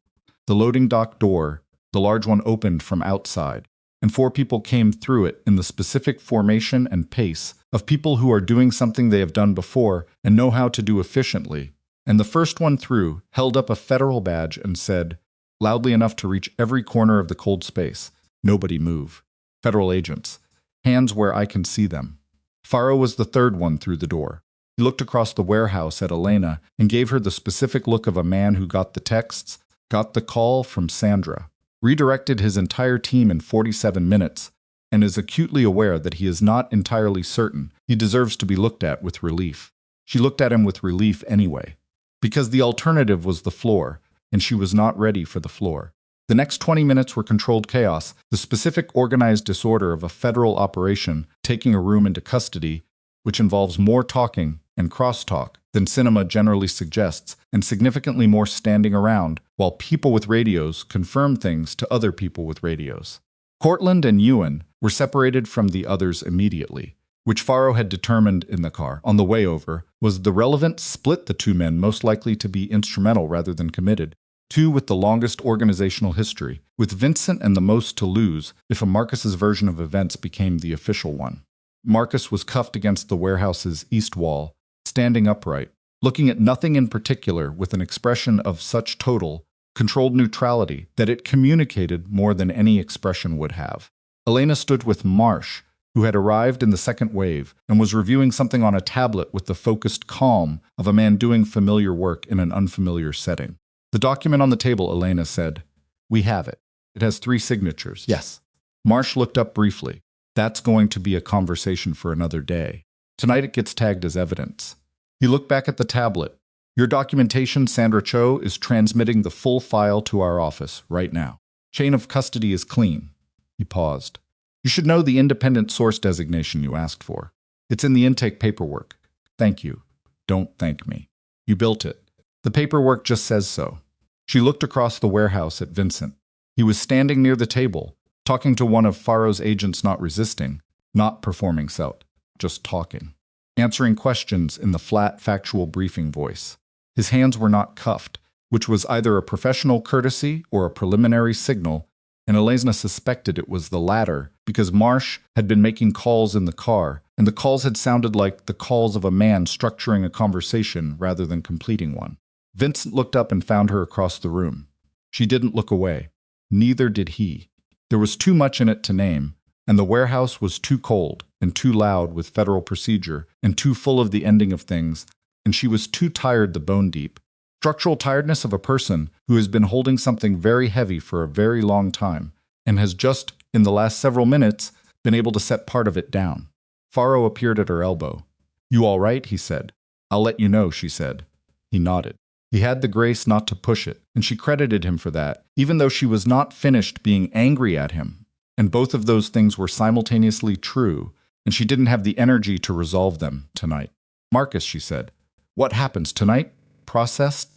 [SPEAKER 1] The loading dock door, the large one, opened from outside, and 4 people came through it in the specific formation and pace of people who are doing something they have done before and know how to do efficiently. And the first one through held up a federal badge and said, loudly enough to reach every corner of the cold space, "Nobody move. Federal agents. Hands where I can see them." Faro was the third one through the door. He looked across the warehouse at Elena and gave her the specific look of a man who got the texts, got the call from Sandra, redirected his entire team in 47 minutes, and is acutely aware that he is not entirely certain he deserves to be looked at with relief. She looked at him with relief anyway, because the alternative was the floor, and she was not ready for the floor. The next 20 minutes were controlled chaos, the specific organized disorder of a federal operation taking a room into custody, which involves more talking and crosstalk than cinema generally suggests, and significantly more standing around while people with radios confirm things to other people with radios. Cortland and Ewan were separated from the others immediately, which Faro had determined in the car on the way over was the relevant split the 2 men most likely to be instrumental rather than committed, 2 with the longest organizational history, with Vincent and the most to lose if a Marcus's version of events became the official one. Marcus was cuffed against the warehouse's east wall, standing upright, looking at nothing in particular with an expression of such total, controlled neutrality that it communicated more than any expression would have. Elena stood with Marsh, who had arrived in the second wave and was reviewing something on a tablet with the focused calm of a man doing familiar work in an unfamiliar setting. The document on the table, Elena said. "We have it. It has 3 signatures." "Yes." Marsh looked up briefly. "That's going to be a conversation for another day. Tonight it gets tagged as evidence." He looked back at the tablet. "Your documentation, Sandra Cho, is transmitting the full file to our office right now. Chain of custody is clean." He paused. "You should know the independent source designation you asked for. It's in the intake paperwork. Thank you. Don't thank me. You built it. The paperwork just says so." She looked across the warehouse at Vincent. He was standing near the table, talking to one of Faro's agents, not resisting, not performing celt, just talking, answering questions in the flat, factual briefing voice. His hands were not cuffed, which was either a professional courtesy or a preliminary signal, and Elena suspected it was the latter because Marsh had been making calls in the car, and the calls had sounded like the calls of a man structuring a conversation rather than completing one. Vincent looked up and found her across the room. She didn't look away. Neither did he. There was too much in it to name, and the warehouse was too cold and too loud with federal procedure and too full of the ending of things, and she was too tired the bone deep. Structural tiredness of a person who has been holding something very heavy for a very long time and has just, in the last several minutes, been able to set part of it down. Faro appeared at her elbow. "You all right?" he said. "I'll let you know," she said. He nodded. He had the grace not to push it, and she credited him for that, even though she was not finished being angry at him. And both of those things were simultaneously true, and she didn't have the energy to resolve them tonight. "Marcus," she said, "what happens tonight? Processed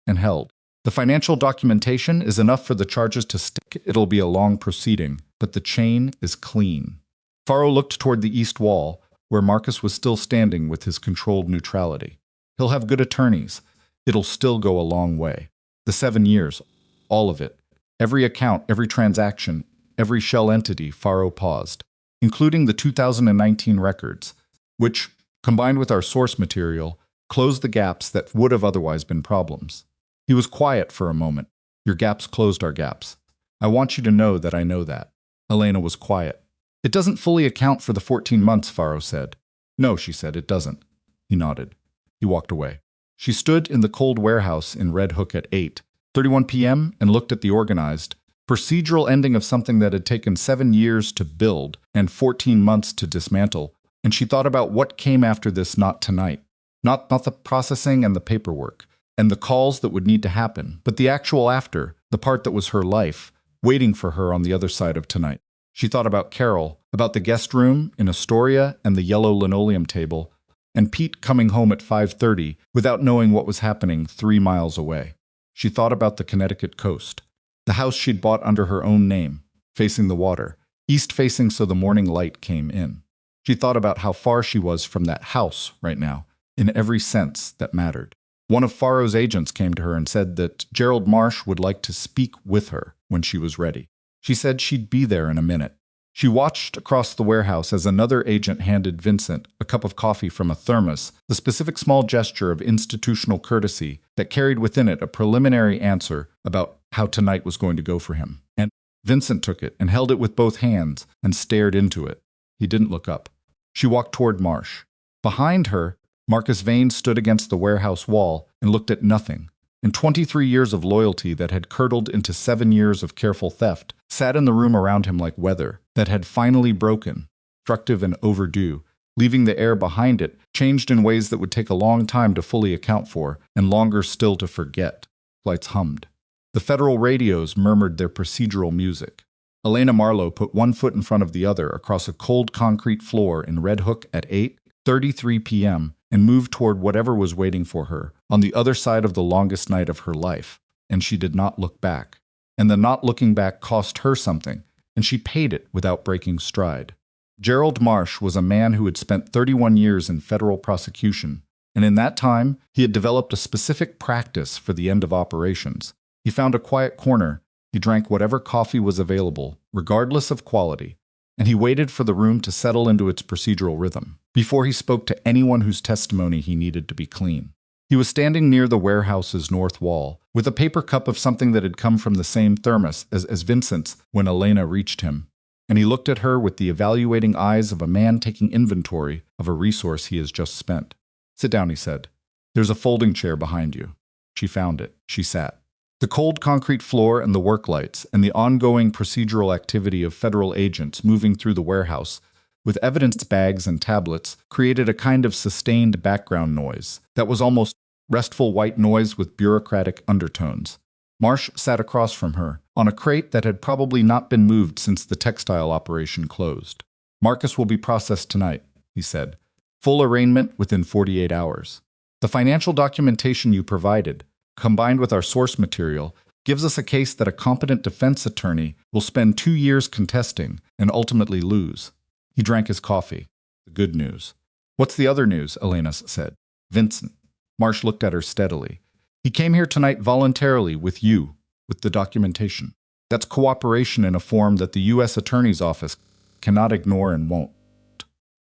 [SPEAKER 1] and held. The financial documentation is enough for the charges to stick. It'll be a long proceeding, but the chain is clean." Faro looked toward the east wall, where Marcus was still standing with his controlled neutrality. "He'll have good attorneys. It'll still go a long way. The 7 years, all of it. Every account, every transaction, every shell entity," Faro paused, "including the 2019 records, which, combined with our source material, closed the gaps that would have otherwise been problems." He was quiet for a moment. "Your gaps closed our gaps. I want you to know that I know that." Elena was quiet. "It doesn't fully account for the 14 months, Faro said. "No," she said, "it doesn't." He nodded. He walked away. She stood in the cold warehouse in Red Hook at 8:31 p.m. and looked at the organized, procedural ending of something that had taken 7 years to build and 14 months to dismantle, and she thought about what came after this. Not tonight. Not the processing and the paperwork and the calls that would need to happen, but the actual after, the part that was her life, waiting for her on the other side of tonight. She thought about Carol, about the guest room in Astoria and the yellow linoleum table, and Pete coming home at 5:30 without knowing what was happening 3 miles away. She thought about the Connecticut coast, the house she'd bought under her own name, facing the water, east-facing so the morning light came in. She thought about how far she was from that house right now, in every sense that mattered. One of Faro's agents came to her and said that Gerald Marsh would like to speak with her when she was ready. She said she'd be there in a minute. She watched across the warehouse as another agent handed Vincent a cup of coffee from a thermos, the specific small gesture of institutional courtesy that carried within it a preliminary answer about how tonight was going to go for him. And Vincent took it and held it with both hands and stared into it. He didn't look up. She walked toward Marsh. Behind her, Marcus Vane stood against the warehouse wall and looked at nothing. And 23 years of loyalty that had curdled into 7 years of careful theft sat in the room around him like weather that had finally broken, destructive and overdue, leaving the air behind it changed in ways that would take a long time to fully account for and longer still to forget. Flights hummed. The federal radios murmured their procedural music. Elena Marlowe put one foot in front of the other across a cold concrete floor in Red Hook at 8:33 p.m. and moved toward whatever was waiting for her on the other side of the longest night of her life, and she did not look back. And the not looking back cost her something, and she paid it without breaking stride. Gerald Marsh was a man who had spent 31 years in federal prosecution, and in that time he had developed a specific practice for the end of operations. He found a quiet corner, he drank whatever coffee was available, regardless of quality, and he waited for the room to settle into its procedural rhythm before he spoke to anyone whose testimony he needed to be clean. He was standing near the warehouse's north wall, with a paper cup of something that had come from the same thermos as Vincent's when Elena reached him, and he looked at her with the evaluating eyes of a man taking inventory of a resource he has just spent. "Sit down," he said. "There's a folding chair behind you." She found it. She sat. The cold concrete floor and the work lights and the ongoing procedural activity of federal agents moving through the warehouse with evidence bags and tablets created a kind of sustained background noise that was almost restful white noise with bureaucratic undertones. Marsh sat across from her, on a crate that had probably not been moved since the textile operation closed. "Marcus will be processed tonight," he said. "Full arraignment within 48 hours. The financial documentation you provided, combined with our source material, gives us a case that a competent defense attorney will spend 2 years contesting and ultimately lose." He drank his coffee. "The good news." "What's the other news?" Elena said. "Vincent." Marsh looked at her steadily. "He came here tonight voluntarily with you, with the documentation. That's cooperation in a form that the U.S. Attorney's Office cannot ignore and won't."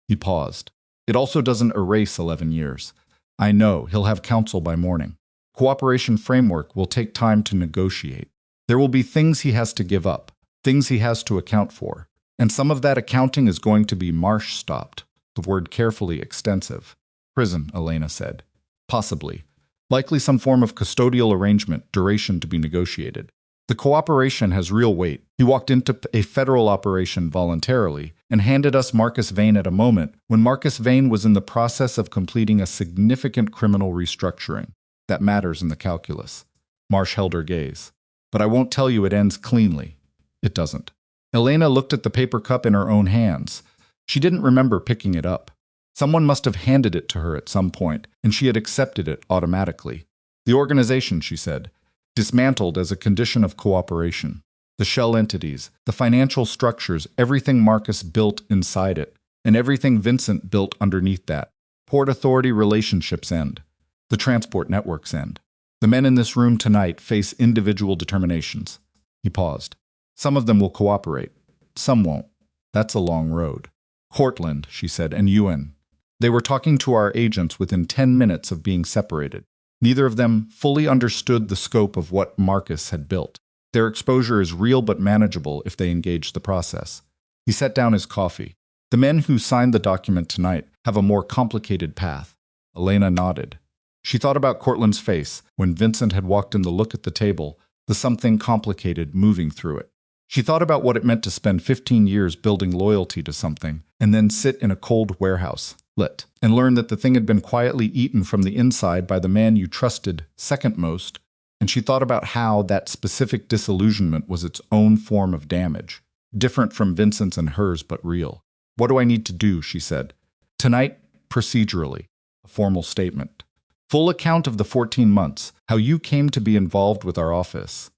[SPEAKER 1] He paused. "It also doesn't erase 11 years. I know he'll have counsel by morning. Cooperation framework will take time to negotiate. There will be things he has to give up, things he has to account for. And some of that accounting is going to be Marsh stopped. The word carefully extensive. Prison, Elena said. Possibly. Likely some form of custodial arrangement, duration to be negotiated. The cooperation has real weight. He walked into a federal operation voluntarily and handed us Marcus Vane at a moment when Marcus Vane was in the process of completing a significant criminal restructuring. That matters in the calculus. Marsh held her gaze. But I won't tell you it ends cleanly. It doesn't. Elena looked at the paper cup in her own hands. She didn't remember picking it up. Someone must have handed it to her at some point, and she had accepted it automatically. The organization, she said, dismantled as a condition of cooperation. The shell entities, the financial structures, everything Marcus built inside it, and everything Vincent built underneath that. Port Authority relationships end. The transport networks end. The men in this room tonight face individual determinations. He paused. Some of them will cooperate. Some won't. That's a long road. Cortland, she said, and Ewan. They were talking to our agents within 10 minutes of being separated. Neither of them fully understood the scope of what Marcus had built. Their exposure is real but manageable if they engage the process. He set down his coffee. The men who signed the document tonight have a more complicated path. Elena nodded. She thought about Cortland's face when Vincent had walked in to look at the table, the something complicated moving through it. She thought about what it meant to spend 15 years building loyalty to something and then sit in a cold warehouse, lit, and learn that the thing had been quietly eaten from the inside by the man you trusted second most, and she thought about how that specific disillusionment was its own form of damage, different from Vincent's and hers but real. What do I need to do, she said. Tonight, procedurally, a formal statement. Full account of the 14 months, how you came to be involved with our office.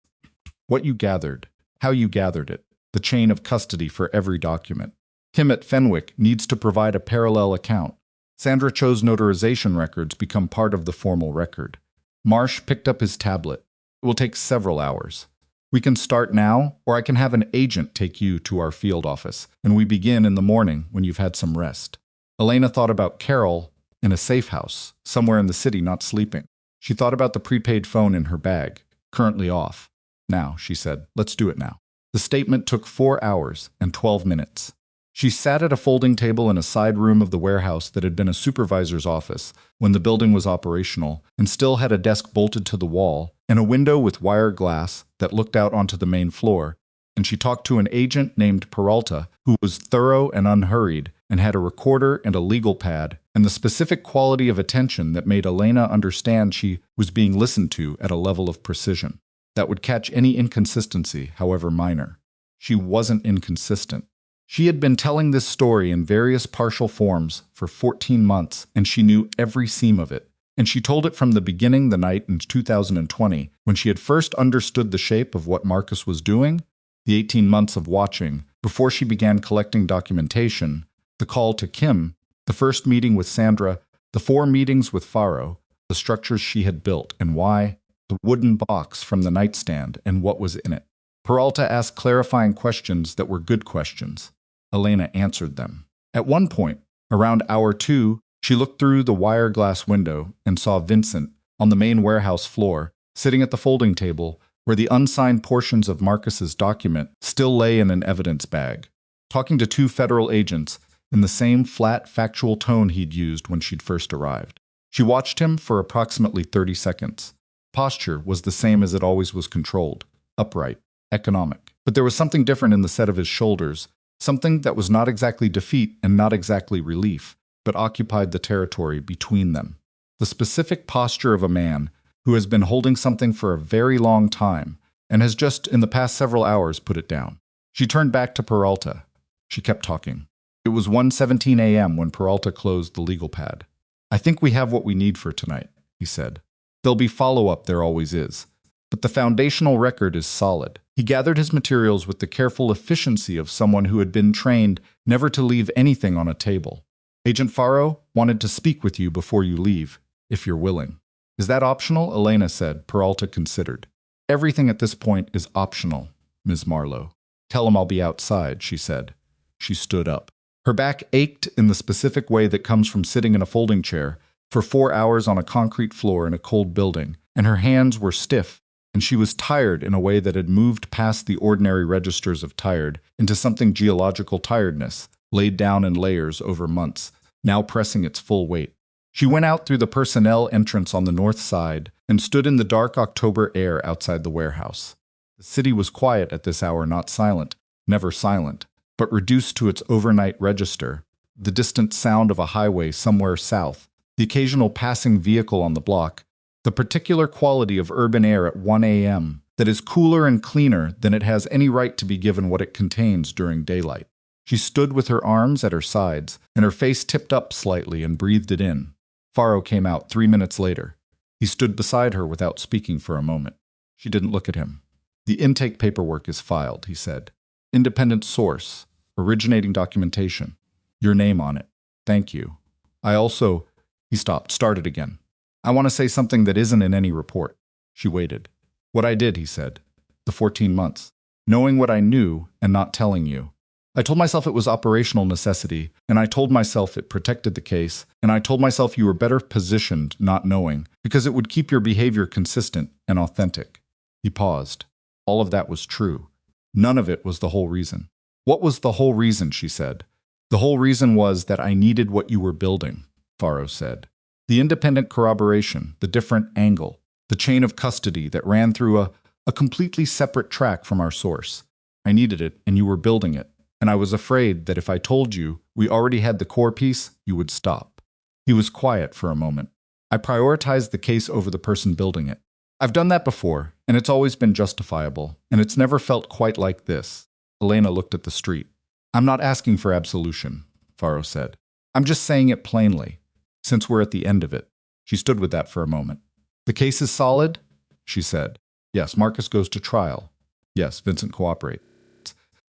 [SPEAKER 1] What you gathered, how you gathered it, the chain of custody for every document. Kim at Fenwick needs to provide a parallel account. Sandra Cho's notarization records become part of the formal record. Marsh picked up his tablet. It will take several hours. We can start now, or I can have an agent take you to our field office, and we begin in the morning when you've had some rest. Elena thought about Carol in a safe house, somewhere in the city not sleeping. She thought about the prepaid phone in her bag, currently off. Now, she said, let's do it now. The statement took 4 hours and 12 minutes. She sat at a folding table in a side room of the warehouse that had been a supervisor's office when the building was operational and still had a desk bolted to the wall and a window with wire glass that looked out onto the main floor, and she talked to an agent named Peralta who was thorough and unhurried and had a recorder and a legal pad and the specific quality of attention that made Elena understand she was being listened to at a level of precision that would catch any inconsistency, however minor. She wasn't inconsistent. She had been telling this story in various partial forms for 14 months, and she knew every seam of it. And she told it from the beginning the night in 2020, when she had first understood the shape of what Marcus was doing, the 18 months of watching, before she began collecting documentation, the call to Kim, the first meeting with Sandra, the 4 meetings with Faro, the structures she had built, and why, the wooden box from the nightstand, and what was in it. Peralta asked clarifying questions that were good questions. Elena answered them. At one point, around hour 2, she looked through the wire glass window and saw Vincent on the main warehouse floor, sitting at the folding table where the unsigned portions of Marcus's document still lay in an evidence bag, talking to 2 federal agents in the same flat, factual tone he'd used when she'd first arrived. She watched him for approximately 30 seconds. Posture was the same as it always was, controlled, upright, economic. But there was something different in the set of his shoulders, something that was not exactly defeat and not exactly relief, but occupied the territory between them. The specific posture of a man who has been holding something for a very long time and has just in the past several hours put it down. She turned back to Peralta. She kept talking. It was 1:17 a.m. when Peralta closed the legal pad. I think we have what we need for tonight, he said. There'll be follow-up, there always is. But the foundational record is solid. He gathered his materials with the careful efficiency of someone who had been trained never to leave anything on a table. Agent Faro wanted to speak with you before you leave, if you're willing. Is that optional? Elena said. Peralta considered. Everything at this point is optional, Ms. Marlowe. Tell him I'll be outside, she said. She stood up. Her back ached in the specific way that comes from sitting in a folding chair for 4 hours on a concrete floor in a cold building, and her hands were stiff and she was tired in a way that had moved past the ordinary registers of tired into something geological tiredness, laid down in layers over months, now pressing its full weight. She went out through the personnel entrance on the north side and stood in the dark October air outside the warehouse. The city was quiet at this hour, not silent, never silent, but reduced to its overnight register, the distant sound of a highway somewhere south, the occasional passing vehicle on the block, the particular quality of urban air at 1 a.m. that is cooler and cleaner than it has any right to be given what it contains during daylight. She stood with her arms at her sides and her face tipped up slightly and breathed it in. Faro came out 3 minutes later. He stood beside her without speaking for a moment. She didn't look at him. "The intake paperwork is filed," he said. "Independent source, originating documentation. Your name on it. Thank you. I also—" He stopped, started again. "I want to say something that isn't in any report." She waited. "What I did," he said. "The 14 months. Knowing what I knew and not telling you. I told myself it was operational necessity, and I told myself it protected the case, and I told myself you were better positioned not knowing, because it would keep your behavior consistent and authentic." He paused. All of that was true. None of it was the whole reason. "What was the whole reason?" she said. "The whole reason was that I needed what you were building," Faro said. "The independent corroboration, the different angle, the chain of custody that ran through a completely separate track from our source. I needed it, and you were building it. And I was afraid that if I told you we already had the core piece, you would stop." He was quiet for a moment. "I prioritized the case over the person building it. I've done that before, and it's always been justifiable, and it's never felt quite like this." Elena looked at the street. "I'm not asking for absolution," Faro said. "I'm just saying it plainly, since we're at the end of it." She stood with that for a moment. "The case is solid?" she said. "Yes, Marcus goes to trial. Yes, Vincent cooperates.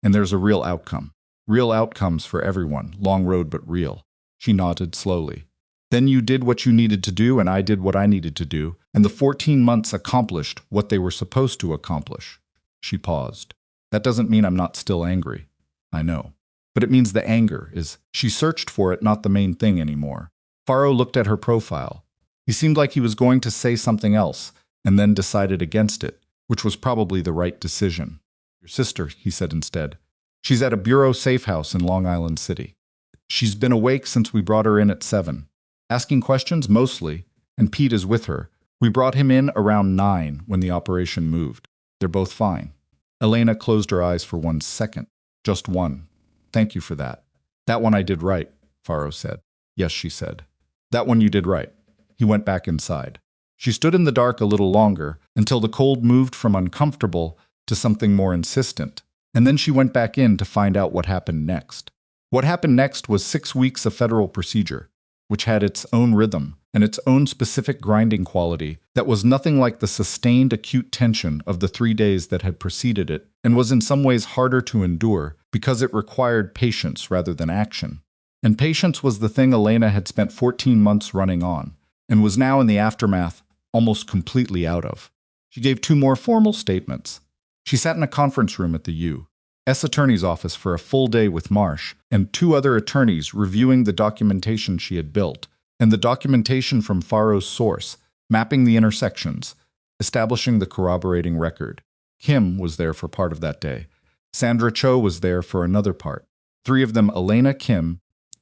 [SPEAKER 1] And there's a real outcome. Real outcomes for everyone, long road but real." She nodded slowly. "Then you did what you needed to do, and I did what I needed to do, and the 14 months accomplished what they were supposed to accomplish." She paused. "That doesn't mean I'm not still angry. I know. But it means the anger is—" She searched for it, not the main thing anymore. Faro looked at her profile. He seemed like he was going to say something else, and then decided against it, which was probably the right decision. "Your sister," he said instead. "She's at a bureau safe house in Long Island City. She's been awake since we brought her in at 7. Asking questions, mostly, and Pete is with her. We brought him in around 9 when the operation moved. They're both fine." Elena closed her eyes for 1 second. "Just one. Thank you for that." "That one I did right," Faro said. "Yes," she said. "That one you did right." He went back inside. She stood in the dark a little longer, until the cold moved from uncomfortable to something more insistent, and then she went back in to find out what happened next. What happened next was 6 weeks of federal procedure, which had its own rhythm and its own specific grinding quality that was nothing like the sustained acute tension of the 3 days that had preceded it, and was in some ways harder to endure because it required patience rather than action. And patience was the thing Elena had spent 14 months running on, and was now in the aftermath almost completely out of. She gave 2 more formal statements. She sat in a conference room at the U.S. Attorney's office for a full day with Marsh and 2 other attorneys reviewing the documentation she had built, and the documentation from Faro's source, mapping the intersections, establishing the corroborating record. Kim was there for part of that day. Sandra Cho was there for another part. 3 of them, Elena, Kim.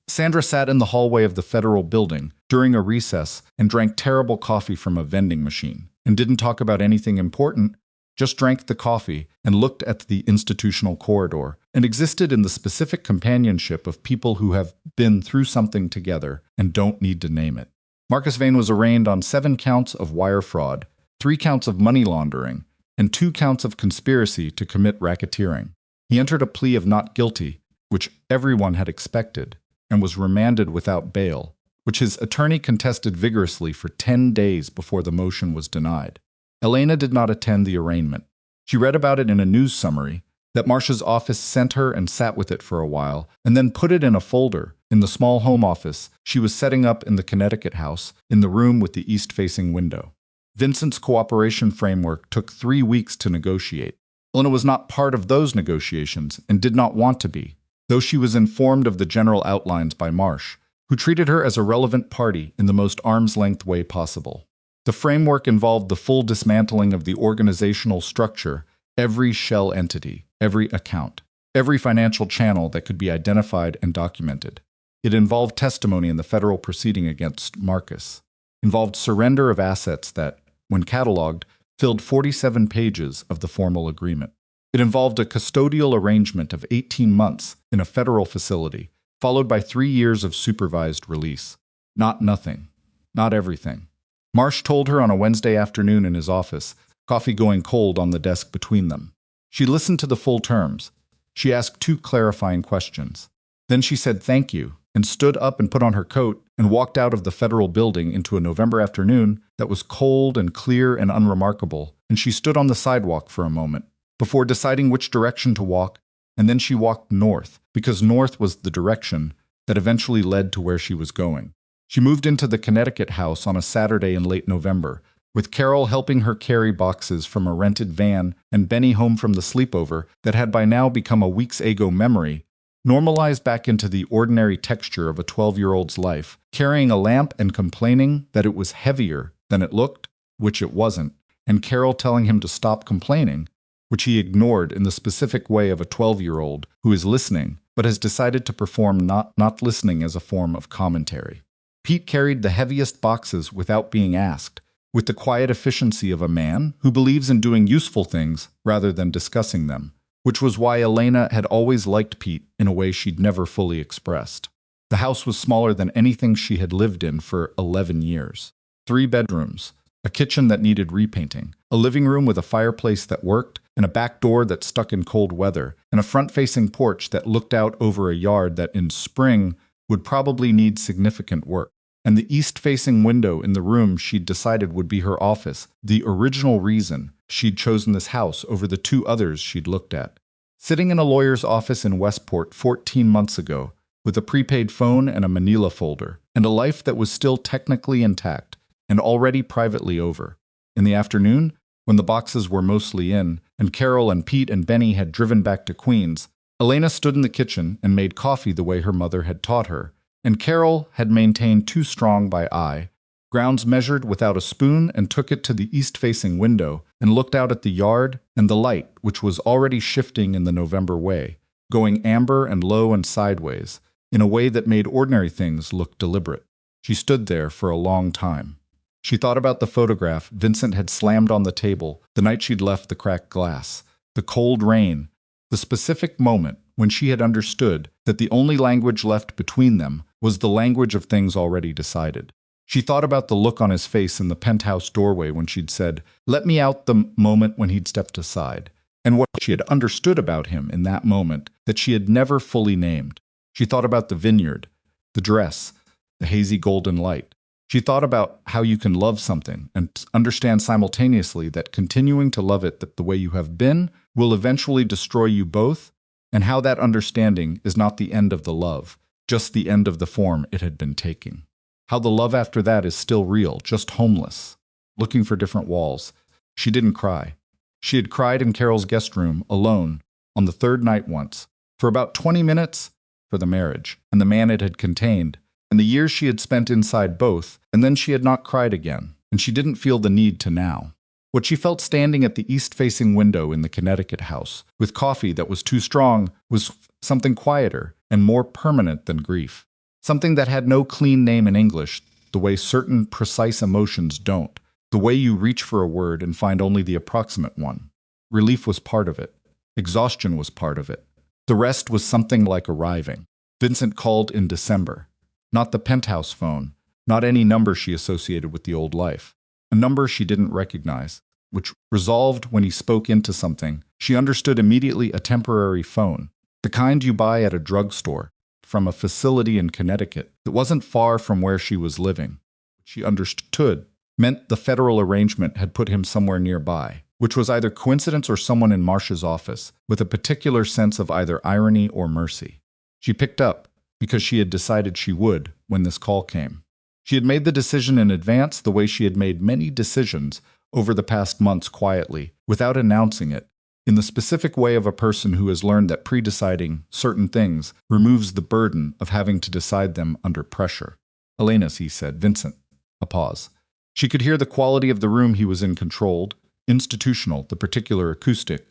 [SPEAKER 1] Sandra sat in the hallway of the federal building during a recess and drank terrible coffee from a vending machine, and didn't talk about anything important, just drank the coffee and looked at the institutional corridor, and existed in the specific companionship of people who have been through something together and don't need to name it. Marcus Vane was arraigned on 7 counts of wire fraud, 3 counts of money laundering, and 2 counts of conspiracy to commit racketeering. He entered a plea of not guilty, which everyone had expected, and was remanded without bail, which his attorney contested vigorously for 10 days before the motion was denied. Elena did not attend the arraignment. She read about it in a news summary that Marsh's office sent her and sat with it for a while, and then put it in a folder in the small home office she was setting up in the Connecticut house in the room with the east-facing window. Vincent's cooperation framework took 3 weeks to negotiate. Elena was not part of those negotiations and did not want to be, though she was informed of the general outlines by Marsh, who treated her as a relevant party in the most arm's-length way possible. The framework involved the full dismantling of the organizational structure, every shell entity, every account, every financial channel that could be identified and documented. It involved testimony in the federal proceeding against Marcus, involved surrender of assets that, when cataloged, filled 47 pages of the formal agreement. It involved a custodial arrangement of 18 months in a federal facility, followed by 3 years of supervised release. Not nothing. Not everything. Marsh told her on a Wednesday afternoon in his office, coffee going cold on the desk between them. She listened to the full terms. She asked 2 clarifying questions. Then she said thank you and stood up and put on her coat and walked out of the federal building into a November afternoon that was cold and clear and unremarkable, and she stood on the sidewalk for a moment before deciding which direction to walk, and then she walked north, because north was the direction that eventually led to where she was going. She moved into the Connecticut house on a Saturday in late November, with Carol helping her carry boxes from a rented van and Benny home from the sleepover that had by now become a week's ago memory, normalized back into the ordinary texture of a 12-year-old's life, carrying a lamp and complaining that it was heavier than it looked, which it wasn't, and Carol telling him to stop complaining, which he ignored in the specific way of a 12-year-old who is listening but has decided to perform not listening as a form of commentary. Pete carried the heaviest boxes without being asked, with the quiet efficiency of a man who believes in doing useful things rather than discussing them, which was why Elena had always liked Pete in a way she'd never fully expressed. The house was smaller than anything she had lived in for 11 years. 3 bedrooms, a kitchen that needed repainting, a living room with a fireplace that worked, and a back door that stuck in cold weather, and a front-facing porch that looked out over a yard that in spring would probably need significant work. And the east-facing window in the room she'd decided would be her office, the original reason she'd chosen this house over the 2 others she'd looked at. Sitting in a lawyer's office in Westport 14 months ago, with a prepaid phone and a manila folder, and a life that was still technically intact and already privately over. In the afternoon, when the boxes were mostly in, and Carol and Pete and Benny had driven back to Queens, Elena stood in the kitchen and made coffee the way her mother had taught her, and Carol had maintained 2 strong by eye, grounds measured without a spoon, and took it to the east-facing window and looked out at the yard and the light, which was already shifting in the November way, going amber and low and sideways, in a way that made ordinary things look deliberate. She stood there for a long time. She thought about the photograph Vincent had slammed on the table the night she'd left the cracked glass, the cold rain, the specific moment when she had understood that the only language left between them was the language of things already decided. She thought about the look on his face in the penthouse doorway when she'd said, "Let me out," the moment when he'd stepped aside, and what she had understood about him in that moment that she had never fully named. She thought about the vineyard, the dress, the hazy golden light. She thought about how you can love something and understand simultaneously that continuing to love it the way you have been will eventually destroy you both, and how that understanding is not the end of the love, just the end of the form it had been taking. How the love after that is still real, just homeless, looking for different walls. She didn't cry. She had cried in Carol's guest room, alone, on the 3rd night once, for about 20 minutes for the marriage, and the man it had contained, and the years she had spent inside both, and then she had not cried again, and she didn't feel the need to now. What she felt standing at the east-facing window in the Connecticut house, with coffee that was too strong, was something quieter and more permanent than grief. Something that had no clean name in English, the way certain precise emotions don't, the way you reach for a word and find only the approximate one. Relief was part of it. Exhaustion was part of it. The rest was something like arriving. Vincent called in December. Not the penthouse phone, not any number she associated with the old life. A number she didn't recognize, which resolved when he spoke into something. She understood immediately a temporary phone, the kind you buy at a drugstore, from a facility in Connecticut that wasn't far from where she was living. She understood meant the federal arrangement had put him somewhere nearby, which was either coincidence or someone in Marsh's office, with a particular sense of either irony or mercy. She picked up, because she had decided she would when this call came. She had made the decision in advance the way she had made many decisions over the past months quietly, without announcing it, in the specific way of a person who has learned that pre-deciding certain things removes the burden of having to decide them under pressure. "Elena," he said. "Vincent." A pause. She could hear the quality of the room he was in controlled, institutional, the particular acoustic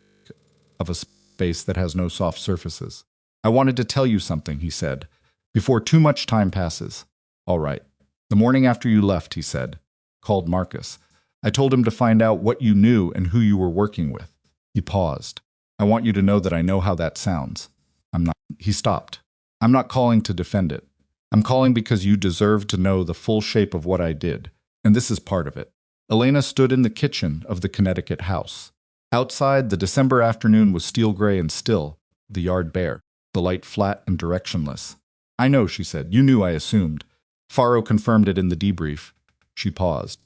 [SPEAKER 1] of a space that has no soft surfaces. I wanted to tell you something, he said, before too much time passes. All right. The morning after you left, he said, called Marcus. I told him to find out what you knew and who you were working with. He paused. I want you to know that I know how that sounds. He stopped. I'm not calling to defend it. I'm calling because you deserve to know the full shape of what I did, and this is part of it. Elena stood in the kitchen of the Connecticut house. Outside, the December afternoon was steel gray and still, the yard bare, the light flat and directionless. I know, she said. You knew, I assumed. Faro confirmed it in the debrief. She paused.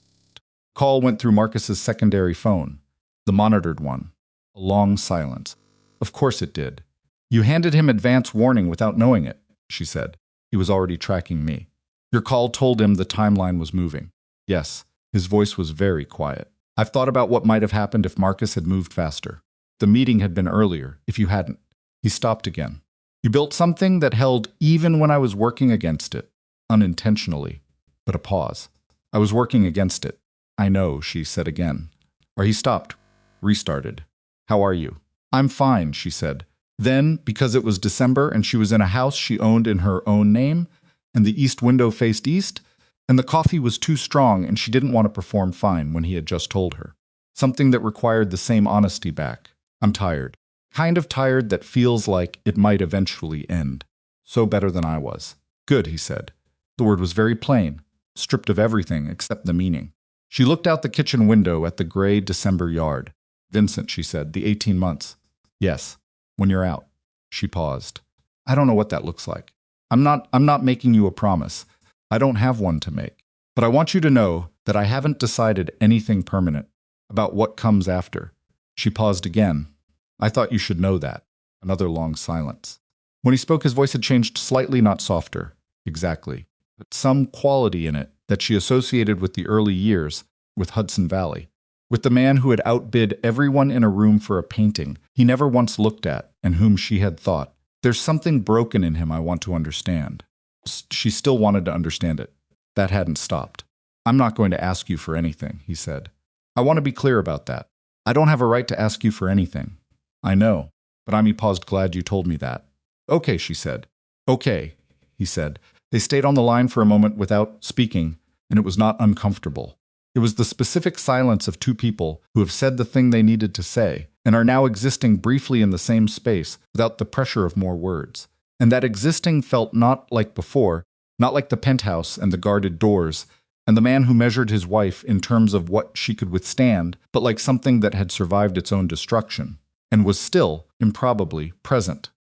[SPEAKER 1] Call went through Marcus's secondary phone, the monitored one. A long silence. Of course it did. You handed him advance warning without knowing it, she said. He was already tracking me. Your call told him the timeline was moving. Yes, his voice was very quiet. I've thought about what might have happened if Marcus had moved faster. The meeting had been earlier, if you hadn't. He stopped again. You built something that held even when I was working against it. Unintentionally. But a pause. I was working against it. I know, she said again. Or he stopped. Restarted. How are you? I'm fine, she said. Then, because it was December and she was in a house she owned in her own name, and the east window faced east, and the coffee was too strong and she didn't want to perform fine when he had just told her. Something that required the same honesty back. I'm tired. Kind of tired that feels like it might eventually end. So better than I was. Good, he said. The word was very plain, stripped of everything except the meaning. She looked out the kitchen window at the gray December yard. Vincent, she said, the 18 months. Yes, when you're out. She paused. I don't know what that looks like. I'm not making you a promise. I don't have one to make. But I want you to know that I haven't decided anything permanent about what comes after. She paused again. I thought you should know that. Another long silence. When he spoke, his voice had changed slightly, not softer. Exactly. But some quality in it that she associated with the early years, with Hudson Valley. With the man who had outbid everyone in a room for a painting he never once looked at and whom she had thought, there's something broken in him I want to understand. She still wanted to understand it. That hadn't stopped. I'm not going to ask you for anything, he said. I want to be clear about that. I don't have a right to ask you for anything. I know, but he paused. Glad you told me that. Okay, she said. Okay, he said. They stayed on the line for a moment without speaking, and it was not uncomfortable. It was the specific silence of two people who have said the thing they needed to say and are now existing briefly in the same space without the pressure of more words. And that existing felt not like before, not like the penthouse and the guarded doors, and the man who measured his wife in terms of what she could withstand, but like something that had survived its own destruction, and was still, improbably, present.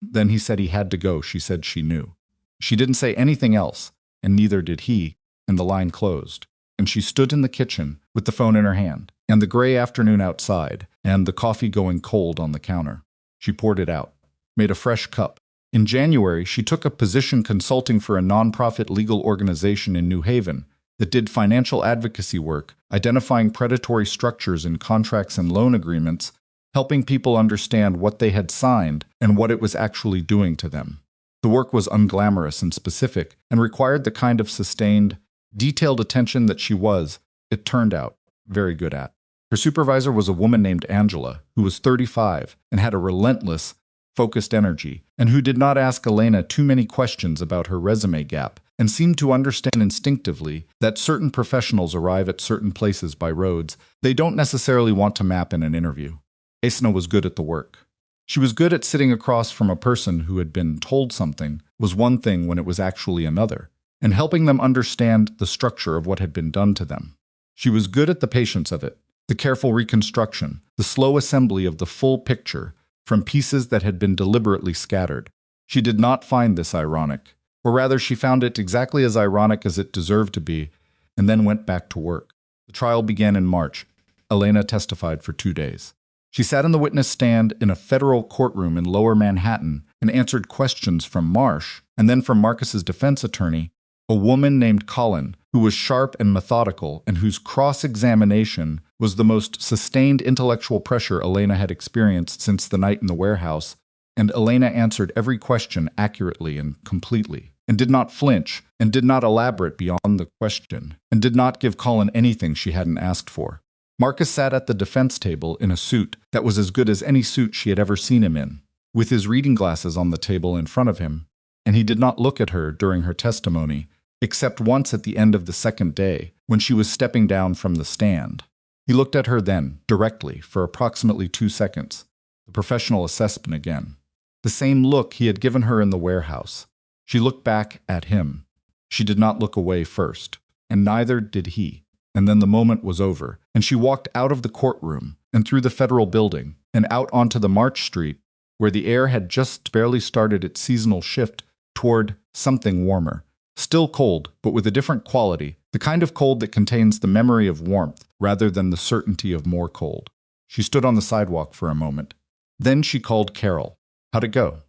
[SPEAKER 1] Then he said he had to go. She said she knew. She didn't say anything else, and neither did he, and the line closed. And she stood in the kitchen with the phone in her hand, and the gray afternoon outside, and the coffee going cold on the counter. She poured it out, made a fresh cup. In January, she took a position consulting for a nonprofit legal organization in New Haven that did financial advocacy work, identifying predatory structures in contracts and loan agreements, helping people understand what they had signed and what it was actually doing to them. The work was unglamorous and specific, and required the kind of sustained, detailed attention that she was, it turned out, very good at. Her supervisor was a woman named Angela, who was 35 and had a relentless, focused energy, and who did not ask Elena too many questions about her resume gap, and seemed to understand instinctively that certain professionals arrive at certain places by roads they don't necessarily want to map in an interview. Elena was good at the work. She was good at sitting across from a person who had been told something was one thing when it was actually another, and helping them understand the structure of what had been done to them. She was good at the patience of it, the careful reconstruction, the slow assembly of the full picture from pieces that had been deliberately scattered. She did not find this ironic, or rather she found it exactly as ironic as it deserved to be, and then went back to work. The trial began in March. Elena testified for 2 days. She sat in the witness stand in a federal courtroom in Lower Manhattan and answered questions from Marsh, and then from Marcus's defense attorney, a woman named Colin, who was sharp and methodical and whose cross-examination was the most sustained intellectual pressure Elena had experienced since the night in the warehouse, and Elena answered every question accurately and completely. and did not flinch, and did not elaborate beyond the question, and did not give Colin anything she hadn't asked for. Marcus sat at the defense table in a suit that was as good as any suit she had ever seen him in, with his reading glasses on the table in front of him, and he did not look at her during her testimony, except once at the end of the second day, when she was stepping down from the stand. He looked at her then, directly, for approximately 2 seconds, the professional assessment again. The same look he had given her in the warehouse. She looked back at him. She did not look away first, and neither did he. And then the moment was over, and she walked out of the courtroom, and through the federal building, and out onto the March Street, where the air had just barely started its seasonal shift toward something warmer. Still cold, but with a different quality, the kind of cold that contains the memory of warmth rather than the certainty of more cold. She stood on the sidewalk for a moment. Then she called Carol. "How'd it go?"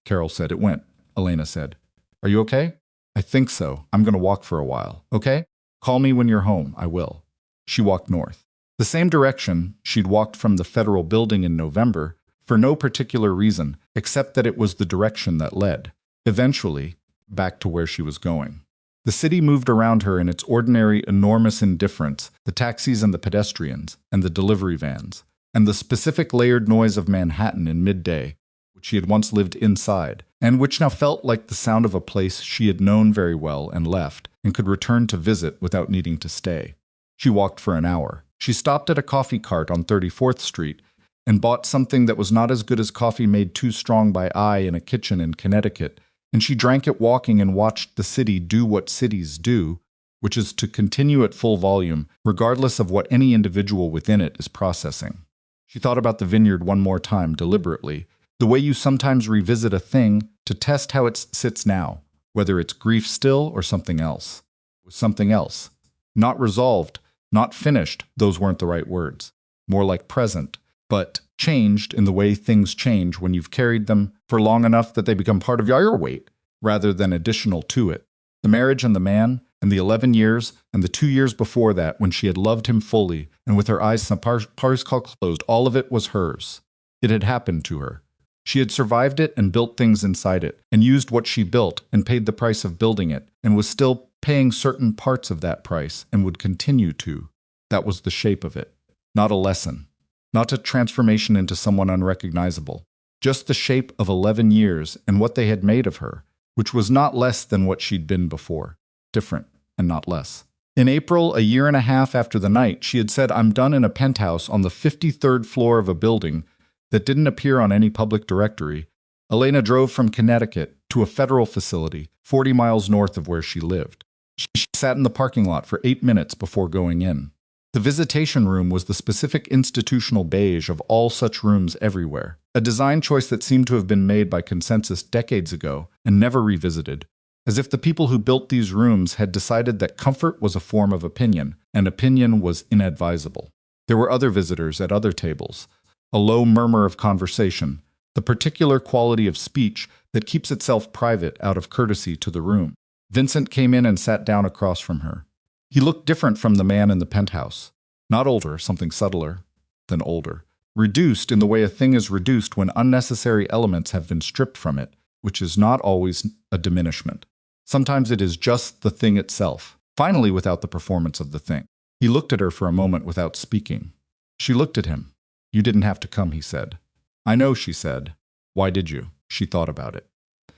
[SPEAKER 1] Carol said. "It went," Elena said. "Are you okay?" "I think so. I'm going to walk for a while. Okay? Call me when you're home. I will." She walked north. The same direction she'd walked from the federal building in November, for no particular reason, except that it was the direction that led, eventually, back to where she was going. The city moved around her in its ordinary, enormous indifference, the taxis and the pedestrians, and the delivery vans, and the specific layered noise of Manhattan in midday, which she had once lived inside, and which now felt like the sound of a place she had known very well and left, and could return to visit without needing to stay. She walked for an hour. She stopped at a coffee cart on 34th Street and bought something that was not as good as coffee made too strong by eye in a kitchen in Connecticut, and she drank it walking and watched the city do what cities do, which is to continue at full volume, regardless of what any individual within it is processing. She thought about the vineyard one more time, deliberately, the way you sometimes revisit a thing to test how it sits now, whether it's grief still or something else. It was something else. Not resolved, not finished, those weren't the right words. More like present, but changed in the way things change when you've carried them for long enough that they become part of your weight, rather than additional to it. The marriage and the man, and the 11 years, and the 2 years before that when she had loved him fully, and with her eyes closed, all of it was hers. It had happened to her. She had survived it and built things inside it, and used what she built, and paid the price of building it, and was still paying certain parts of that price, and would continue to. That was the shape of it. Not a lesson. Not a transformation into someone unrecognizable. Just the shape of 11 years and what they had made of her, which was not less than what she'd been before. Different, and not less. In April, a year and a half after the night, she had said, "I'm done in a penthouse on the 53rd floor of a building that didn't appear on any public directory." Elena drove from Connecticut to a federal facility 40 miles north of where she lived. She sat in the parking lot for 8 minutes before going in. The visitation room was the specific institutional beige of all such rooms everywhere, a design choice that seemed to have been made by consensus decades ago and never revisited, as if the people who built these rooms had decided that comfort was a form of opinion, and opinion was inadvisable. There were other visitors at other tables, a low murmur of conversation, the particular quality of speech that keeps itself private out of courtesy to the room. Vincent came in and sat down across from her. He looked different from the man in the penthouse. Not older, something subtler than older. Reduced in the way a thing is reduced when unnecessary elements have been stripped from it, which is not always a diminishment. Sometimes it is just the thing itself, finally without the performance of the thing. He looked at her for a moment without speaking. She looked at him. "You didn't have to come," he said. "I know," she said. "Why did you?" She thought about it.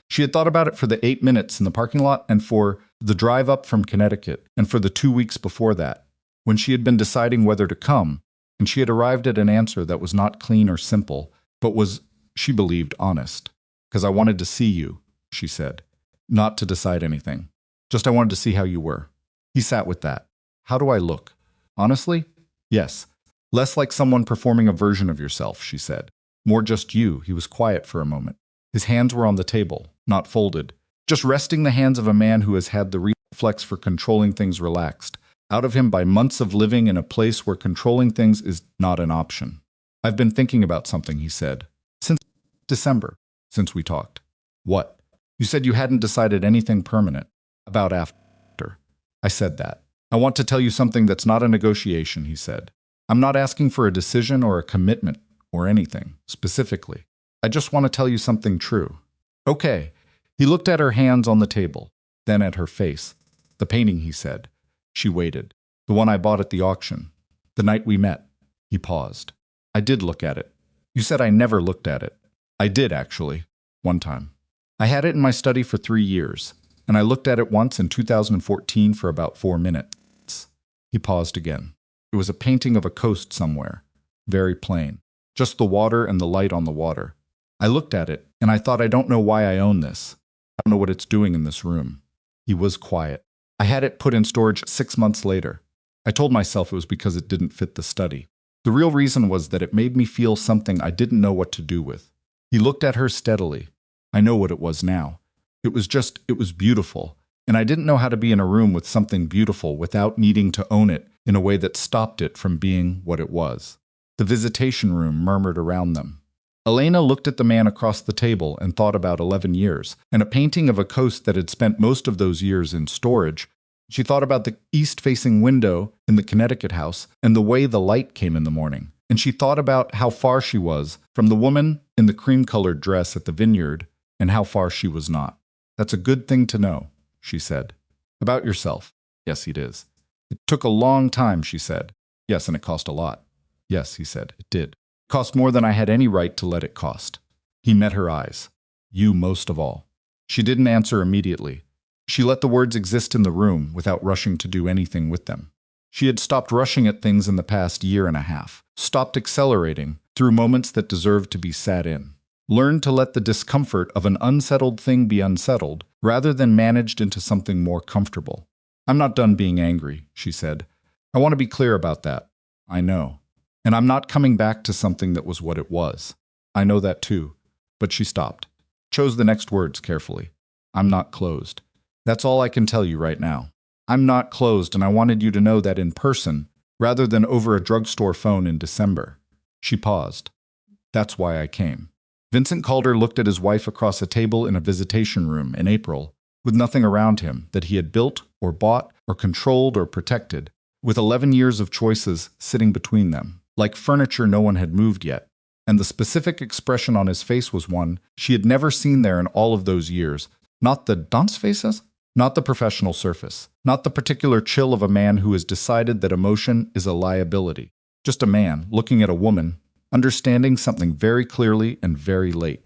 [SPEAKER 1] She had thought about it for the 8 minutes in the parking lot, and for the drive up from Connecticut, and for the 2 weeks before that, when she had been deciding whether to come, and she had arrived at an answer that was not clean or simple, but was, she believed, honest. "Because I wanted to see you," she said. "Not to decide anything. Just I wanted to see how you were." He sat with that. "How do I look?" "Honestly? Yes. Less like someone performing a version of yourself," she said. "More just you." He was quiet for a moment. His hands were on the table, not folded, just resting the hands of a man who has had the reflex for controlling things relaxed out of him by months of living in a place where controlling things is not an option. "I've been thinking about something," he said. "Since December, since we talked." "What?" "You said you hadn't decided anything permanent." "About after." "I said that." "I want to tell you something that's not a negotiation," he said. "I'm not asking for a decision or a commitment or anything, specifically. I just want to tell you something true." "Okay." He looked at her hands on the table. then at her face. "The painting," he said. She waited. "The one I bought at the auction. The night we met." He paused. "I did look at it. You said I never looked at it." "I did, actually. One time. I had it in my study for 3 years, and I looked at it once in 2014 for about 4 minutes." He paused again. It was a painting of a coast somewhere. Very plain. Just the water and the light on the water. "I looked at it, and I thought, I don't know why I own this. I don't know what it's doing in this room." He was quiet. "I had it put in storage 6 months later. I told myself it was because it didn't fit the study. The real reason was that it made me feel something I didn't know what to do with." He looked at her steadily. "I know what it was now. It was beautiful, and I didn't know how to be in a room with something beautiful without needing to own it in a way that stopped it from being what it was." The visitation room murmured around them. Elena looked at the man across the table and thought about 11 years, and a painting of a coast that had spent most of those years in storage. She thought about the east-facing window in the Connecticut house and the way the light came in the morning. And she thought about how far she was from the woman in the cream-colored dress at the vineyard and how far she was not. "That's a good thing to know," she said. "About yourself." "Yes, it is." "It took a long time," she said. "Yes, and it cost a lot." "Yes," he said, "it did. It cost more than I had any right to let it cost." He met her eyes. "You most of all." She didn't answer immediately. She let the words exist in the room without rushing to do anything with them. She had stopped rushing at things in the past year and a half, stopped accelerating through moments that deserved to be sat in, learned to let the discomfort of an unsettled thing be unsettled, rather than managed into something more comfortable. "I'm not done being angry," she said. "I want to be clear about that. I know. And I'm not coming back to something that was what it was. I know that too." But she stopped, chose the next words carefully. "I'm not closed. That's all I can tell you right now. I'm not closed, and I wanted you to know that in person, rather than over a drugstore phone in December." She paused. "That's why I came." Vincent Calder looked at his wife across a table in a visitation room in April, with nothing around him that he had built or bought or controlled or protected, with 11 years of choices sitting between them, like furniture no one had moved yet. And the specific expression on his face was one she had never seen there in all of those years, not the dance faces, not the professional surface, not the particular chill of a man who has decided that emotion is a liability. Just a man looking at a woman, understanding something very clearly and very late.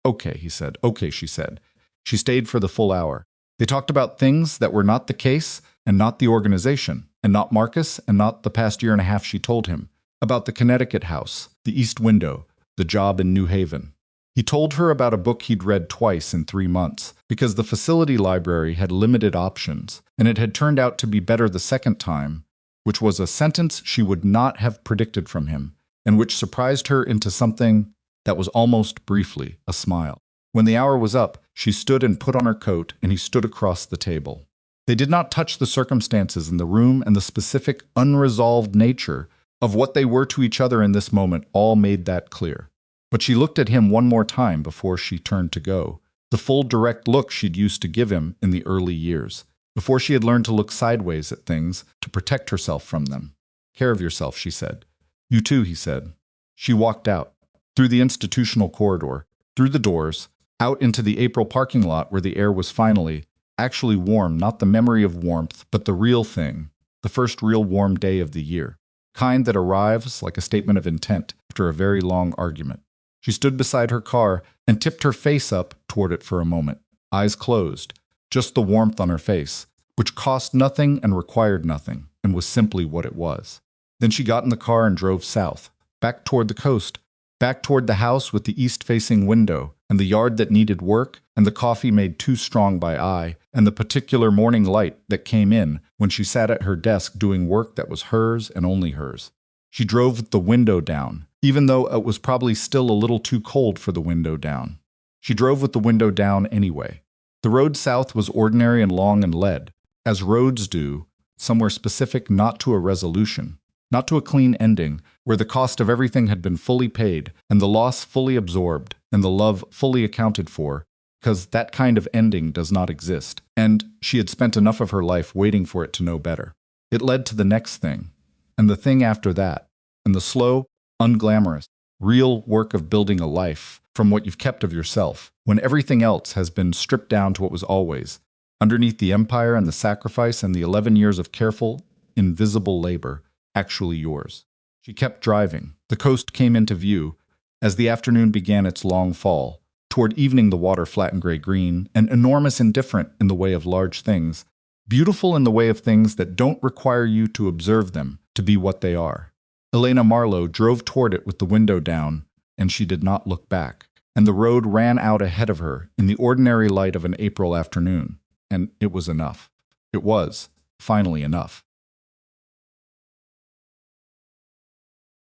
[SPEAKER 1] "Okay," he said. "Okay," she said. She stayed for the full hour. They talked about things that were not the case and not the organization, and not Marcus and not the past year and a half she told him, about the Connecticut house, the east window, the job in New Haven. He told her about a book he'd read twice in 3 months, because the facility library had limited options, and it had turned out to be better the second time, which was a sentence she would not have predicted from him, and which surprised her into something that was almost briefly a smile. When the hour was up, she stood and put on her coat, and he stood across the table. They did not touch the circumstances in the room, and the specific, unresolved nature of what they were to each other in this moment all made that clear. But she looked at him one more time before she turned to go, the full direct look she'd used to give him in the early years, before she had learned to look sideways at things to protect herself from them. "Care of yourself," she said. "You too," he said. She walked out, through the institutional corridor, through the doors, out into the April parking lot where the air was finally, actually warm, not the memory of warmth, but the real thing, the first real warm day of the year, kind that arrives like a statement of intent after a very long argument. She stood beside her car and tipped her face up toward it for a moment, eyes closed, just the warmth on her face, which cost nothing and required nothing, and was simply what it was. Then she got in the car and drove south, back toward the coast, back toward the house with the east-facing window, and the yard that needed work, and the coffee made too strong by eye, and the particular morning light that came in when she sat at her desk doing work that was hers and only hers. She drove with the window down, even though it was probably still a little too cold for the window down. She drove with the window down anyway. The road south was ordinary and long and led, as roads do, somewhere specific, not to a resolution, not to a clean ending, where the cost of everything had been fully paid, and the loss fully absorbed, and the love fully accounted for, because that kind of ending does not exist, and she had spent enough of her life waiting for it to know better. It led to the next thing, and the thing after that, and the slow, unglamorous, real work of building a life from what you've kept of yourself, when everything else has been stripped down to what was always, underneath the empire and the sacrifice and the 11 years of careful, invisible labor, actually yours. She kept driving. The coast came into view as the afternoon began its long fall. Toward evening, the water flattened gray-green, and enormous indifferent in the way of large things, beautiful in the way of things that don't require you to observe them to be what they are. Elena Marlowe drove toward it with the window down, and she did not look back. And the road ran out ahead of her in the ordinary light of an April afternoon. And it was enough. It was, finally, enough.